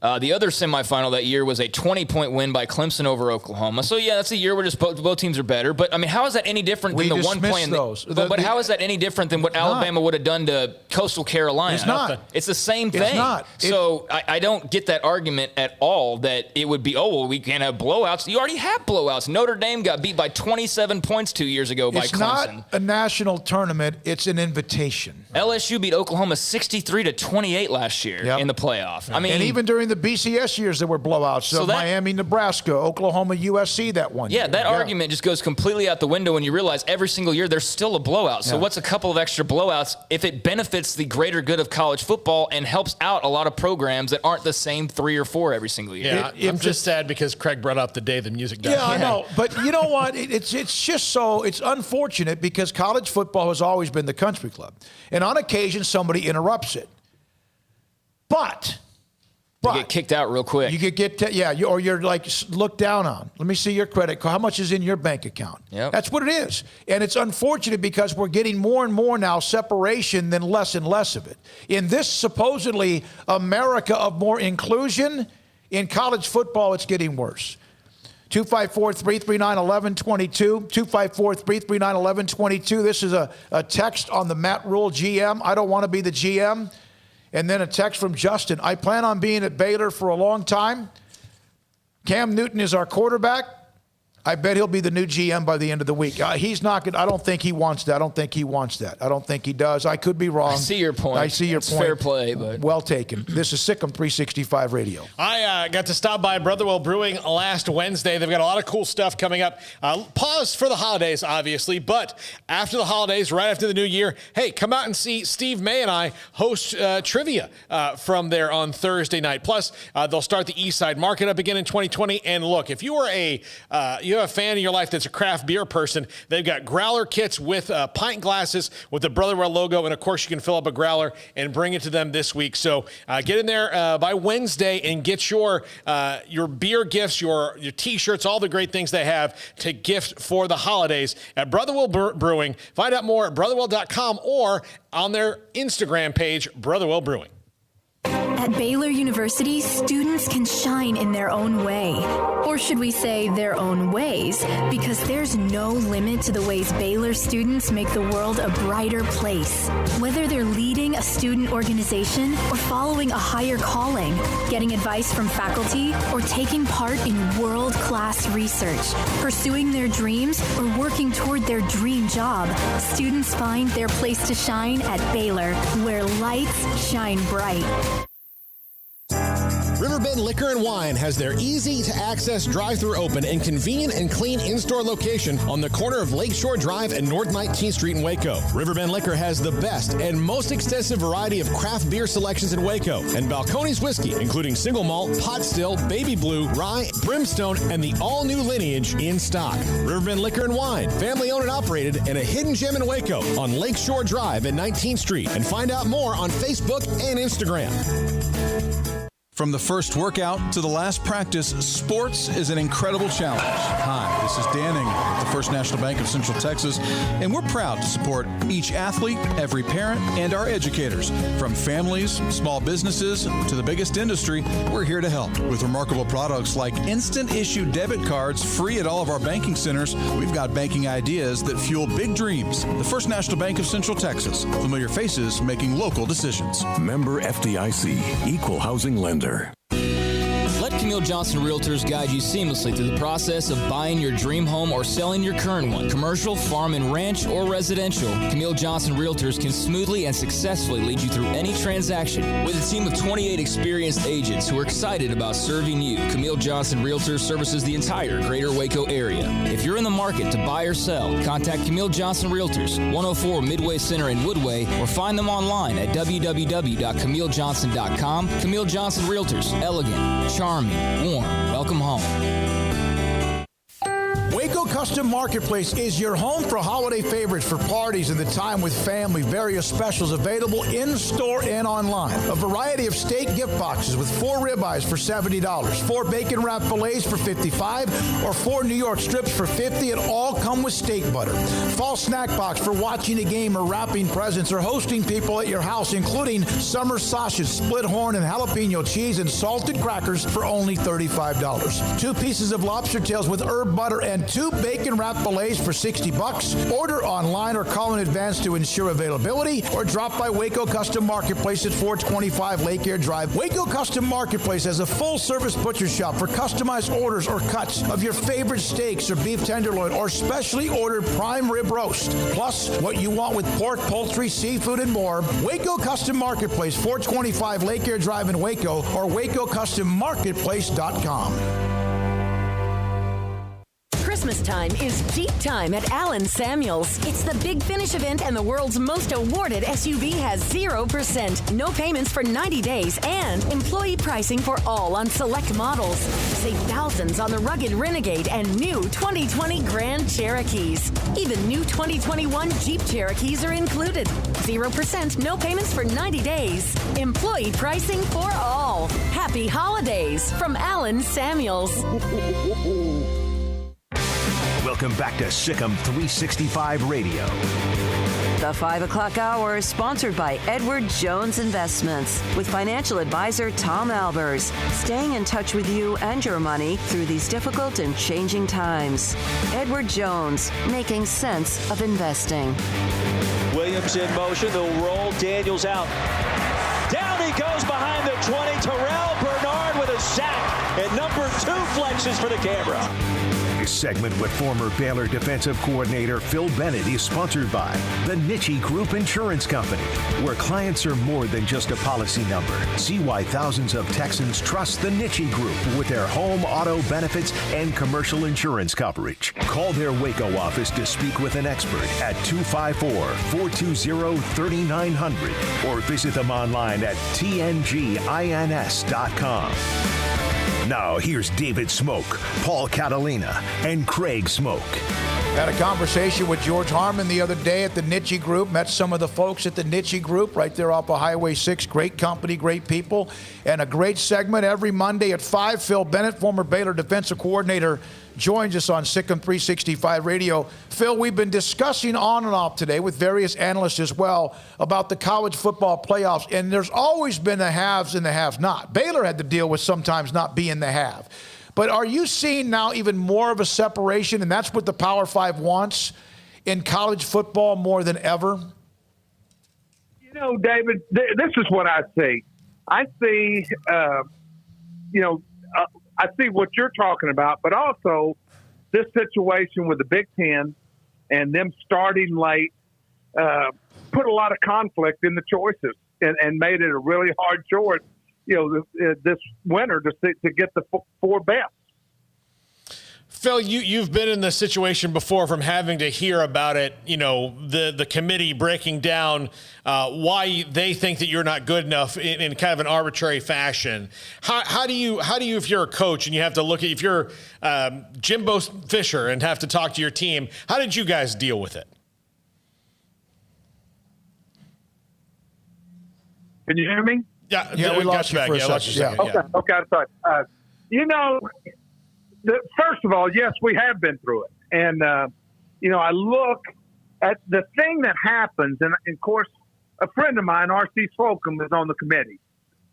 The other semifinal that year was a 20-point win by Clemson over Oklahoma. So, yeah, that's a year where just both teams are better. But, I mean, how is that any different than the one play? But how is that any different than what Alabama would have done to Coastal Carolina? It's not. It's the same thing. It's not. So I don't get that argument at all that it would be, we can't have blowouts. You already have blowouts. Notre Dame got beat by 27 points 2 years ago by Clemson. It's not a national tournament. It's an invitation. LSU beat Oklahoma 63-28 last year in the playoff. I mean, and even during the BCS years, there were blowouts. So Miami, Nebraska, Oklahoma, USC that one year. That argument just goes completely out the window when you realize every single year there's still a blowout. So what's a couple of extra blowouts if it benefits the greater good of college football and helps out a lot of programs that aren't the same 3 or 4 every single year? Yeah, I'm just sad because Craig brought up the day the music died. Yeah, I know. But you know what? It's just so, it's unfortunate because college football has always been the country club. And on occasion, somebody interrupts it. But you get kicked out real quick. You could get, or you're like looked down on. Let me see your credit card. How much is in your bank account? Yep. That's what it is. And it's unfortunate because we're getting more and more now separation than less and less of it. In this supposedly America of more inclusion, in college football, it's getting worse. 254-339-1122, 254-339-1122. This is a text on the Matt Rule GM. I don't want to be the GM. And then a text from Justin. I plan on being at Baylor for a long time. Cam Newton is our quarterback. I bet he'll be the new GM by the end of the week. He's not good. I don't think he wants that. I don't think he does. I could be wrong. I see your point. It's fair play, but well taken. This is SicEm365 Radio. I got to stop by Brotherwell Brewing last Wednesday. They've got a lot of cool stuff coming up. Pause for the holidays, obviously, but after the holidays, right after the new year, hey, come out and see Steve May and I host trivia from there on Thursday night. Plus, they'll start the East Side Market up again in 2020. And look, if you are you have a fan in your life that's a craft beer person, they've got growler kits with pint glasses with the Brotherwell logo, and of course you can fill up a growler and bring it to them this week. So get in there by Wednesday and get your beer gifts, your T-shirts, all the great things they have to gift for the holidays at Brotherwell Brewing. Find out more at brotherwell.com or on their Instagram page, Brotherwell Brewing. At Baylor University, students can shine in their own way. Or should we say their own ways? Because there's no limit to the ways Baylor students make the world a brighter place. Whether they're leading a student organization or following a higher calling, getting advice from faculty, or taking part in world-class research, pursuing their dreams, or working toward their dream job, students find their place to shine at Baylor, where lights shine bright. Riverbend Liquor and Wine has their easy-to-access drive-thru open and convenient and clean in-store location on the corner of Lakeshore Drive and North 19th Street in Waco. Riverbend Liquor has the best and most extensive variety of craft beer selections in Waco, and Balcones whiskey, including single malt, pot still, baby blue, rye, brimstone, and the all-new lineage in stock. Riverbend Liquor and Wine, family-owned and operated, and a hidden gem in Waco on Lakeshore Drive at 19th Street. And find out more on Facebook and Instagram. From the first workout to the last practice, sports is an incredible challenge. Hi, this is Dan Ingham with the First National Bank of Central Texas, and we're proud to support each athlete, every parent, and our educators. From families, small businesses, to the biggest industry, we're here to help. With remarkable products like instant issue debit cards free at all of our banking centers, we've got banking ideas that fuel big dreams. The First National Bank of Central Texas. Familiar faces making local decisions. Member FDIC, Equal Housing Lender. Let Camille Johnson Realtors guide you seamlessly through the process of buying your dream home or selling your current one. Commercial, farm and ranch, or residential, Camille Johnson Realtors can smoothly and successfully lead you through any transaction. With a team of 28 experienced agents who are excited about serving you, Camille Johnson Realtors services the entire greater Waco area. If you're in the market to buy or sell, contact Camille Johnson Realtors, 104 Midway Center in Woodway, or find them online at www.camillejohnson.com. Camille Johnson Realtors, elegant, charming, warm. Welcome home. Waco Custom Marketplace is your home for holiday favorites for parties and the time with family. Various specials available in-store and online. A variety of steak gift boxes with 4 ribeyes for $70, 4 bacon wrapped fillets for $55, or 4 New York strips for $50, and all come with steak butter. Fall snack box for watching a game or wrapping presents or hosting people at your house, including summer sausage, split horn, and jalapeno cheese and salted crackers for only $35. 2 pieces of lobster tails with herb butter and 2 bacon wrapped fillets for $60. Order online or call in advance to ensure availability, or drop by Waco Custom Marketplace at 425 Lake Air Drive. Waco Custom Marketplace has a full-service butcher shop for customized orders or cuts of your favorite steaks or beef tenderloin or specially ordered prime rib roast. Plus, what you want with pork, poultry, seafood, and more. Waco Custom Marketplace, 425 Lake Air Drive in Waco, or WacoCustomMarketplace.com. Christmas time is Jeep time at Allen Samuels. It's the Big Finish event, and the world's most awarded SUV has 0%, no payments for 90 days, and employee pricing for all on select models. Save thousands on the rugged Renegade and new 2020 Grand Cherokees. Even new 2021 Jeep Cherokees are included. 0%, no payments for 90 days. Employee pricing for all. Happy holidays from Allen Samuels. Welcome back to SicEm365 Radio. The 5 o'clock hour is sponsored by Edward Jones Investments with financial advisor Tom Albers, staying in touch with you and your money through these difficult and changing times. Edward Jones, making sense of investing. Williams in motion. They'll roll. Daniels out. Down he goes behind the 20. Terrell Bernard with a sack. And number 2 flexes for the camera. This segment with former Baylor defensive coordinator Phil Bennett is sponsored by the Nitchie Group Insurance Company, where clients are more than just a policy number. See why thousands of Texans trust the Nitchie Group with their home, auto, benefits, and commercial insurance coverage. Call their Waco office to speak with an expert at 254-420-3900 or visit them online at tngins.com. Now, here's David Smoak, Paul Catalina, and Craig Smoak. Had a conversation with George Harmon the other day at the Nitchie Group. Met some of the folks at the Nitchie Group right there off of Highway 6. Great company, great people, and a great segment every Monday at 5. Phil Bennett, former Baylor defensive coordinator, joins us on SicEm365 Radio. Phil, we've been discussing on and off today with various analysts as well about the college football playoffs, and there's always been the haves and the have-not. Baylor had to deal with sometimes not being the have. But are you seeing now even more of a separation, and that's what the Power 5 wants in college football more than ever? You know, David, this is what I see. I see, I see what you're talking about, but also this situation with the Big Ten and them starting late put a lot of conflict in the choices and made it a really hard choice, this winter to get the 4 best. Phil, you've been in this situation before from having to hear about it, the committee breaking down why they think that you're not good enough in kind of an arbitrary fashion. How do you, if you're a coach and you have to look at, if you're Jimbo Fisher and have to talk to your team, how did you guys deal with it? Can you hear me? Yeah, we lost you for a second. Okay, I'm sorry. First of all, yes, we have been through it. And, I look at the thing that happens, and of course, a friend of mine, R.C. Slocum, was on the committee,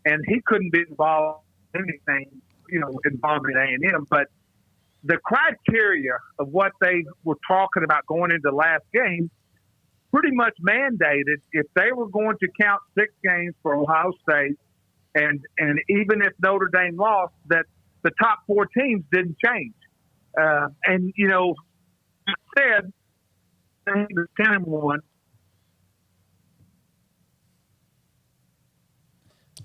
and he couldn't be involved in anything, involving A&M, but the criteria of what they were talking about going into the last game pretty much mandated if they were going to count 6 games for Ohio State, and even if Notre Dame lost, that the top 4 teams didn't change. And, said, 10-1.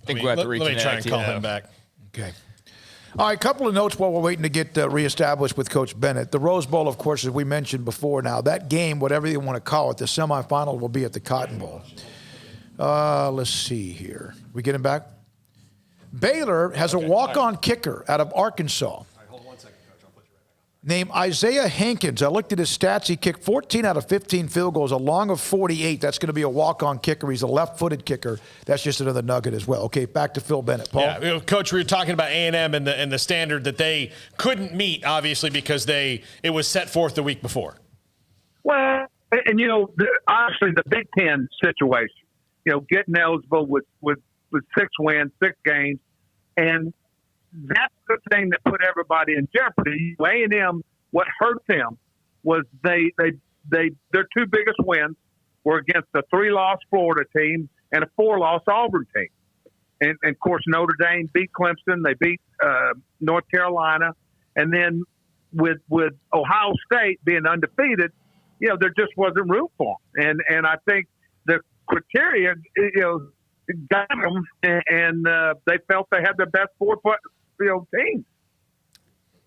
I think we have to reconnect. Let me try and call him back. Okay. All right, a couple of notes while we're waiting to get reestablished with Coach Bennett. The Rose Bowl, of course, as we mentioned before now, that game, whatever you want to call it, the semifinal will be at the Cotton Bowl. Let's see here. We get him back? Baylor has a walk-on kicker out of Arkansas named Isaiah Hankins. I looked at his stats. He kicked 14 out of 15 field goals, a long of 48. That's going to be a walk-on kicker. He's a left-footed kicker. That's just another nugget as well. Okay, back to Phil Bennett. Paul? Yeah, Coach, we were talking about A&M and the standard that they couldn't meet, obviously, because it was set forth the week before. Well, and, obviously the Big Ten situation, getting eligible with 6 wins, 6 games, and that's the thing that put everybody in jeopardy. A&M, what hurt them was their 2 biggest wins were against a 3-loss Florida team and a 4-loss Auburn team. And of course, Notre Dame beat Clemson. They beat North Carolina. And then with Ohio State being undefeated, there just wasn't room for them. And I think the criteria, got them, and they felt they had the best 4 teams.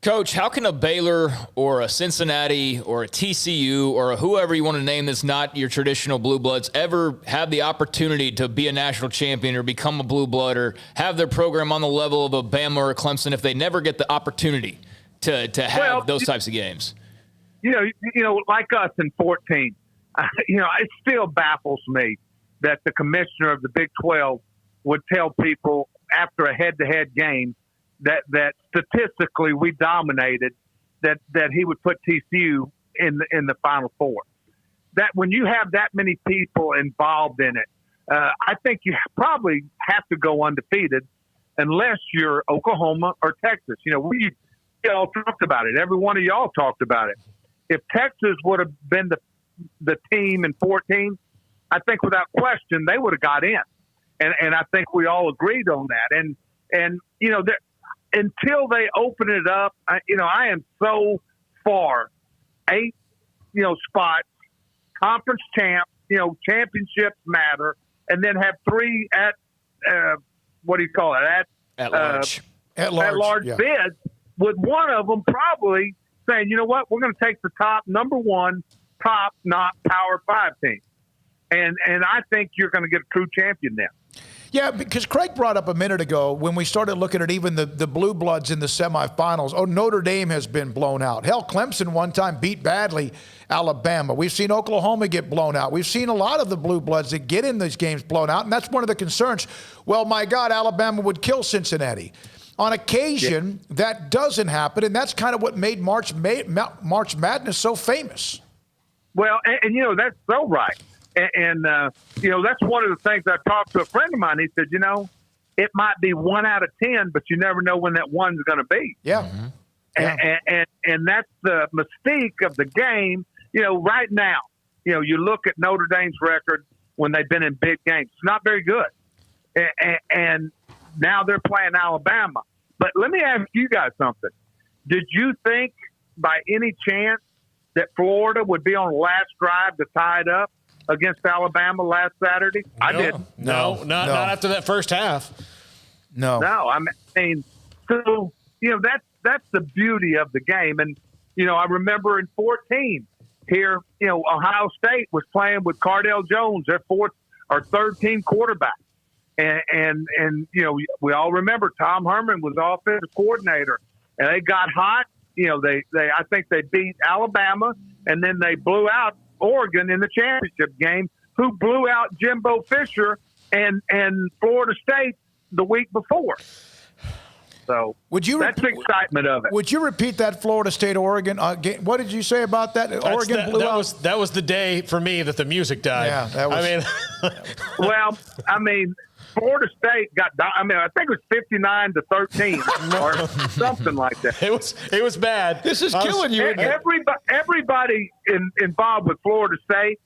Coach, how can a Baylor or a Cincinnati or a TCU or a whoever you want to name that's not your traditional blue bloods ever have the opportunity to be a national champion or become a blue blood or have their program on the level of a Bama or a Clemson if they never get the opportunity to have those types of games? Like us in 14, it still baffles me that the commissioner of the Big 12 would tell people after a head-to-head game that statistically we dominated, that he would put TCU in the Final Four. That when you have that many people involved in it, I think you probably have to go undefeated unless you're Oklahoma or Texas. We all talked about it. Every one of y'all talked about it. If Texas would have been the team in 14, I think without question they would have got in. And I think we all agreed on that. And until they open it up, I am so far 8, spots, conference champs, championships matter, and then have 3 at at large bids, with one of them probably saying, you know what, we're going to take the number 1 not Power 5 team. And I think you're going to get a true champion there. Yeah, because Craig brought up a minute ago when we started looking at even the Blue Bloods in the semifinals. Oh, Notre Dame has been blown out. Hell, Clemson one time beat badly Alabama. We've seen Oklahoma get blown out. We've seen a lot of the Blue Bloods that get in these games blown out, and that's one of the concerns. Well, my God, Alabama would kill Cincinnati. On occasion, that doesn't happen, and that's kind of what made March Madness so famous. Well, and that's so right. And that's one of the things I talked to a friend of mine. He said, it might be 1 out of 10, but you never know when that one's going to be. Yeah. Mm-hmm. And that's the mystique of the game. Right now, you look at Notre Dame's record when they've been in big games. It's not very good. And now they're playing Alabama. But let me ask you guys something. Did you think by any chance that Florida would be on the last drive to tie it up against Alabama last Saturday? I didn't. No, not after that first half. No. I mean, so, that's the beauty of the game. And, I remember in 14 here, Ohio State was playing with Cardell Jones, their 4th or 3rd team quarterback. And we all remember Tom Herman was offensive coordinator, and they got hot. I think they beat Alabama, and then they blew out Oregon in the championship game, who blew out Jimbo Fisher and Florida State the week before. So that's the excitement of it. Would you repeat that Florida State-Oregon game? What did you say about that? Oregon blew out? That was the day for me that the music died. Yeah, that was. Well, I mean, Florida State I think it was 59-13 or something like that. It was bad. This is killing you. Everybody involved with Florida State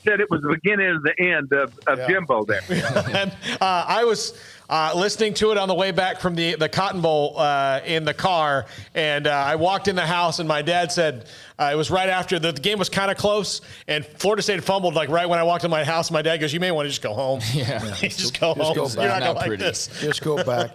said it was the beginning of the end of Jimbo there. And I was listening to it on the way back from the Cotton Bowl in the car, and I walked in the house, and my dad said it was right after the game was kind of close, and Florida State fumbled like right when I walked in my house. My dad goes, "You may want to just go home." Yeah, just go home. You're not gonna like this. Just go back.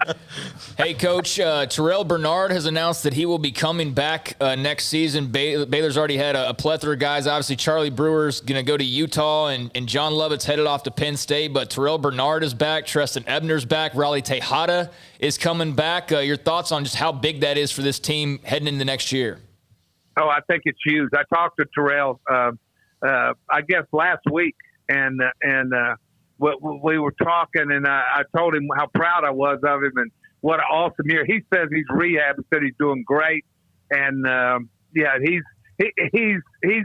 Hey, Coach, Terrell Bernard has announced that he will be coming back next season. Baylor's already had a plethora of guys. Obviously, Charlie Brewer's going to go to Utah, and John Lovett's headed off to Penn State, but Terrell Bernard is back. Treston Ebner's back. Raleigh Tejada is coming back. Your thoughts on just how big that is for this team heading into next year? Oh, I think it's huge. I talked to Terrell, I guess last week, and we were talking, and I told him how proud I was of him and what an awesome year. He says he's rehab. He said he's doing great, and he's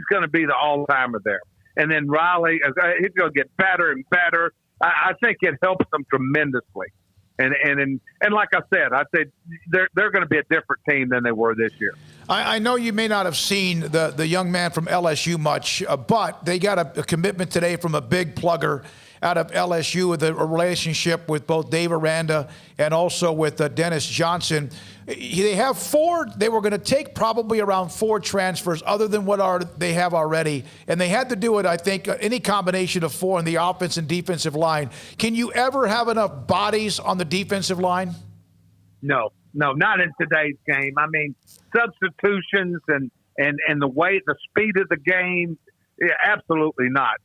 going to be the all-timer there. And then Riley, he's going to get better and better. I think it helps them tremendously. And like I said they're going to be a different team than they were this year. I know you may not have seen the young man from LSU much, but they got a commitment today from a big plugger out of LSU with a relationship with both Dave Aranda and also with Dennis Johnson. They have four. They were going to take probably around 4 transfers other than what they have already. And they had to do it, I think, any combination of 4 in the offense and defensive line. Can you ever have enough bodies on the defensive line? No, not in today's game. I mean, substitutions and the speed of the game, absolutely not.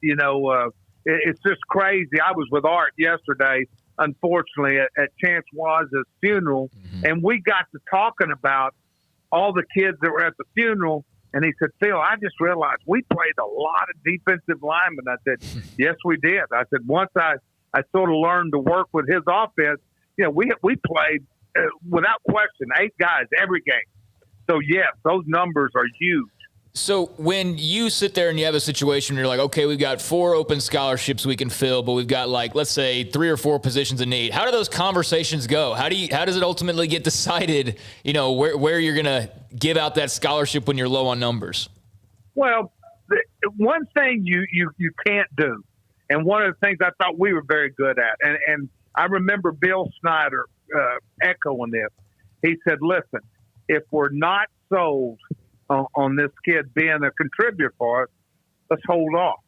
It's just crazy. I was with Art yesterday, unfortunately, at Chance Waz's funeral, and we got to talking about all the kids that were at the funeral, and he said, "Phil, I just realized we played a lot of defensive linemen." I said, "Yes, we did." I said, once I sort of learned to work with his offense, we played, without question, 8 guys every game. So, yes, those numbers are huge. So when you sit there and you have a situation where you're like, okay, we've got 4 open scholarships we can fill, but we've got let's say 3 or 4 positions in need. How do those conversations go? How does it ultimately get decided, where you're going to give out that scholarship when you're low on numbers? Well, one thing you can't do, and one of the things I thought we were very good at, and I remember Bill Snyder echoing this. He said, listen, if we're not sold on this kid being a contributor for us, let's hold off.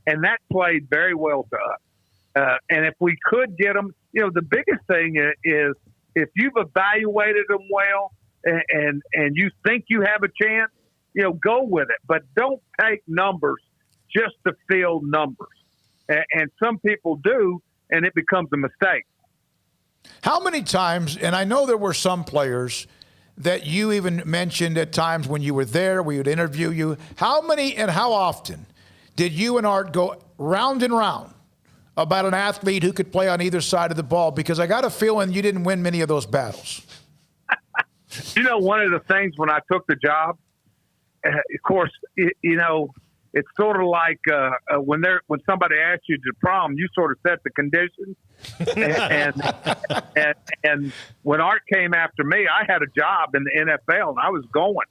And that played very well to us. And if we could get them, the biggest thing is if you've evaluated them well and you think you have a chance, go with it. But don't take numbers just to fill numbers. And some people do, and it becomes a mistake. How many times, and I know there were some players that you even mentioned at times when you were there, we would interview you. How many and how often did you and Art go round and round about an athlete who could play on either side of the ball? Because I got a feeling you didn't win many of those battles. One of the things when I took the job, of course, it's sort of like when somebody asks you to prom, you sort of set the conditions. and when Art came after me, I had a job in the NFL and I was going.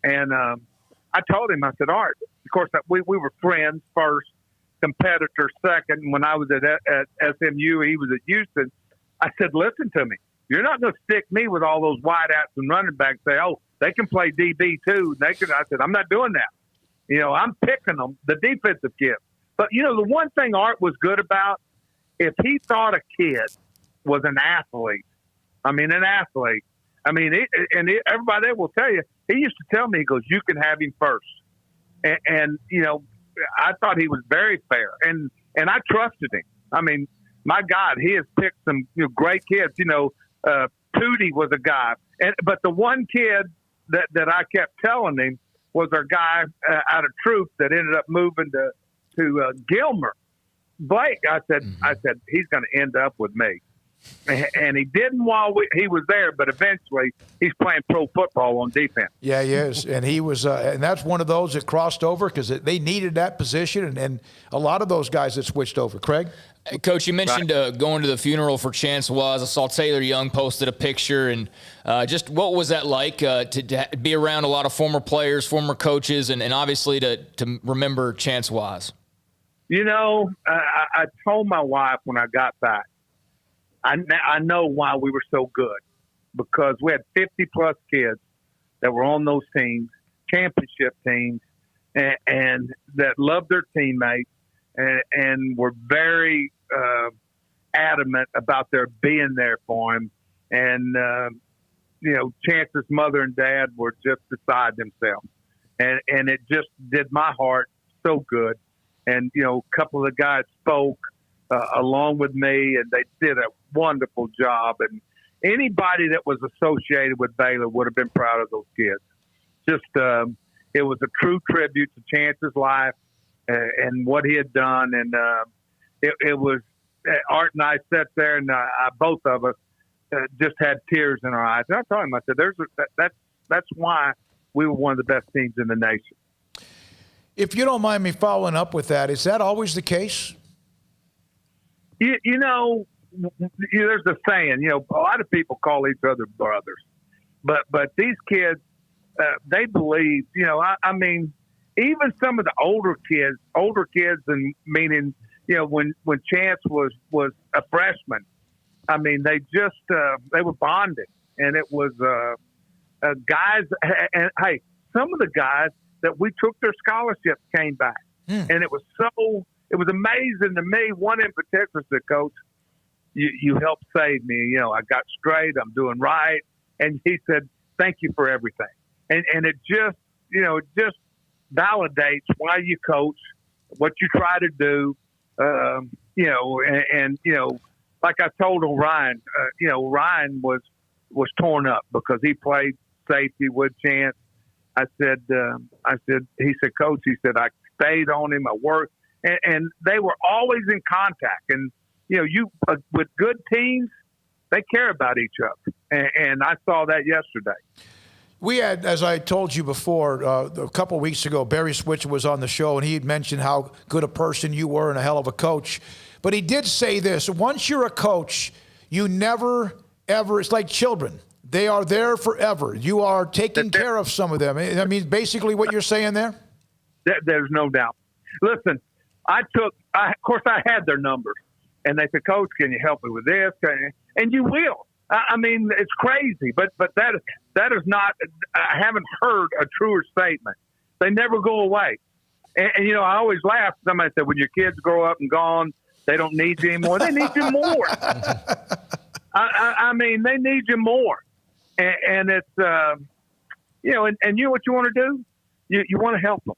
And I told him, I said, Art, of course, we were friends first, competitor second. When I was at SMU, he was at Houston. I said, listen to me. You're not going to stick me with all those wideouts and running backs. Say, oh, they can play DB too. I said, I'm not doing that. I'm picking them, the defensive kids. But, the one thing Art was good about, if he thought a kid was an athlete, everybody there will tell you, he used to tell me, he goes, you can have him first. And I thought he was very fair. And I trusted him. My God, he has picked some great kids. Tootie was a guy. But the one kid that I kept telling him was our guy out of Truth that ended up moving to Gilmer. Blake, I said, he's going to end up with me. And he didn't while he was there, but eventually he's playing pro football on defense. Yeah, he is. And he was, and that's one of those that crossed over because they needed that position, and a lot of those guys that switched over. Craig? Coach, you mentioned going to the funeral for Chance Was. I saw Taylor Young posted a picture, and just what was that like to be around a lot of former players, former coaches, and obviously to remember Chance Was? You know, I told my wife when I got back, I know why we were so good, because we had 50-plus kids that were on those teams, championship teams, and that loved their teammates and were very adamant about their being there for him. And, you know, Chance's mother and dad were just beside themselves. And it just did my heart so good. And, you know, a couple of the guys spoke along with me, and they did a wonderful job. And anybody that was associated with Baylor would have been proud of those kids. Just, it was a true tribute to Chance's life and what he had done. And it was, Art and I sat there, and both of us just had tears in our eyes. And I told him, I said, that's why we were one of the best teams in the nation. If you don't mind me following up with that, is that always the case? You know, there's a saying, you know, a lot of people call each other brothers, but these kids, they believe, you know, I mean, even some of the older kids, and meaning, you know, when Chance was a freshman, I mean, they just, they were bonded, and it was, guys, and hey, some of the guys that we took their scholarships came back. And it was amazing to me. One in particular said, Coach, you helped save me. You know, I got straight, I'm doing right. And he said, thank you for everything. And it just, you know, it just validates why you coach, what you try to do, you know, and, you know, like I told Orion, you know, Ryan was torn up because he played safety with Chance. I said, he said, Coach, he said, I stayed on him, I worked, and they were always in contact. And, you know, with good teams, they care about each other. And I saw that yesterday. We had, as I told you before, a couple of weeks ago, Barry Switzer was on the show, and he had mentioned how good a person you were and a hell of a coach. But he did say this: once you're a coach, you never, ever, it's like children. They are there forever. You are taking care of some of them. I mean, basically what you're saying there? There's no doubt. Listen, of course, I had their numbers. And they said, Coach, can you help me with this? And you will. I mean, it's crazy, but that is not, I haven't heard a truer statement. They never go away. And you know, I always laugh. Somebody said, when your kids grow up and gone, they don't need you anymore. They need you more. I mean, they need you more. And it's, you know, and you know what you want to do? You want to help them.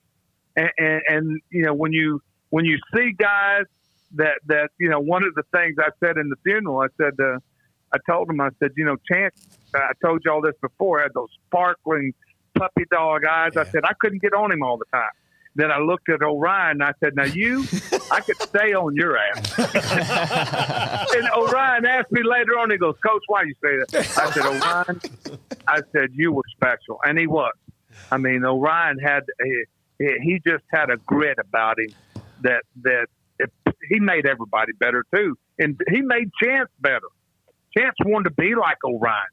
And, you know, when you see guys that, you know, one of the things I said in the funeral, I said, I told him, I said, you know, Chance, I told you all this before, had those sparkling puppy dog eyes. Yeah. I said, I couldn't get on him all the time. Then I looked at Orion and I said, now I could stay on your ass. And Orion asked me later on, he goes, Coach, why you say that? I said, Orion, I said, you were special. And he was. I mean, Orion he just had a grit about him that he made everybody better too. And he made Chance better. Chance wanted to be like Orion.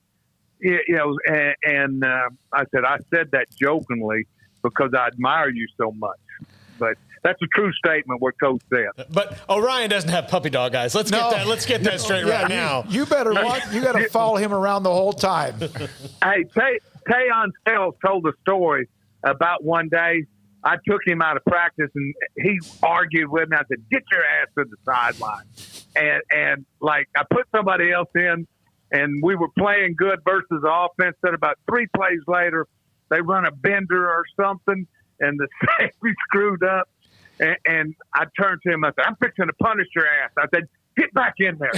You know, and I said that jokingly, because I admire you so much. But that's a true statement what Coach said. But Orion doesn't have puppy dog eyes. Let's get that straight right now. You better you got to follow him around the whole time. Hey, Tayon Sales told a story about one day I took him out of practice and he argued with me. I said, get your ass to the sideline. And like I put somebody else in and we were playing good versus the offense. Then about 3 plays later, they run a bender or something, and the safety screwed up. And I turned to him. I said, I'm fixing to punish your ass. I said, get back in there.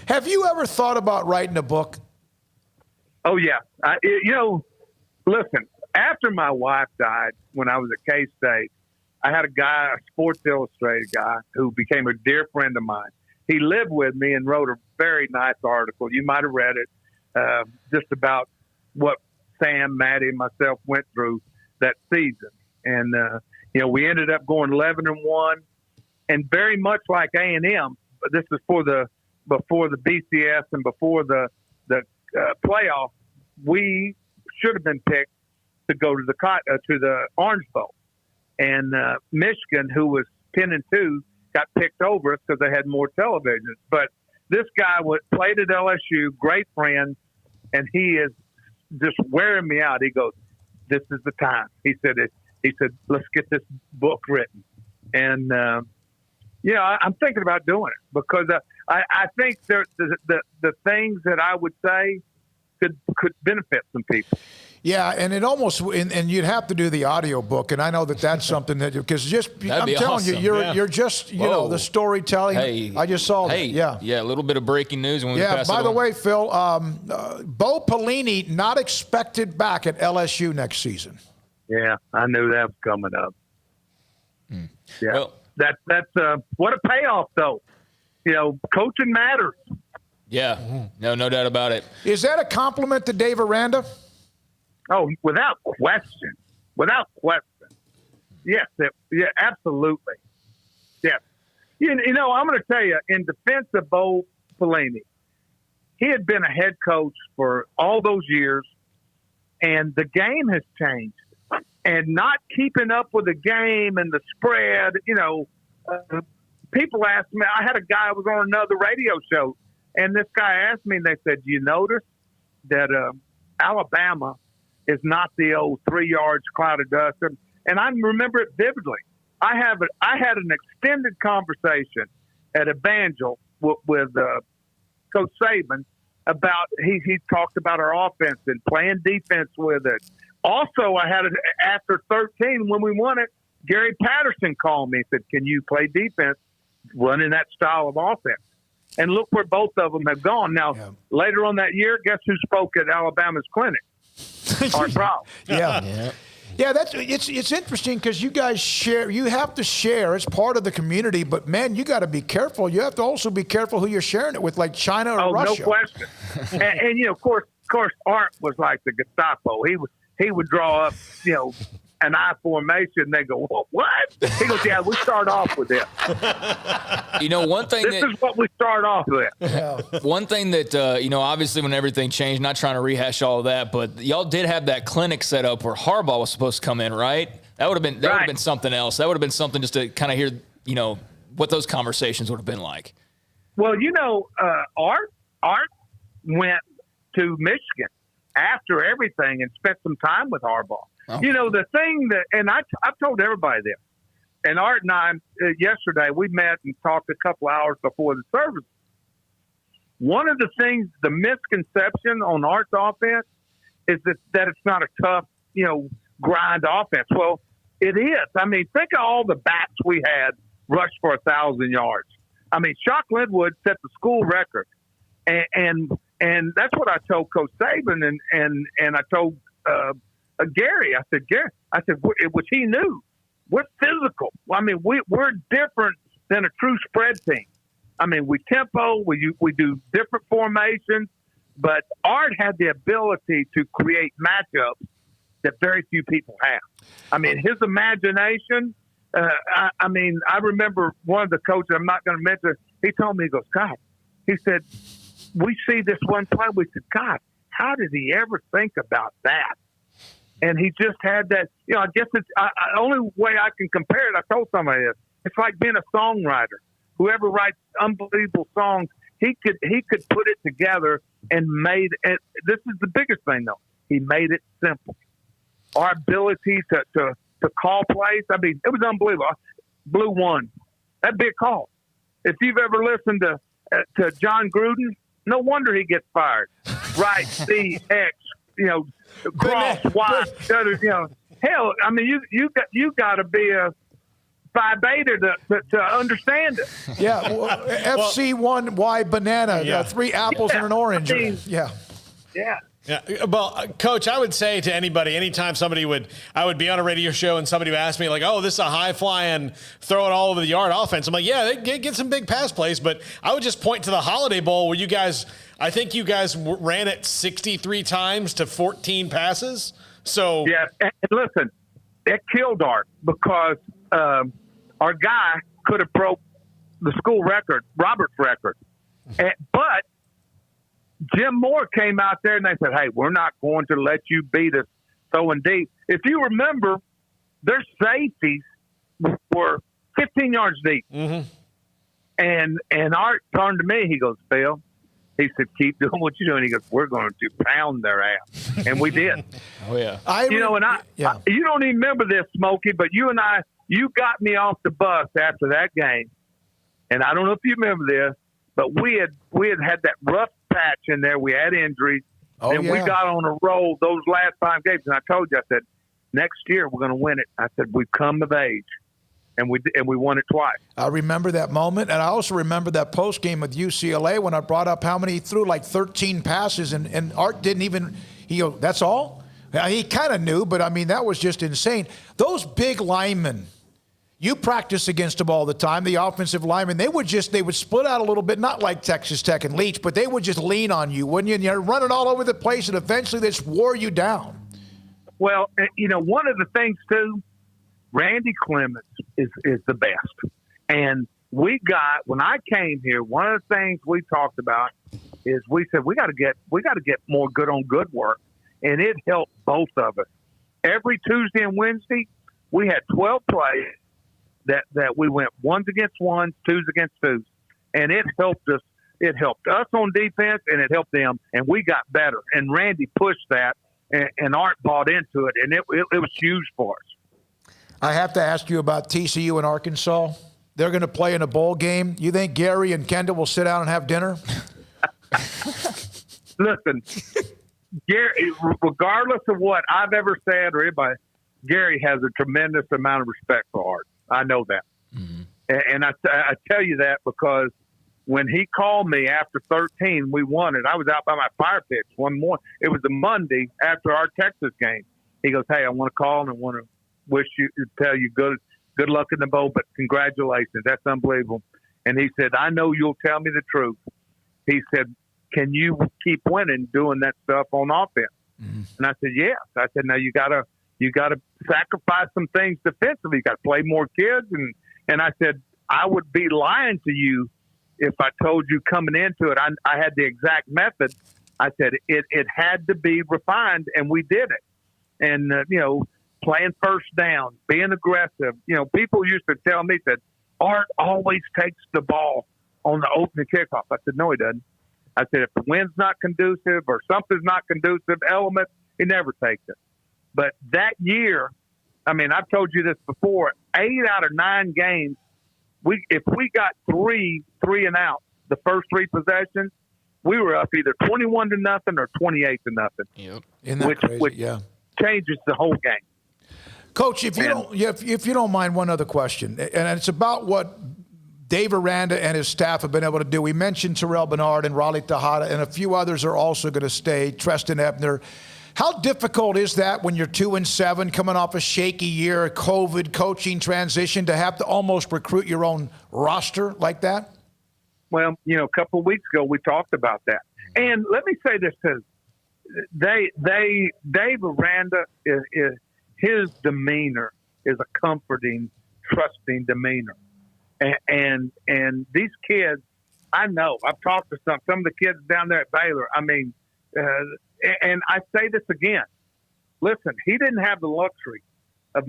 Have you ever thought about writing a book? Oh, yeah. You know, listen, after my wife died when I was at K-State, I had a guy, a Sports Illustrated guy, who became a dear friend of mine. He lived with me and wrote a very nice article. You might have read it, just about what Sam, Maddie, and myself went through that season. And, we ended up going 11-1, and very much like A&M, but this is before the BCS and before the playoff, we should have been picked to go to the Orange Bowl. And Michigan, who was 10-2, got picked over us because they had more televisions. But this guy played at LSU, great friend, and he is just wearing me out. He goes, "This is the time." He said, "Let's get this book written." And I'm thinking about doing it because I think the things that I would say could benefit some people. Yeah, and it almost and you'd have to do the audio book, and I know that's something that because I'm telling awesome. you're just the storytelling. Hey, I just saw that. Yeah, a little bit of breaking news when we pass it on. By the way, Phil, Bo Pelini not expected back at LSU next season. Yeah, I knew that was coming up. Yeah, well, that's what a payoff though. Coaching matters. Yeah, no doubt about it. Is that a compliment to Dave Aranda? Oh, without question. Yes, yeah, absolutely. Yes. I'm going to tell you, in defense of Bo Pelini, he had been a head coach for all those years, and the game has changed. And not keeping up with the game and the spread, people asked me, I had a guy who was on another radio show, and this guy asked me, and they said, "Do you notice that Alabama is not the old 3 yards cloud of dust?" And I remember it vividly. I had an extended conversation at Evangel with Coach Saban about he talked about our offense and playing defense with it. Also, I had it after 13 when we won it. Gary Patterson called me and said, "Can you play defense running that style of offense?" And look where both of them have gone. Now, later on that year, guess who spoke at Alabama's clinic? Art Brown. Yeah. Yeah, it's interesting because you guys share. You have to share. It's part of the community, but man, you got to be careful. You have to also be careful who you're sharing it with, like China or Russia. No question. and of course, Art was like the Gestapo. He would draw up, an I formation. They go, "Well, what?" He goes, "Yeah, we start off with this." One thing this is what we start off with. Yeah. One thing that obviously when everything changed, not trying to rehash all of that, but y'all did have that clinic set up where Harbaugh was supposed to come in, right? That would have been something else. That would have been something just to kind of hear, what those conversations would have been like. Well, Art went to Michigan after everything and spent some time with Harbaugh. Oh. The thing that, and I've told everybody this, and Art and I, yesterday, we met and talked a couple hours before the service. One of the things, the misconception on Art's offense is that it's not a tough, grind offense. Well, it is. I mean, think of all the bats we had rush for 1,000 yards. I mean, Shock Linwood set the school record. And that's what I told Coach Saban and I told Gary. I said, which he knew, we're physical. I mean, we're different than a true spread team. I mean, we tempo, we do different formations, but Art had the ability to create matchups that very few people have. I mean, his imagination. I remember one of the coaches, I'm not going to mention, he told me, he goes, "God," he said, "we see this one play." We said, "God, how did he ever think about that?" And he just had that, I guess it's the only way I can compare it. I told somebody this. It's like being a songwriter. Whoever writes unbelievable songs, he could put it together and made it. This is the biggest thing, though. He made it simple. Our ability to call plays, I mean, it was unbelievable. Blue one. That'd be a call. If you've ever listened to John Gruden, no wonder he gets fired. Right, C, X, cross, Y, hell, I mean, you got to be a Phi Beta to understand it. Yeah, FC1Y banana, 3 apples and an orange. I mean, yeah. Yeah, well, Coach, I would say to anybody, anytime I would be on a radio show and somebody would ask me like, "Oh, this is a high flying, throw it all over the yard offense." I'm like, "Yeah, they get some big pass plays," but I would just point to the Holiday Bowl where I think you guys ran it 63 times to 14 passes. So yeah, and listen, it killed Art because our guy could have broke the school record, Robert's record, but Jim Moore came out there and they said, "Hey, we're not going to let you beat us throwing deep." If you remember, their safeties were 15 yards deep. Mm-hmm. And Art turned to me. He goes, "Phil," he said, "keep doing what you're doing." He goes, "We're going to pound their ass." And we did. Oh, yeah. You don't even remember this, Smokey, but you got me off the bus after that game. And I don't know if you remember this, but we had that rough patch in there. We had injuries. We got on a roll those last 5 games. And I told you, I said, next year we're going to win it. I said, we've come of age. And we won it twice. I remember that moment. And I also remember that post game with UCLA when I brought up how many he threw, like 13 passes. And Art didn't even, he goes, "That's all?" He kind of knew, but I mean, that was just insane. Those big linemen, you practice against them all the time, the offensive linemen, they would split out a little bit, not like Texas Tech and Leach, but they would just lean on you, wouldn't you? And you're running all over the place, and eventually they just wore you down. Well, one of the things, too, Randy Clements is the best. And when I came here, one of the things we talked about is we said, we got to get more good on good work. And it helped both of us. Every Tuesday and Wednesday, we had 12 plays that we went ones against ones, twos against twos. And it helped us. It helped us on defense, and it helped them. And we got better. And Randy pushed that, and Art bought into it. And it was huge for us. I have to ask you about TCU and Arkansas. They're going to play in a bowl game. You think Gary and Kendall will sit down and have dinner? Listen, Gary, regardless of what I've ever said or anybody, Gary has a tremendous amount of respect for Art. I know that. Mm-hmm. And I tell you that because when he called me after 13, we won it. I was out by my fire pits one morning. It was a Monday after our Texas game. He goes, "Hey, I want to call and I want to tell you good luck in the bowl, but congratulations. That's unbelievable." And he said, "I know you'll tell me the truth." He said, "Can you keep winning doing that stuff on offense?" Mm-hmm. And I said, "Yes." I said, "Now you gotta sacrifice some things defensively. You got to play more kids." And I said, "I would be lying to you if I told you coming into it, I had the exact method." I said, it had to be refined, and we did it. And, playing first down, being aggressive. People used to tell me that Art always takes the ball on the opening kickoff. I said, "No, he doesn't." I said, if the wind's not conducive or something's not conducive, element, he never takes it. But that year, I've told you this before, 8 out of 9 games, if we got 3 and out, the first 3 possessions, we were up either 21-0 or 28-0. Yep. Isn't that crazy? Which changes the whole game. Coach, if you don't mind, one other question, and it's about what Dave Aranda and his staff have been able to do. We mentioned Terrell Bernard and Raleigh Tejada, and a few others are also going to stay, Treston Ebner. How difficult is that when you're 2-7, coming off a shaky year, a COVID coaching transition, to have to almost recruit your own roster like that? Well, a couple of weeks ago we talked about that. And let me say this too. Dave Aranda, his demeanor is a comforting, trusting demeanor. And these kids, I know, I've talked to some of the kids down there at Baylor. And I say this again. Listen, he didn't have the luxury of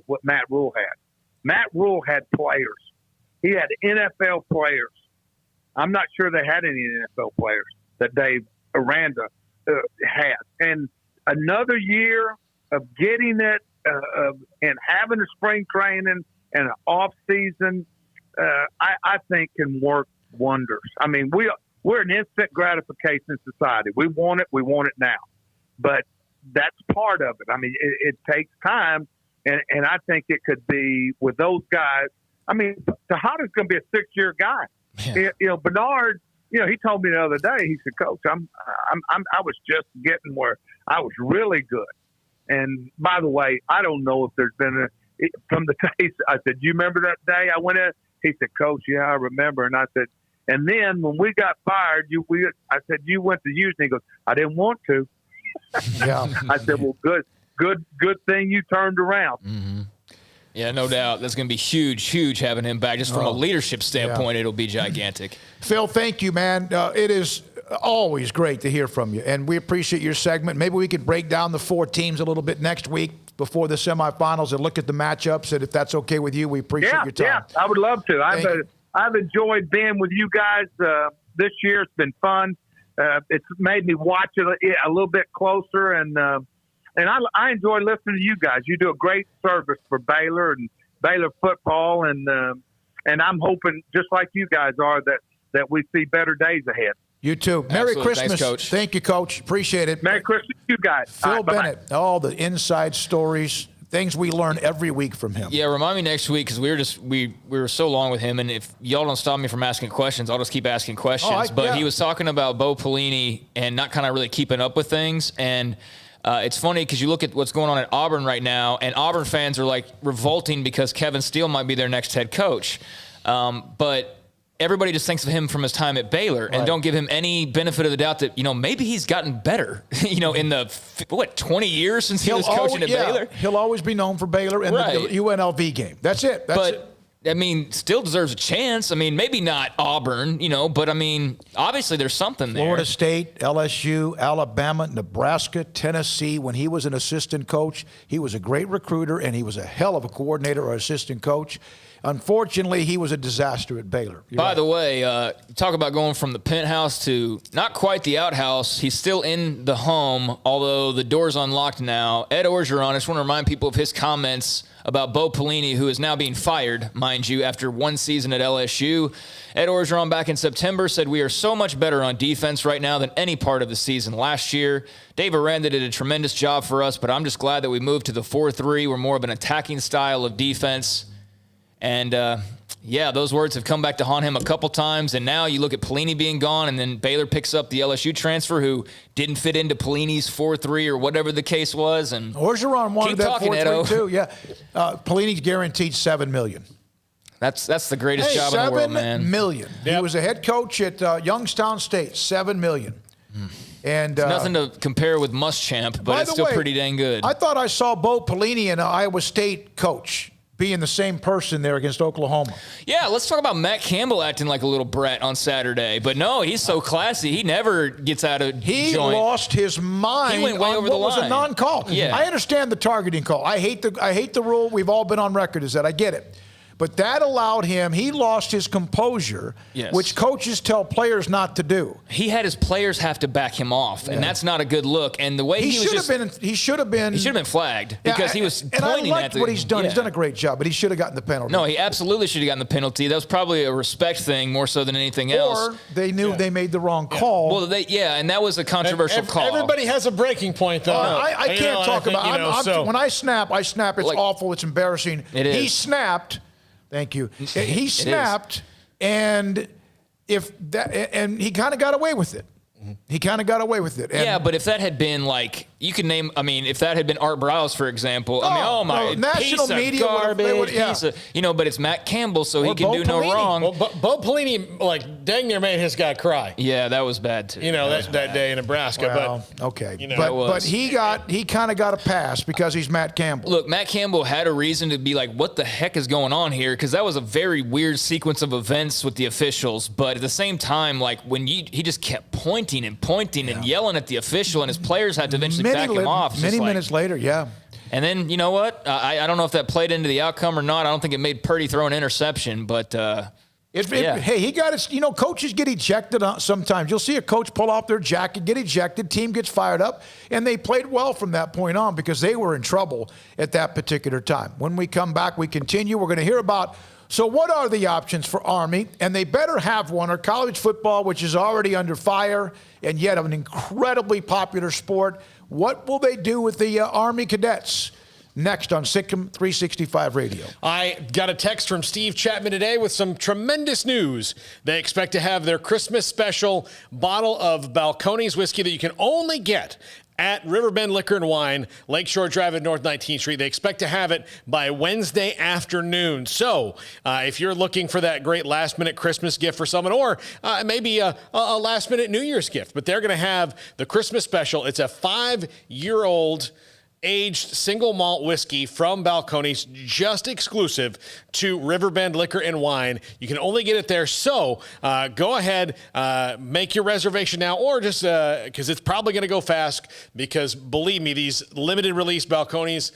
what Matt Rule had. Matt Rule had players. He had NFL players. I'm not sure they had any NFL players that Dave Aranda had. And another year of getting it and having a spring training and an off season, I think can work wonders. We're an instant gratification society. We want it now. But that's part of it. It takes time, and I think it could be with those guys. Tejada's going to be a 6-year guy. Yeah. Bernard he told me the other day. He said, "Coach, I was just getting where I was really good." And by the way, I don't know if there's been from the day I said, "You remember that day I went in?" He said, "Coach, yeah, I remember." And I said, "And then when we got fired, I said you went to Houston." He goes, "I didn't want to." Yeah. I said, "Well, good thing you turned around." Mm-hmm. Yeah, no doubt. That's going to be huge having him back. Just from a leadership standpoint, it'll be gigantic. Phil, thank you, man. It is always great to hear from you, and we appreciate your segment. Maybe we could break down the 4 teams a little bit next week before the semifinals and look at the matchups, and if that's okay with you, we appreciate your time. Yeah, I would love to. I've enjoyed being with you guys this year. It's been fun. It's made me watch it a little bit closer, and I enjoy listening to you guys. You do a great service for Baylor and Baylor football, and I'm hoping, just like you guys are, that we see better days ahead. You too. Merry Christmas. Thanks, Coach. Thank you, Coach. Appreciate it. Merry Christmas to you guys. Phil Bennett, all the inside stories, things we learn every week from him. Yeah, remind me next week, because we were so long with him, and if y'all don't stop me from asking questions, I'll just keep asking questions. He was talking about Bo Pelini and not kind of really keeping up with things, and it's funny because you look at what's going on at Auburn right now, and Auburn fans are like revolting because Kevin Steele might be their next head coach. But everybody just thinks of him from his time at Baylor and don't give him any benefit of the doubt that, maybe he's gotten better, in the, 20 years since he was coaching at Baylor? He'll always be known for Baylor and the UNLV game. That's it. Still deserves a chance. Maybe not Auburn, but obviously there's something there. Florida State, LSU, Alabama, Nebraska, Tennessee. When he was an assistant coach, he was a great recruiter, and he was a hell of a coordinator or assistant coach. Unfortunately, he was a disaster at Baylor. By the way, talk about going from the penthouse to not quite the outhouse. He's still in the home, although the door's unlocked now. Ed Orgeron, I just want to remind people of his comments about Bo Pelini, who is now being fired, mind you, after 1 season at LSU. Ed Orgeron back in September said, "We are so much better on defense right now than any part of the season last year. Dave Aranda did a tremendous job for us, but I'm just glad that we moved to the 4-3. We're more of an attacking style of defense." And, those words have come back to haunt him a couple times. And now you look at Pelini being gone, and then Baylor picks up the LSU transfer who didn't fit into Pelini's 4-3 or whatever the case was. And Orgeron wanted that 4-3 too. Yeah, Pelini's guaranteed $7 million. That's the greatest job in the world, man. $7 million. Yep. He was a head coach at Youngstown State. $7 million. And it's nothing to compare with Muschamp, but it's still pretty dang good. I thought I saw Bo Pelini, an Iowa State coach, being the same person there against Oklahoma. Yeah, let's talk about Matt Campbell acting like a little brat on Saturday. But no, he's so classy. He never gets out of He joint. lost his mind. He went way over the line. What was a non-call. Yeah. I understand the targeting call. I hate the rule. We've all been on record as that. I get it. But that allowed him, he lost his composure, which coaches tell players not to do. He had his players have to back him off, and that's not a good look. And the way he should have been flagged because he was pointing at what he's done. He's done a great job, but he should have gotten the penalty. No, he absolutely should have gotten the penalty. That was probably a respect thing more so than anything else. Or they knew they made the wrong call. Well, and that was a controversial call. Everybody has a breaking point, though. I can't talk about. When I snap. It's awful. It's embarrassing. He snapped. Thank you. He snapped, and he kind of got away with it. He kind of got away with it. And but if that had been you could name, if that had been Art Browse, for example, national media garbage, but it's Matt Campbell, so he can do no wrong. Well, Bo Pelini, dang near made his guy cry. Yeah, that was bad too. That day in Nebraska. Well, but he kind of got a pass because he's Matt Campbell. Look, Matt Campbell had a reason to be like, what the heck is going on here? Because that was a very weird sequence of events with the officials. But at the same time, when he just kept pointing and yelling at the official, and his players had to eventually back him off. Many minutes later, And then, you know what? I don't know if that played into the outcome or not. I don't think it made Purdy throw an interception, but hey, he got his, coaches get ejected sometimes. You'll see a coach pull off their jacket, get ejected, team gets fired up, and they played well from that point on because they were in trouble at that particular time. When we come back, we continue. We're going to hear about, so what are the options for Army? And they better have one, or college football, which is already under fire and yet an incredibly popular sport. What will they do with the Army cadets? next on SicEm365 Radio. I got a text from Steve Chapman today with some tremendous news. They expect to have their Christmas special bottle of Balcones whiskey that you can only get at Riverbend Liquor and Wine, Lakeshore Drive at North 19th Street. They expect to have it by Wednesday afternoon. So if you're looking for that great last-minute Christmas gift for someone, or maybe a last-minute New Year's gift, but they're going to have the Christmas special. It's a 5-year-old aged single malt whiskey from Balcones, just exclusive to Riverbend Liquor and Wine. You can only get it there. So go ahead, make your reservation now, or just because it's probably going to go fast, because believe me, these limited release Balcones,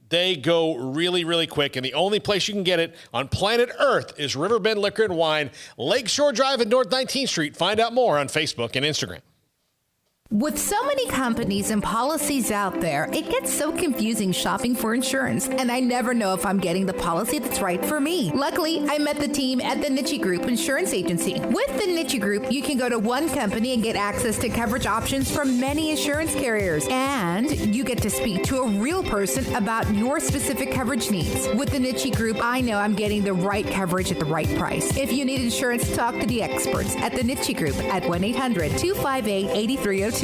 they go really, really quick. And the only place you can get it on planet Earth is Riverbend Liquor and Wine, Lakeshore Drive at North 19th Street. Find out more on Facebook and Instagram. With so many companies and policies out there, it gets so confusing shopping for insurance, and I never know if I'm getting the policy that's right for me. Luckily, I met the team at the Niche Group Insurance Agency. With the Niche Group, you can go to one company and get access to coverage options from many insurance carriers, and you get to speak to a real person about your specific coverage needs. With the Niche Group, I know I'm getting the right coverage at the right price. If you need insurance, talk to the experts at the Niche Group at 1-800-258-8302.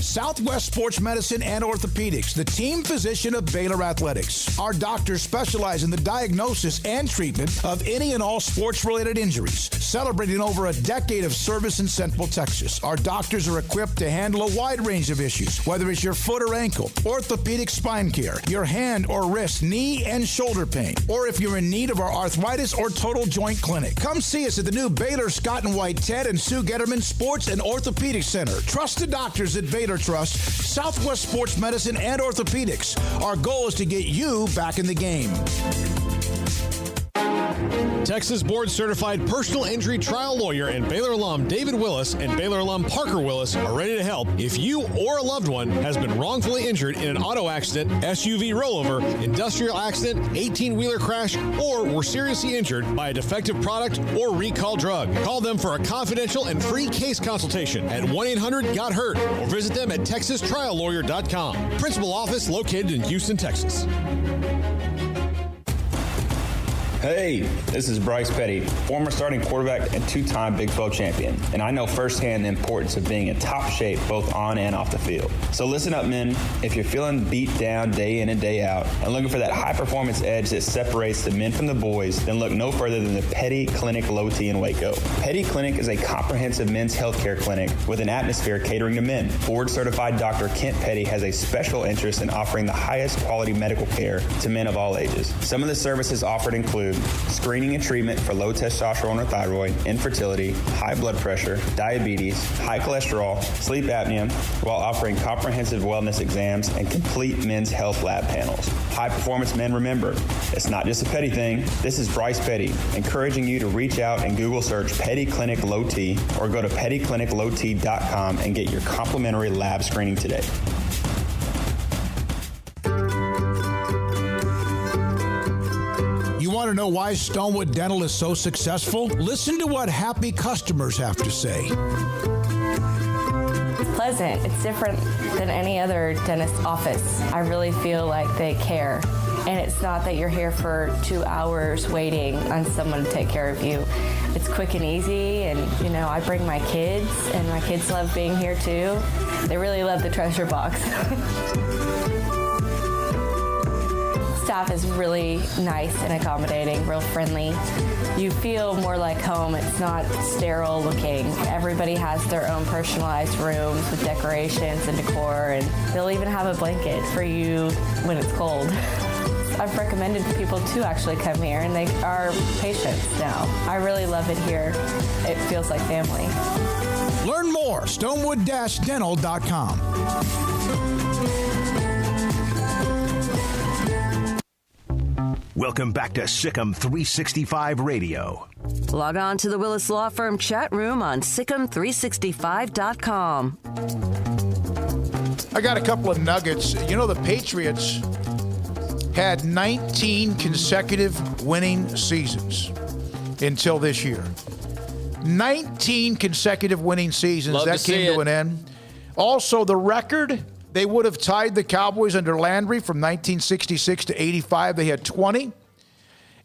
Southwest Sports Medicine and Orthopedics, the team physician of Baylor Athletics. Our doctors specialize in the diagnosis and treatment of any and all sports-related injuries. Celebrating over a decade of service in Central Texas, our doctors are equipped to handle a wide range of issues, whether it's your foot or ankle, orthopedic spine care, your hand or wrist, knee and shoulder pain, or if you're in need of our arthritis or total joint clinic. Come see us at the new Baylor Scott and White Ted and Sue Getterman Sports and Orthopedic Center. Trusted doctors at Baylor Trust, Southwest Sports Medicine and Orthopedics. Our goal is to get you back in the game. Texas board-certified personal injury trial lawyer and Baylor alum David Willis and Baylor alum Parker Willis are ready to help if you or a loved one has been wrongfully injured in an auto accident, SUV rollover, industrial accident, 18-wheeler crash, or were seriously injured by a defective product or recall drug. Call them for a confidential and free case consultation at 1-800-GOT-HURT or visit them at texastriallawyer.com. Principal office located in Houston, Texas. Hey, this is Bryce Petty, former starting quarterback and two-time Big 12 champion, and I know firsthand the importance of being in top shape both on and off the field. So listen up, men. If you're feeling beat down day in and day out and looking for that high-performance edge that separates the men from the boys, then look no further than the Petty Clinic Low T in Waco. Petty Clinic is a comprehensive men's healthcare clinic with an atmosphere catering to men. Board-certified Dr. Kent Petty has a special interest in offering the highest quality medical care to men of all ages. Some of the services offered include screening and treatment for low testosterone or thyroid, infertility, high blood pressure, diabetes, high cholesterol, sleep apnea, while offering comprehensive wellness exams and complete men's health lab panels. High performance men, remember, it's not just a Petty thing. This is Bryce Petty, encouraging you to reach out and Google search Petty Clinic Low T or go to pettycliniclowt.com and get your complimentary lab screening today. You want to know why Stonewood Dental is so successful? Listen to what happy customers have to say. It's pleasant. It's different than any other dentist office. I really feel like they care. And it's not that you're here for 2 hours waiting on someone to take care of you. It's quick and easy, and you know, I bring my kids, and my kids love being here too. They really love the treasure box. Staff is really nice and accommodating, real friendly. You feel more like home. It's not sterile looking. Everybody has their own personalized rooms with decorations and decor, and they'll even have a blanket for you when it's cold. I've recommended people to actually come here, and they are patients now. I really love it here. It feels like family. Learn more, stonewood-dental.com. Welcome back to SicEm365 Radio. Log on to the Willis Law Firm chat room on SicEm365.com. I got a couple of nuggets. You know, the Patriots had 19 consecutive winning seasons until this year. 19 consecutive winning seasons. Love that to came to an end. Also, the record they would have tied the Cowboys under Landry from 1966 to 85. They had 20.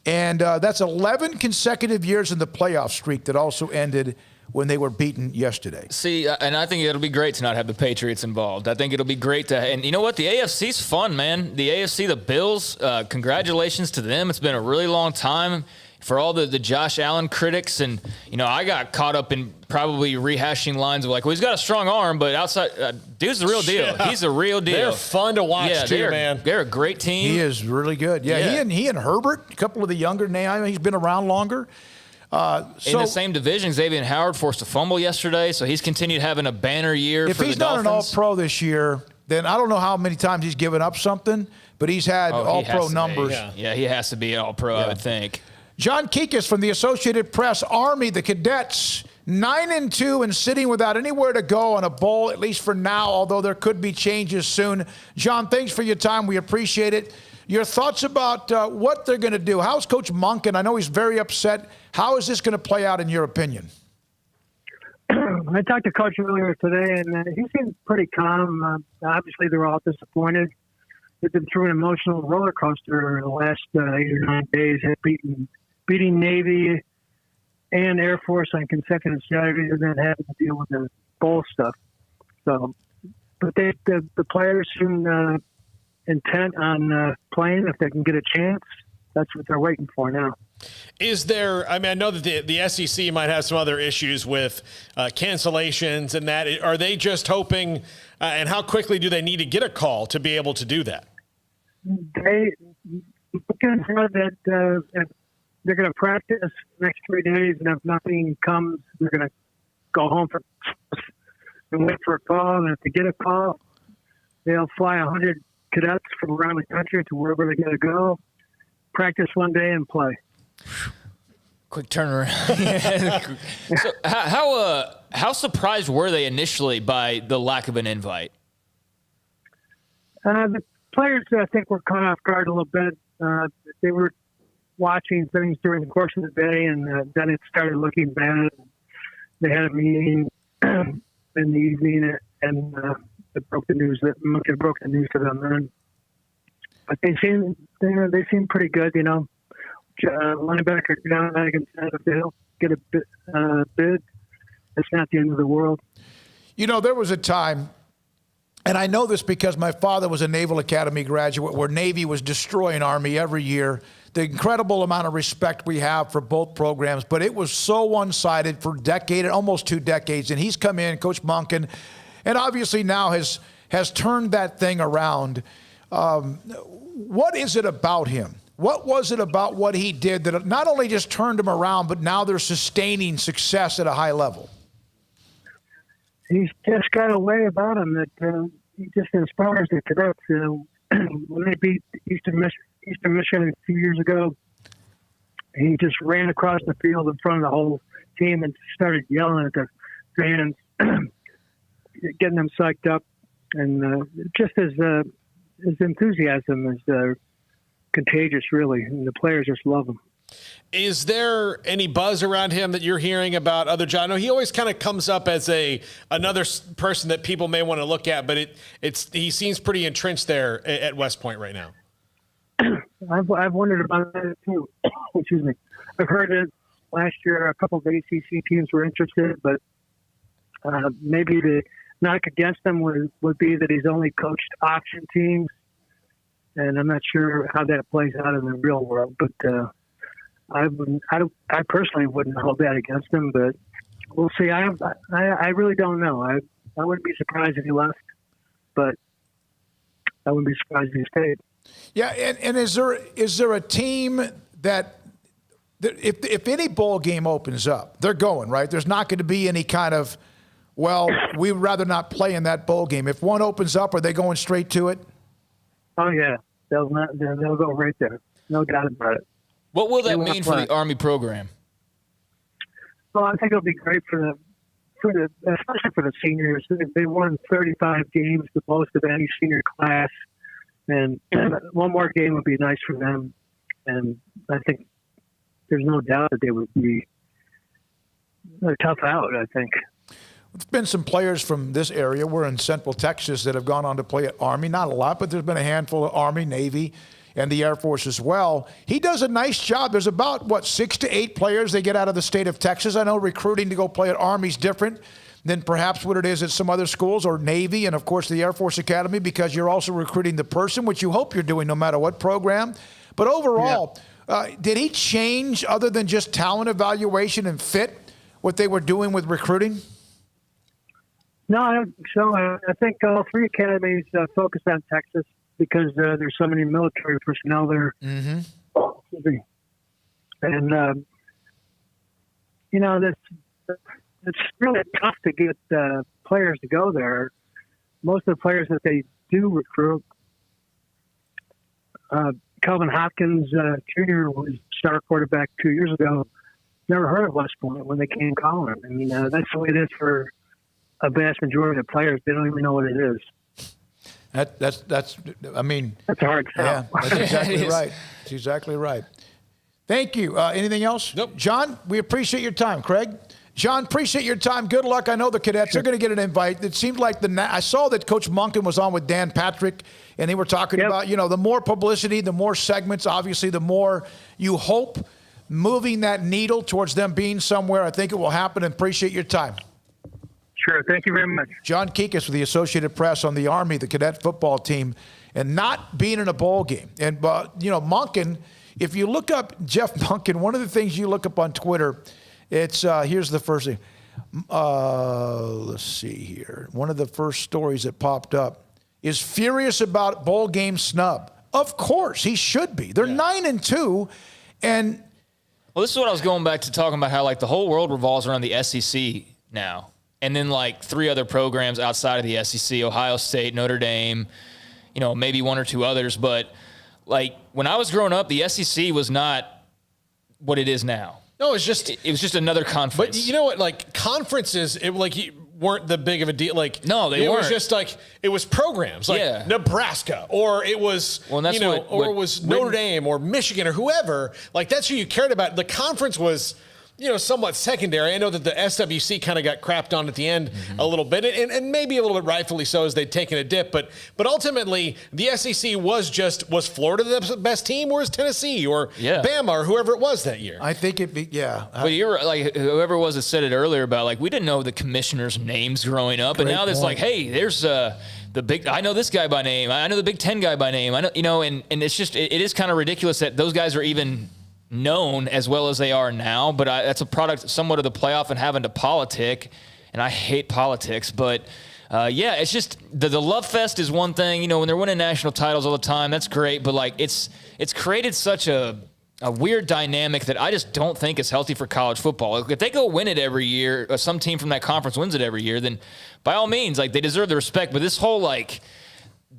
And that's 11 consecutive years in the playoff streak that also ended when they were beaten yesterday. See, and I think it'll be great to not have the Patriots involved. I think it'll be great to, and you know what? The AFC's fun, man. The AFC, the Bills, congratulations to them. It's been a really long time for all the Josh Allen critics. And, you know, I got caught up in probably rehashing lines of like, well, he's got a strong arm, but outside, dude's the real deal. Yeah. He's a real deal. They're fun to watch too, man. They're a great team. He is really good. Yeah. He and Herbert, a couple of the younger names, he's been around longer. In the same division, Xavier Howard forced a fumble yesterday, so he's continued having a banner year for the Dolphins. If he's not an All-Pro this year, then I don't know how many times he's given up something, but he's had All-Pro numbers. Yeah, he has to be an All-Pro, I would think. John Kikis from the Associated Press, Army, the Cadets, 9-2 and sitting without anywhere to go on a bowl, at least for now, although there could be changes soon. John, thanks for your time. We appreciate it. Your thoughts about what they're going to do. How's Coach Monken? I know he's very upset. How is this going to play out in your opinion? I talked to Coach earlier today, and he seemed pretty calm. Obviously, they're all disappointed. They've been through an emotional roller coaster the last 8 or 9 days, beating Navy and Air Force on consecutive Saturdays, and then having to deal with the bowl stuff. So, but the players seem intent on playing if they can get a chance. That's what they're waiting for now. Is there, I mean, I know that the SEC might have some other issues with cancellations and that. Are they just hoping, and how quickly do they need to get a call to be able to do that? They can know that they're going to practice the next 3 days, and if nothing comes, they're going to go home for and wait for a call. And if they get a call, they'll fly 100 cadets from around the country to wherever they're going to go, practice one day, and play. Quick turnaround. So how surprised were they initially by the lack of an invite? The players, I think, were caught off guard a little bit. They were watching things during the course of the day, and then it started looking bad. They had a meeting in the evening, and it broke the news. That Monkey broke the news to them then. But they seem pretty good, you know. Linebacker John Hagan said if they'll get a bid, it's not the end of the world. You know, there was a time, and I know this because my father was a Naval Academy graduate, where Navy was destroying Army every year. The incredible amount of respect we have for both programs, but it was so one-sided for almost 2 decades. And he's come in, Coach Monken, and obviously now has turned that thing around. What is it about him? What was it about what he did that not only just turned him around, but now they're sustaining success at a high level? He's just got a way about him that he just inspires the cadets. When they beat Eastern Michigan a few years ago, he just ran across the field in front of the whole team and started yelling at the fans, getting them psyched up. And just his enthusiasm is contagious, really, and the players just love him. Is there any buzz around him that you're hearing about other jobs? I know he always kind of comes up as another person that people may want to look at, but he seems pretty entrenched there at West Point right now. I've wondered about that too. Excuse me. I've heard it last year. A couple of ACC teams were interested, but maybe the knock against him would be that he's only coached option teams. And I'm not sure how that plays out in the real world, but I personally wouldn't hold that against him. But we'll see. I really don't know. I wouldn't be surprised if he left, but I wouldn't be surprised if he stayed. Yeah, and is there a team that if any bowl game opens up, they're going, right? There's not going to be any kind of, well, we'd rather not play in that bowl game. If one opens up, are they going straight to it? Oh yeah, they'll go right there. No doubt about it. What will that mean for the Army program? Well, I think it'll be great for especially for the seniors. They won 35 games, the most of any senior class, and one more game would be nice for them. And I think there's no doubt that they would be a tough out, I think. There's been some players from this area. We're in Central Texas that have gone on to play at Army. Not a lot, but there's been a handful of Army, Navy, and the Air Force as well. He does a nice job. There's about, 6 to 8 players they get out of the state of Texas. I know recruiting to go play at Army is different than perhaps what it is at some other schools or Navy and, of course, the Air Force Academy, because you're also recruiting the person, which you hope you're doing no matter what program. But overall, did he change other than just talent evaluation and fit what they were doing with recruiting? No, I don't think so. I think all 3 academies focus on Texas because there's so many military personnel there. Mm-hmm. And, it's really tough to get players to go there. Most of the players that they do recruit, Calvin Hopkins Jr. was star quarterback 2 years ago. Never heard of West Point when they came calling. I mean, that's the way it is for a vast majority of players. They don't even know what it is. That's a hard sell. Yeah, that's exactly right. That's exactly right. Thank you. Anything else? Nope. John, we appreciate your time. Craig? John, appreciate your time. Good luck. I know the cadets are going to get an invite. It seems like I saw that Coach Monken was on with Dan Patrick, and they were talking about, the more publicity, the more segments, obviously, the more you hope moving that needle towards them being somewhere. I think it will happen, and appreciate your time. Sure. Thank you very much. John Kikas with the Associated Press on the Army, the cadet football team, and not being in a bowl game. And, Monken, if you look up Jeff Monken, one of the things you look up on Twitter, it's here's the first thing. Let's see here. One of the first stories that popped up is furious about bowl game snub. Of course, he should be. They're 9-2, and well, this is what I was going back to talking about, how the whole world revolves around the SEC now, and then 3 other programs outside of the SEC: Ohio State, Notre Dame, maybe 1 or 2 others. But when I was growing up, the SEC was not what it is now. No, it was just another conference. But you know what? Conferences, weren't the big of a deal. No, they weren't. It was just it was programs Nebraska, or it was it was Notre Dame or Michigan or whoever. That's who you cared about. The conference was somewhat secondary. I know that the SWC kind of got crapped on at the end a little bit, and maybe a little bit rightfully so, as they'd taken a dip. But ultimately, the SEC was Florida the best team, or was Tennessee, or Bama, or whoever it was that year? I think it'd be, But you're whoever it was that said it earlier about we didn't know the commissioners' names growing up, and now there's hey, there's the big. I know this guy by name. I know the Big Ten guy by name. I know, and it's just it is kind of ridiculous that those guys are even known as well as they are now, but that's a product somewhat of the playoff and having to politic, and I hate politics, but it's just the love fest is one thing. When they're winning national titles all the time, that's great, but it's created such a weird dynamic that I just don't think is healthy for college football. If they go win it every year, or some team from that conference wins it every year, then by all means, they deserve the respect, but this whole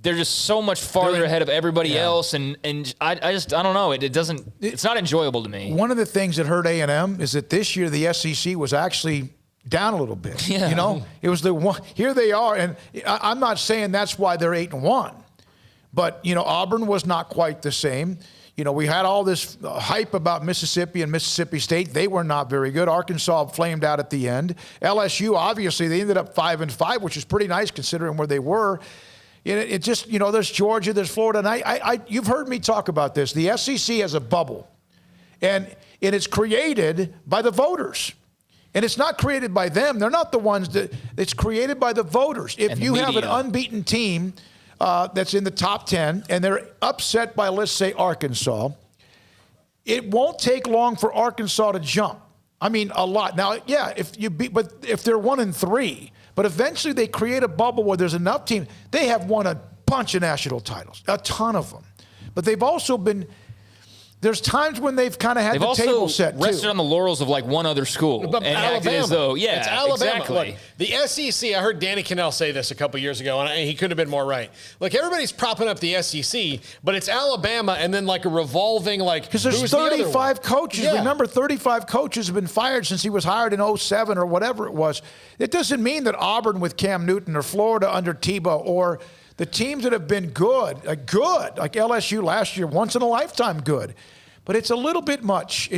they're just so much farther ahead of everybody else, and I don't know. It's not enjoyable to me. One of the things that hurt A&M is that this year the SEC was actually down a little bit. Yeah. It was the one. Here they are, and I'm not saying that's why they're 8-1, but Auburn was not quite the same. We had all this hype about Mississippi and Mississippi State. They were not very good. Arkansas flamed out at the end. LSU, obviously, they ended up 5-5, which is pretty nice considering where they were. It just, there's Georgia, there's Florida, and you've heard me talk about this. The SEC has a bubble, and it's created by the voters. And it's not created by them. They're not the ones it's created by the voters. If you have an unbeaten team that's in the top 10, and they're upset by, let's say, Arkansas, it won't take long for Arkansas to jump. I mean, a lot. Now, if they're 1-3, but eventually they create a bubble where there's enough teams. They have won a bunch of national titles, a ton of them. But they've also been, there's times when they've kind of had the table set, too. They've also rested on the laurels of one other school. But and Alabama. As though, it's Alabama. Exactly. Look, the SEC, I heard Danny Cannell say this a couple years ago, and he couldn't have been more right. Look, everybody's propping up the SEC, but it's Alabama and then a revolving, because there's 35 coaches. Yeah. Remember, 35 coaches have been fired since he was hired in 2007 or whatever it was. It doesn't mean that Auburn with Cam Newton or Florida under Tebow or the teams that have been good, like LSU last year, once in a lifetime good. But it's a little bit much.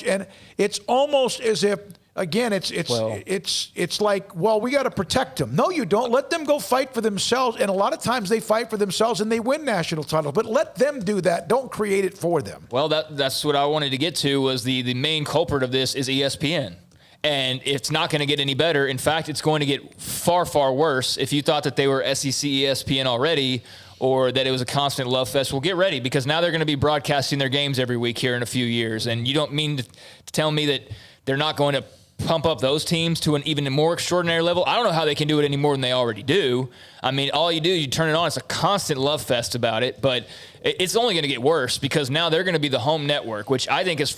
And it's almost as if again, it's like, well, we got to protect them. No, you don't. Let them go fight for themselves. And a lot of times they fight for themselves and they win national titles. But let them do that. Don't create it for them. Well, that's what I wanted to get to, was the main culprit of this is ESPN. And it's not going to get any better. In fact, it's going to get far, far worse. If you thought that they were SEC ESPN already, or that it was a constant love fest, well, get ready, because now they're going to be broadcasting their games every week here in a few years. And you don't mean to tell me that they're not going to pump up those teams to an even more extraordinary level? I don't know how they can do it any more than they already do. I mean, all you do, you turn it on, it's a constant love fest about it, but it's only going to get worse, because now they're going to be the home network, which I think is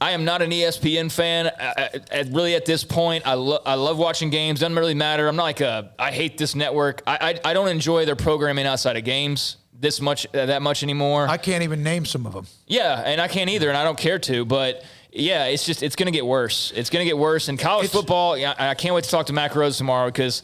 I am not an ESPN fan. Really, at this point, I love watching games. Doesn't really matter. I'm not like I hate this network. I don't enjoy their programming outside of games that much anymore. I can't even name some of them. Yeah, and I can't either, and I don't care to. But yeah, it's going to get worse. It's going to get worse. And college football, I can't wait to talk to Mac Rose tomorrow, because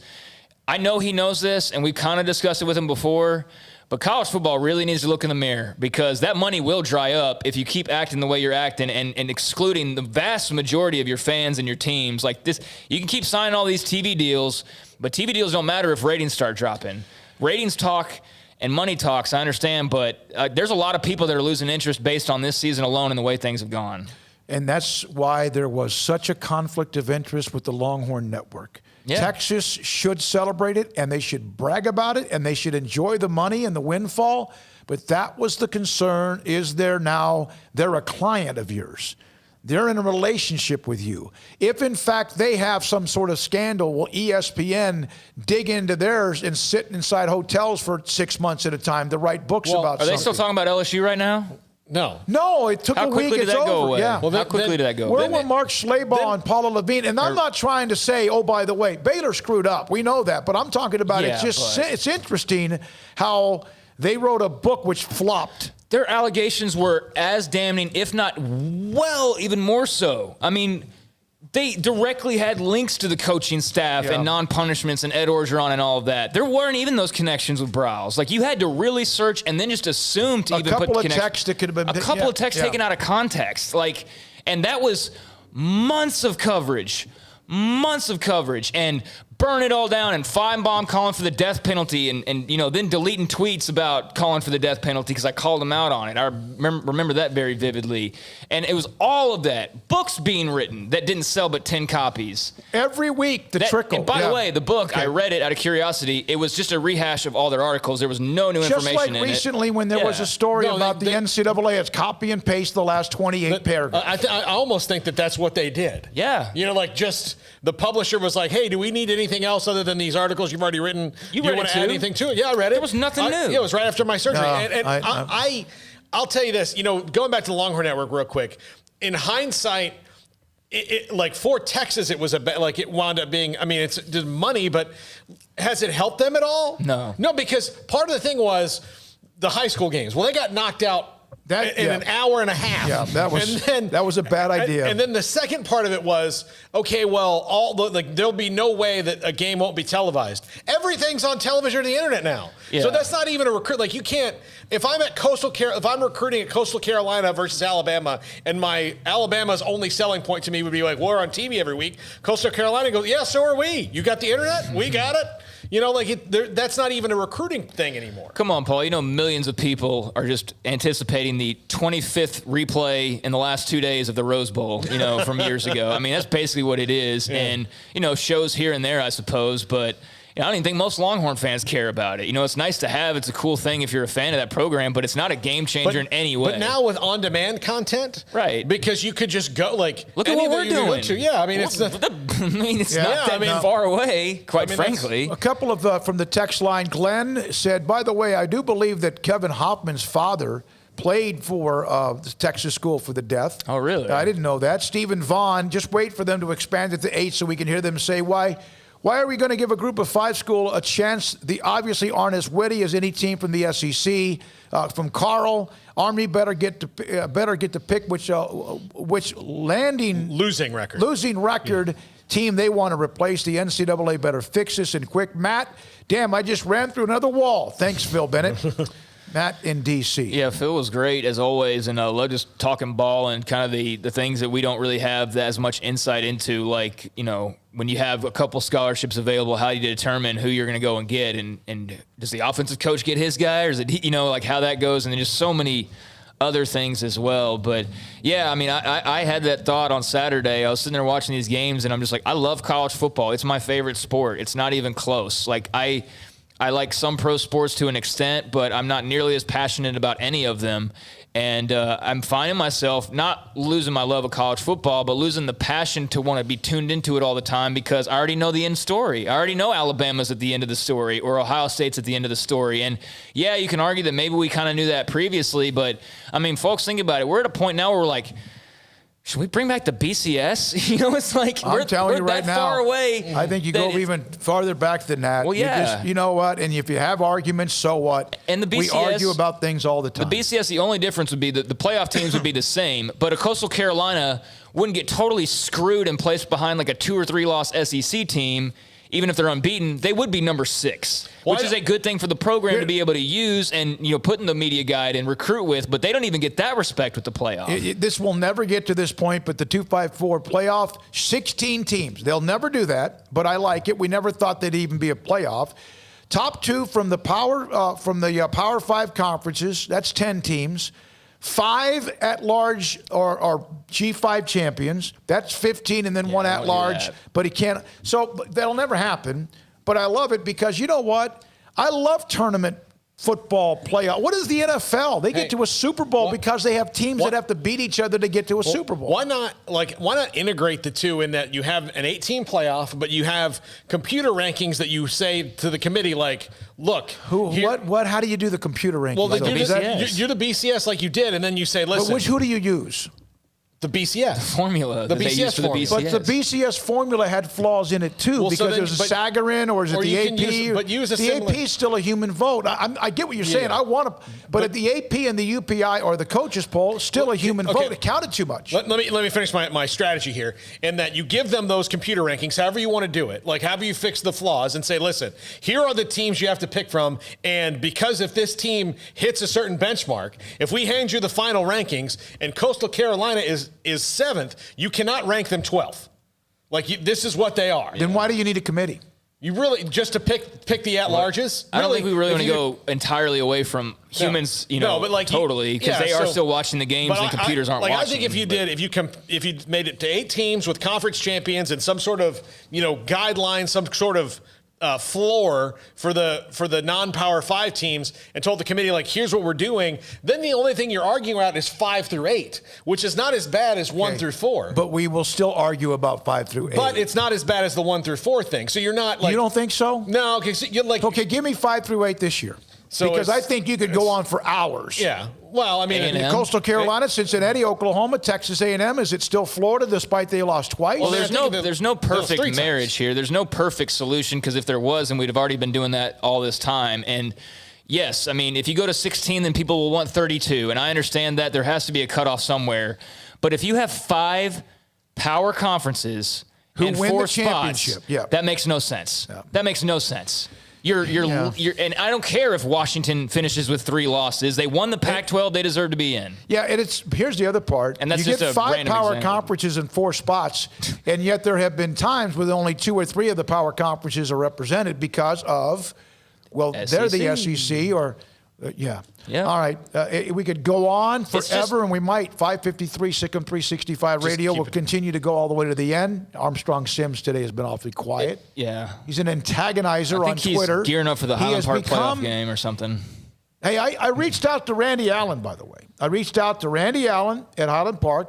I know he knows this, and we've kind of discussed it with him before. But college football really needs to look in the mirror, because that money will dry up if you keep acting the way you're acting and excluding the vast majority of your fans and your teams. Like this, you can keep signing all these TV deals, but TV deals don't matter if ratings start dropping. Ratings talk and money talks, I understand, but there's a lot of people that are losing interest based on this season alone and the way things have gone. And that's why there was such a conflict of interest with the Longhorn Network. Yeah. Texas should celebrate it, and they should brag about it, and they should enjoy the money and the windfall. But that was the concern. Is there now, they're a client of yours. They're in a relationship with you. If, in fact, they have some sort of scandal, will ESPN dig into theirs and sit inside hotels for 6 months at a time to write books about something? Are they still talking about LSU right now? No, it took a week. How quickly did that go away? Yeah. Well, how quickly did that go away? away? We're with Mark Schlabach and Paula Levine, and I'm not trying to say, oh, by the way, Baylor screwed up. We know that, but I'm talking about it's interesting how they wrote a book which flopped. Their allegations were as damning, if not, even more so. I mean, they directly had links to the coaching staff and non-punishments and Ed Orgeron and all of that. There weren't even those connections with Browse. Like, you had to really search and then just assume to even put a couple of texts that could have been a couple of texts taken out of context. Like, and that was months of coverage, and burn it all down, and Feinbaum calling for the death penalty, and then deleting tweets about calling for the death penalty because I called him out on it. I remember that very vividly. And it was all of that. Books being written that didn't sell but 10 copies. Every week, trickle. And by the way, the book, I read it out of curiosity. It was just a rehash of all their articles. There was no new information in it. Just like recently when there was a story about the NCAA, it's copy and paste the last 28 paragraphs. I almost think that's what they did. Yeah. Like just the publisher was like, hey, do we need anything else other than these articles you've already written? You want to add anything to it? Yeah, I read it. There was nothing new. Yeah, it was right after my surgery. I'll tell you this, going back to the Longhorn Network real quick, in hindsight, like for Texas, it was it wound up being, it's just money, but has it helped them at all? No. No, because part of the thing was the high school games. Well, they got knocked out in an hour and a half. Yeah, that was a bad idea. And then the second part of it was, okay, well, there'll be no way that a game won't be televised. Everything's on television or the internet now. Yeah. So that's not even a recruit. Like, you can't. If I'm recruiting at Coastal Carolina versus Alabama, and my Alabama's only selling point to me would be like, we're on TV every week. Coastal Carolina goes, yeah, so are we. You got the internet? We got it. That's not even a recruiting thing anymore. Come on, Paul. Millions of people are just anticipating the 25th replay in the last 2 days of the Rose Bowl, from years ago. That's basically what it is. Yeah. And, shows here and there, I suppose, but I don't even think most Longhorn fans care about it. It's nice to have. It's a cool thing if you're a fan of that program, but it's not a game changer in any way. But now with on-demand content, right? Because you could just go look at what we're doing. It's not that far away, quite frankly. A couple of from the text line. Glenn said, by the way, I do believe that Kevin Hoffman's father played for the Texas School for the Deaf. Oh, really? I didn't know that. Stephen Vaughn, just wait for them to expand it to 8 so we can hear them say Why are we going to give a group of 5 school a chance? They obviously aren't as witty as any team from the SEC. From Carl, Army better get to pick which losing record team they want to replace. The NCAA better fix this and quick. Matt, damn, I just ran through another wall. Thanks, Phil Bennett. Matt in D.C. Yeah, Phil was great as always, and I love just talking ball and kind of the things that we don't really have as much insight into, like, when you have a couple scholarships available, how do you determine who you're going to go and get, and does the offensive coach get his guy, or is it, like how that goes, and then just so many other things as well. But yeah, I mean, I had that thought on Saturday. I was sitting there watching these games, and I'm just like, I love college football. It's my favorite sport. It's not even close. Like, I like some pro sports to an extent, but I'm not nearly as passionate about any of them. And I'm finding myself not losing my love of college football, but losing the passion to want to be tuned into it all the time, because I already know the end story. I already know Alabama's at the end of the story, or Ohio State's at the end of the story. And yeah, you can argue that maybe we kind of knew that previously, but I mean, folks, think about it. We're at a point now where we're like, should we bring back the BCS? It's like I'm telling you right that now, far away. I think you go even farther back than that. Well, yeah. You know what? And if you have arguments, so what? And the BCS, we argue about things all the time. The BCS, the only difference would be that the playoff teams would be the same, but a Coastal Carolina wouldn't get totally screwed and placed behind like a 2 or 3 loss SEC team. Even if they're unbeaten, they would be number 6, which is a good thing for the program to be able to use and put in the media guide and recruit with. But they don't even get that respect with the playoff. This will never get to this point, but the 254 playoff, 16 teams. They'll never do that, but I like it. We never thought they'd even be a playoff. Top 2 from the Power 5 conferences. That's 10 teams. 5 at-large or G5 champions. That's 15, and then 1 at-large. But he can't. So that'll never happen. But I love it because you know what? I love tournament football playoff. What is the NFL? They get to a Super Bowl because they have teams that have to beat each other to get to a Super Bowl. Why not integrate the two in that you have an 18 playoff, but you have computer rankings that you say to the committee, like, look, how do you do the computer rankings? Well, you're the BCS like you did, and then you say, listen. But who do you use? The BCS. The formula. The BCS for the BCS. But the BCS formula had flaws in it, too, because there's a Sagarin or is it the AP? The AP is still a human vote. I get what you're saying. I want to, but the AP and the UPI or the coaches poll, still a human vote. It counted too much. Let me finish my strategy here, in that you give them those computer rankings, however you want to do it, like however you fix the flaws, and say, listen, here are the teams you have to pick from, and because if this team hits a certain benchmark, if we hand you the final rankings and Coastal Carolina is 7th, you cannot rank them 12th. This is what they are. Then why do you need a committee? You really just to pick the at-larges? I don't think we really want to go entirely away from humans, totally, because they are still watching the games and computers aren't watching. I think if you made it to 8 teams with conference champions and some sort of guideline, some sort of floor for the non-Power 5 teams, and told the committee, like, here's what we're doing, then the only thing you're arguing about is 5 through 8, which is not as bad as 1 through 4. But we will still argue about 5 through 8. But it's not as bad as the 1 through 4 thing. So you're not like... You don't think so? No. Okay, so you're like... Okay, give me 5 through 8 this year. Because I think you could go on for hours. Yeah. Well, I mean... Coastal Carolina, Cincinnati, Oklahoma, Texas A&M. Is it still Florida despite they lost twice? Well, there's no perfect marriage here. There's no perfect solution, because if there was, and we'd have already been doing that all this time. And yes, I mean, if you go to 16, then people will want 32. And I understand that there has to be a cutoff somewhere. But if you have 5 power conferences and win 4 the championship, spots, that makes no sense. Yeah. That makes no sense. You're and I don't care if Washington finishes with 3 losses. They won the Pac-12. They deserve to be in. Yeah, and here's the other part. And that's you just get a 5 power example. conferences and 4 spots, and yet there have been times where only 2 or 3 of the power conferences are represented because of, they're the SEC or. Yeah. All right. We could go on forever, and we might. 553 SicEm365 Radio will continue to go all the way to the end. Armstrong Sims today has been awfully quiet. He's an antagonizer on Twitter. He's gearing up for the Highland Park playoff game or something. Hey, I reached out to Randy Allen, by the way. I reached out to Randy Allen at Highland Park,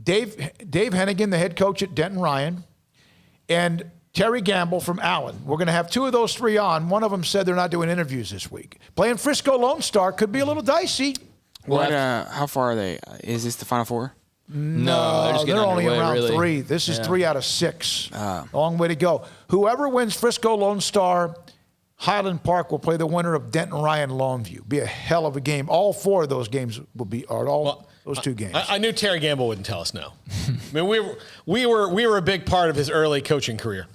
Dave Hennigan, the head coach at Denton Ryan, and Terry Gamble from Allen. We're going to have 2 of those 3 on. One of them said they're not doing interviews this week. Playing Frisco Lone Star could be a little dicey. How far are they? Is this the Final Four? No, they're only around 3. This is 3 out of 6. Long way to go. Whoever wins Frisco Lone Star, Highland Park will play the winner of Denton Ryan Longview. Be a hell of a game. All 4 of those games will be those 2 games. I knew Terry Gamble wouldn't tell us no. I mean, we were a big part of his early coaching career.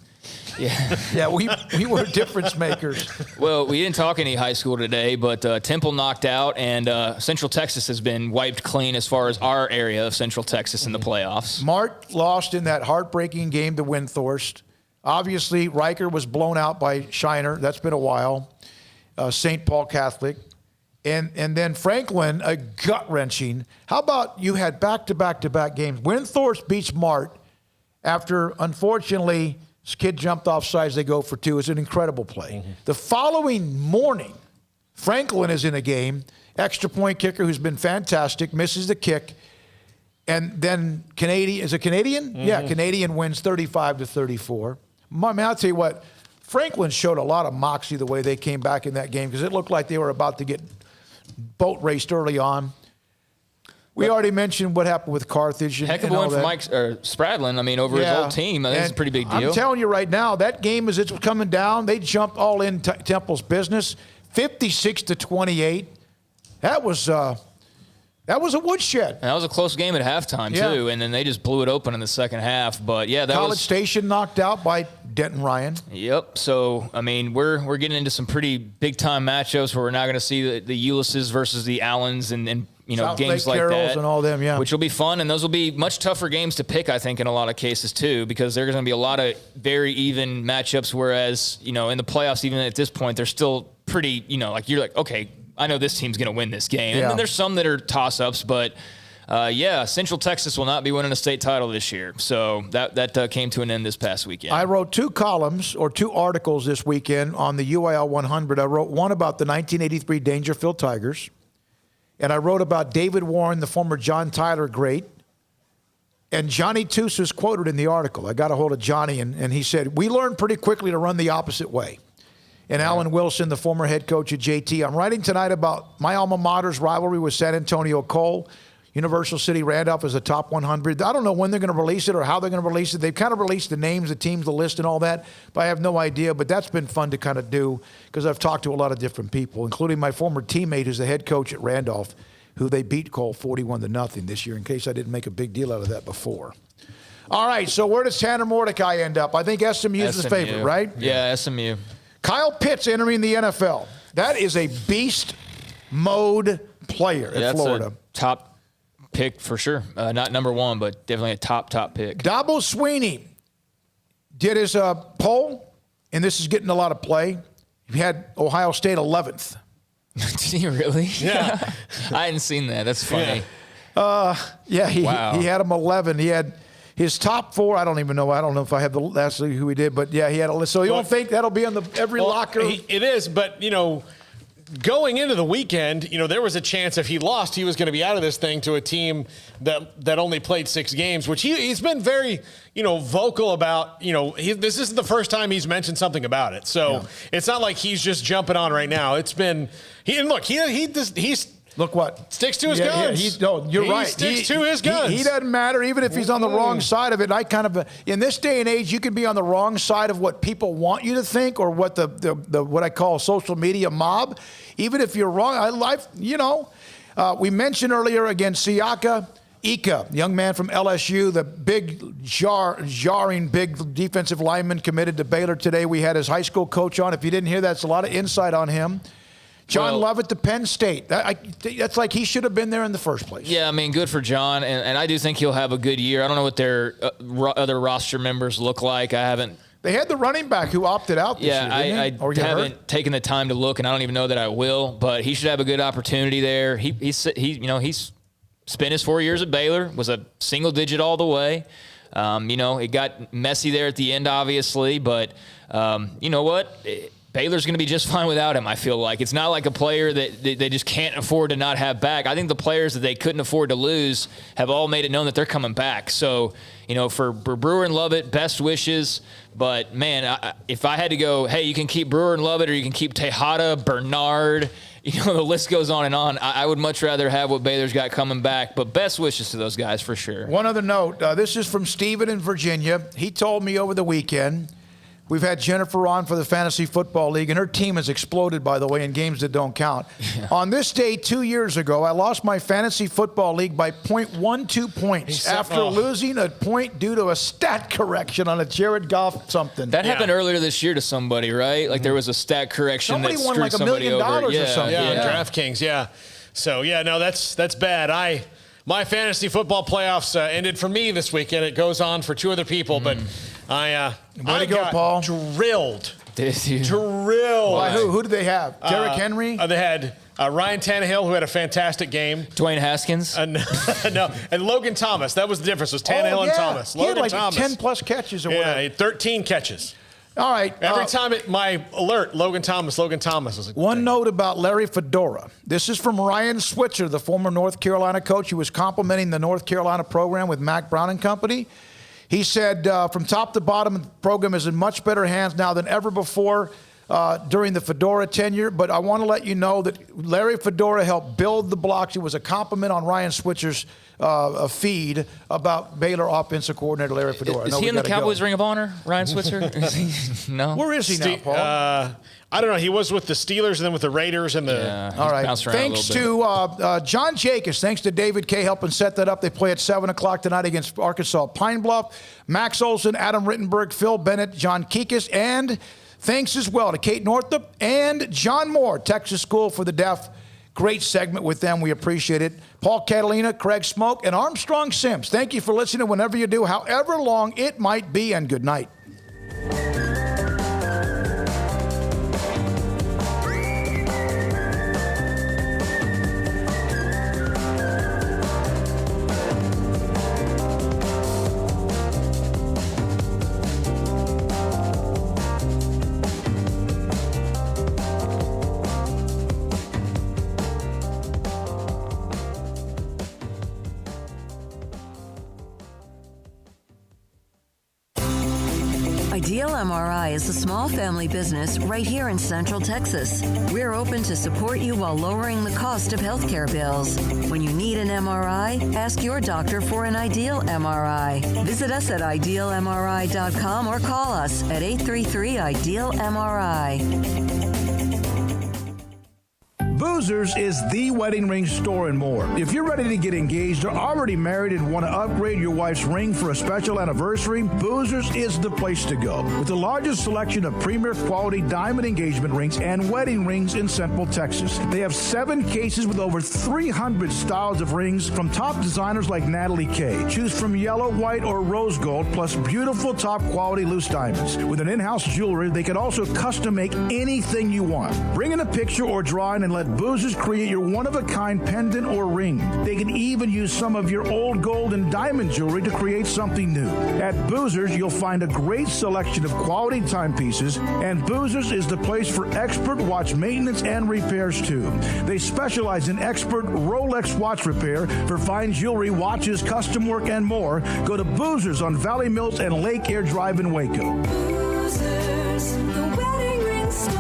Yeah, we were difference makers. Well, we didn't talk any high school today, but Temple knocked out, and Central Texas has been wiped clean as far as our area of Central Texas in the playoffs. Mart lost in that heartbreaking game to Windthorst. Obviously, Riker was blown out by Shiner. That's been a while. St. Paul Catholic. And then Franklin, a gut-wrenching. How about you had back-to-back-to-back games? Windthorst beats Mart after, unfortunately, this kid jumped off sides. They go for two. It's an incredible play. The following morning, Franklin is in a game. Extra point kicker who's been fantastic, misses the kick. And then Canadian, is it Canadian? Yeah, Canadian wins 35-34. I mean, I'll tell you what, Franklin showed a lot of moxie the way they came back in that game because it looked like they were about to get boat raced early on. We already mentioned what happened with Carthage. Heck of a win for Mike Spradlin. I mean, over his old team. That's a pretty big deal. I'm telling you right now, that game as it's coming down, they jumped all in Temple's business, 56-28. That was a woodshed. And that was a close game at halftime too, and then they just blew it open in the second half. But yeah, that College Station knocked out by Denton Ryan. Yep. So I mean, we're getting into some pretty big time matchups where we're now going to see the Ulysses versus the Allens and South games Lake like Carrolls that, and all them, which will be fun. And those will be much tougher games to pick, I think, in a lot of cases too, because there's going to be a lot of very even matchups. Whereas in the playoffs, even at this point, they're still pretty. You're like, okay, I know this team's going to win this game. And then there's some that are toss-ups, but Central Texas will not be winning a state title this year. So that came to an end this past weekend. I wrote two articles this weekend on the UIL 100. I wrote one about the 1983 Dangerfield Tigers, and I wrote about David Warren, the former John Tyler great. And Johnny Toos was quoted in the article. I got a hold of Johnny, and he said, we learned pretty quickly to run the opposite way. And Alan Wilson, the former head coach at JT. I'm writing tonight about my alma mater's rivalry with San Antonio Cole. Universal City Randolph is a top 100. I don't know when they're going to release it or how they're going to release it. They've kind of released the names, the teams, the list, and all that, but I have no idea. But that's been fun to kind of do because I've talked to a lot of different people, including my former teammate who's the head coach at Randolph, who they beat Cole 41-0 this year, in case I didn't make a big deal out of that before. All right, so where does Tanner Mordecai end up? I think SMU is his favorite, right? Yeah, SMU. Kyle Pitts entering the NFL. That is a beast mode player at Florida. A top pick for sure. Not number one, but definitely a top pick. Dabo Swinney did his poll, and this is getting a lot of play. He had Ohio State 11th. Did he really? Yeah. I hadn't seen that. That's funny. He had him 11. He had his top four. I don't know if I have that's who he did, but yeah, he had a list. So you don't think that'll be on every locker? It is, but going into the weekend, there was a chance if he lost, he was going to be out of this thing to a team that only played 6 games, which he's been very, vocal about. This isn't the first time he's mentioned something about it. So It's not like he's just jumping on right now. It's been he's look what sticks to his guns. You're right. He sticks to his guns. He doesn't matter even if he's on the wrong side of it. I kind of in this day and age, you can be on the wrong side of what people want you to think or what the what I call social media mob. Even if you're wrong, we mentioned earlier against Siaka Ika, young man from LSU, the big jarring big defensive lineman committed to Baylor today. We had his high school coach on. If you didn't hear that, it's a lot of insight on him. John Lovett to Penn State. That's like he should have been there in the first place. Yeah, I mean, good for John, and I do think he'll have a good year. I don't know what their other roster members look like. They had the running back who opted out this year, didn't I haven't taken the time to look, and I don't even know that I will, but he should have a good opportunity there. He's spent his 4 years at Baylor, was a single digit all the way. It got messy there at the end, obviously, but you know what? Baylor's going to be just fine without him, I feel like. It's not like a player that they just can't afford to not have back. I think the players that they couldn't afford to lose have all made it known that they're coming back. So, for Brewer and Lovett, best wishes. But, man, if I had to go, hey, you can keep Brewer and Lovett or you can keep Tejada, Bernard, the list goes on and on. I would much rather have what Baylor's got coming back. But best wishes to those guys for sure. One other note. This is from Steven in Virginia. He told me over the weekend, We've had Jennifer on for the Fantasy Football League, and her team has exploded, by the way, in games that don't count. Yeah. On this day 2 years ago, I lost my Fantasy Football League by 0.12 points after losing a point due to a stat correction on a Jared Goff something. That happened earlier this year to somebody, right? Like there was a stat correction somebody that won screwed like $1 somebody million over. or something. Yeah, DraftKings, yeah. So, no, that's bad. My fantasy football playoffs ended for me this weekend. It goes on for 2 other people, but I got Paul. drilled. Drilled. By who? Who did they have? Derrick Henry? They had Ryan Tannehill, who had a fantastic game. Dwayne Haskins? No, and Logan Thomas. That was the difference, was Tannehill and Thomas. He had like Thomas. 10-plus catches or whatever. Yeah, 13 catches. All right. Every time my alert, Logan Thomas. One note about Larry Fedora. This is from Ryan Switzer, the former North Carolina coach who was complimenting the North Carolina program with Mack Brown and company. He said, from top to bottom, the program is in much better hands now than ever before during the Fedora tenure. But I want to let you know that Larry Fedora helped build the blocks. It was a compliment on Ryan Switzer's feed about Baylor offensive coordinator Larry Fedora. Is he in the Cowboys Ring of Honor, Ryan Switzer? No. Where is he now, Paul? I don't know. He was with the Steelers and then with the Raiders and the. All right. Thanks to John Jacobs. Thanks to David K. helping set that up. They play at 7 o'clock tonight against Arkansas Pine Bluff. Max Olson, Adam Rittenberg, Phil Bennett, John Kikas, and thanks as well to Kate Northup and John Moore, Texas School for the Deaf. Great segment with them. We appreciate it. Paul Catalina, Craig Smoak, and Armstrong Sims. Thank you for listening whenever you do, however long it might be, and good night. Ideal MRI is a small family business right here in Central Texas. We're open to support you while lowering the cost of healthcare bills. When you need an MRI, ask your doctor for an Ideal MRI. Visit us at idealmri.com or call us at 833-IDEAL-MRI. Boozers is the wedding ring store and more. If you're ready to get engaged or already married and want to upgrade your wife's ring for a special anniversary, Boozers is the place to go. With the largest selection of premier quality diamond engagement rings and wedding rings in Central Texas. They have 7 cases with over 300 styles of rings from top designers like Natalie Kay. Choose from yellow, white, or rose gold, plus beautiful top quality loose diamonds. With an in-house jewelry, they can also custom make anything you want. Bring in a picture or drawing and let Boozers create your one-of-a-kind pendant or ring. They can even use some of your old gold and diamond jewelry to create something new. At Boozers, you'll find a great selection of quality timepieces, and Boozers is the place for expert watch maintenance and repairs, too. They specialize in expert Rolex watch repair for fine jewelry, watches, custom work, and more. Go to Boozers on Valley Mills and Lake Air Drive in Waco. Boozers, the wedding ring store.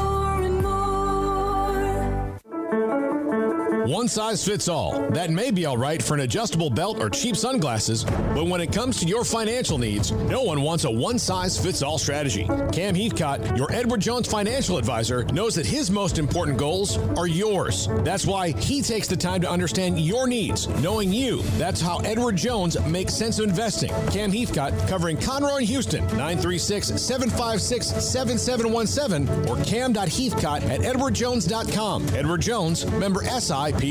One size fits all. That may be all right for an adjustable belt or cheap sunglasses, but when it comes to your financial needs, no one wants a one-size-fits-all strategy. Cam Heathcott, your Edward Jones financial advisor, knows that his most important goals are yours. That's why he takes the time to understand your needs, knowing you. That's how Edward Jones makes sense of investing. Cam Heathcott, covering Conroe and Houston, 936-756-7717 or cam.heathcott@edwardjones.com. Edward Jones, member SIPC.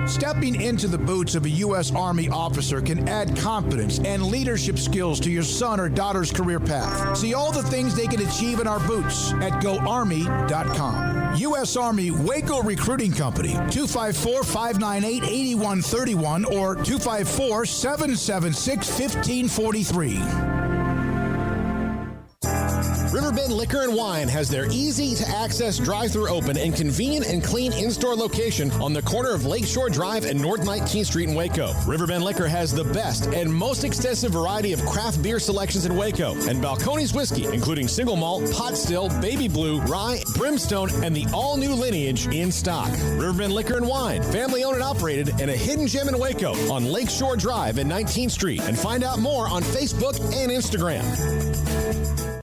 Stepping into the boots of a U.S. Army officer can add confidence and leadership skills to your son or daughter's career path. See all the things they can achieve in our boots at GoArmy.com. U.S. Army Waco Recruiting Company, 254-598-8131 or 254-776-1543. Riverbend Liquor and Wine has their easy-to-access drive-thru open and convenient and clean in-store location on the corner of Lakeshore Drive and North 19th Street in Waco. Riverbend Liquor has the best and most extensive variety of craft beer selections in Waco, and Balcones whiskey, including single malt, pot still, baby blue, rye, brimstone, and the all-new lineage in stock. Riverbend Liquor and Wine, family-owned and operated, and a hidden gem in Waco on Lakeshore Drive and 19th Street. And find out more on Facebook and Instagram.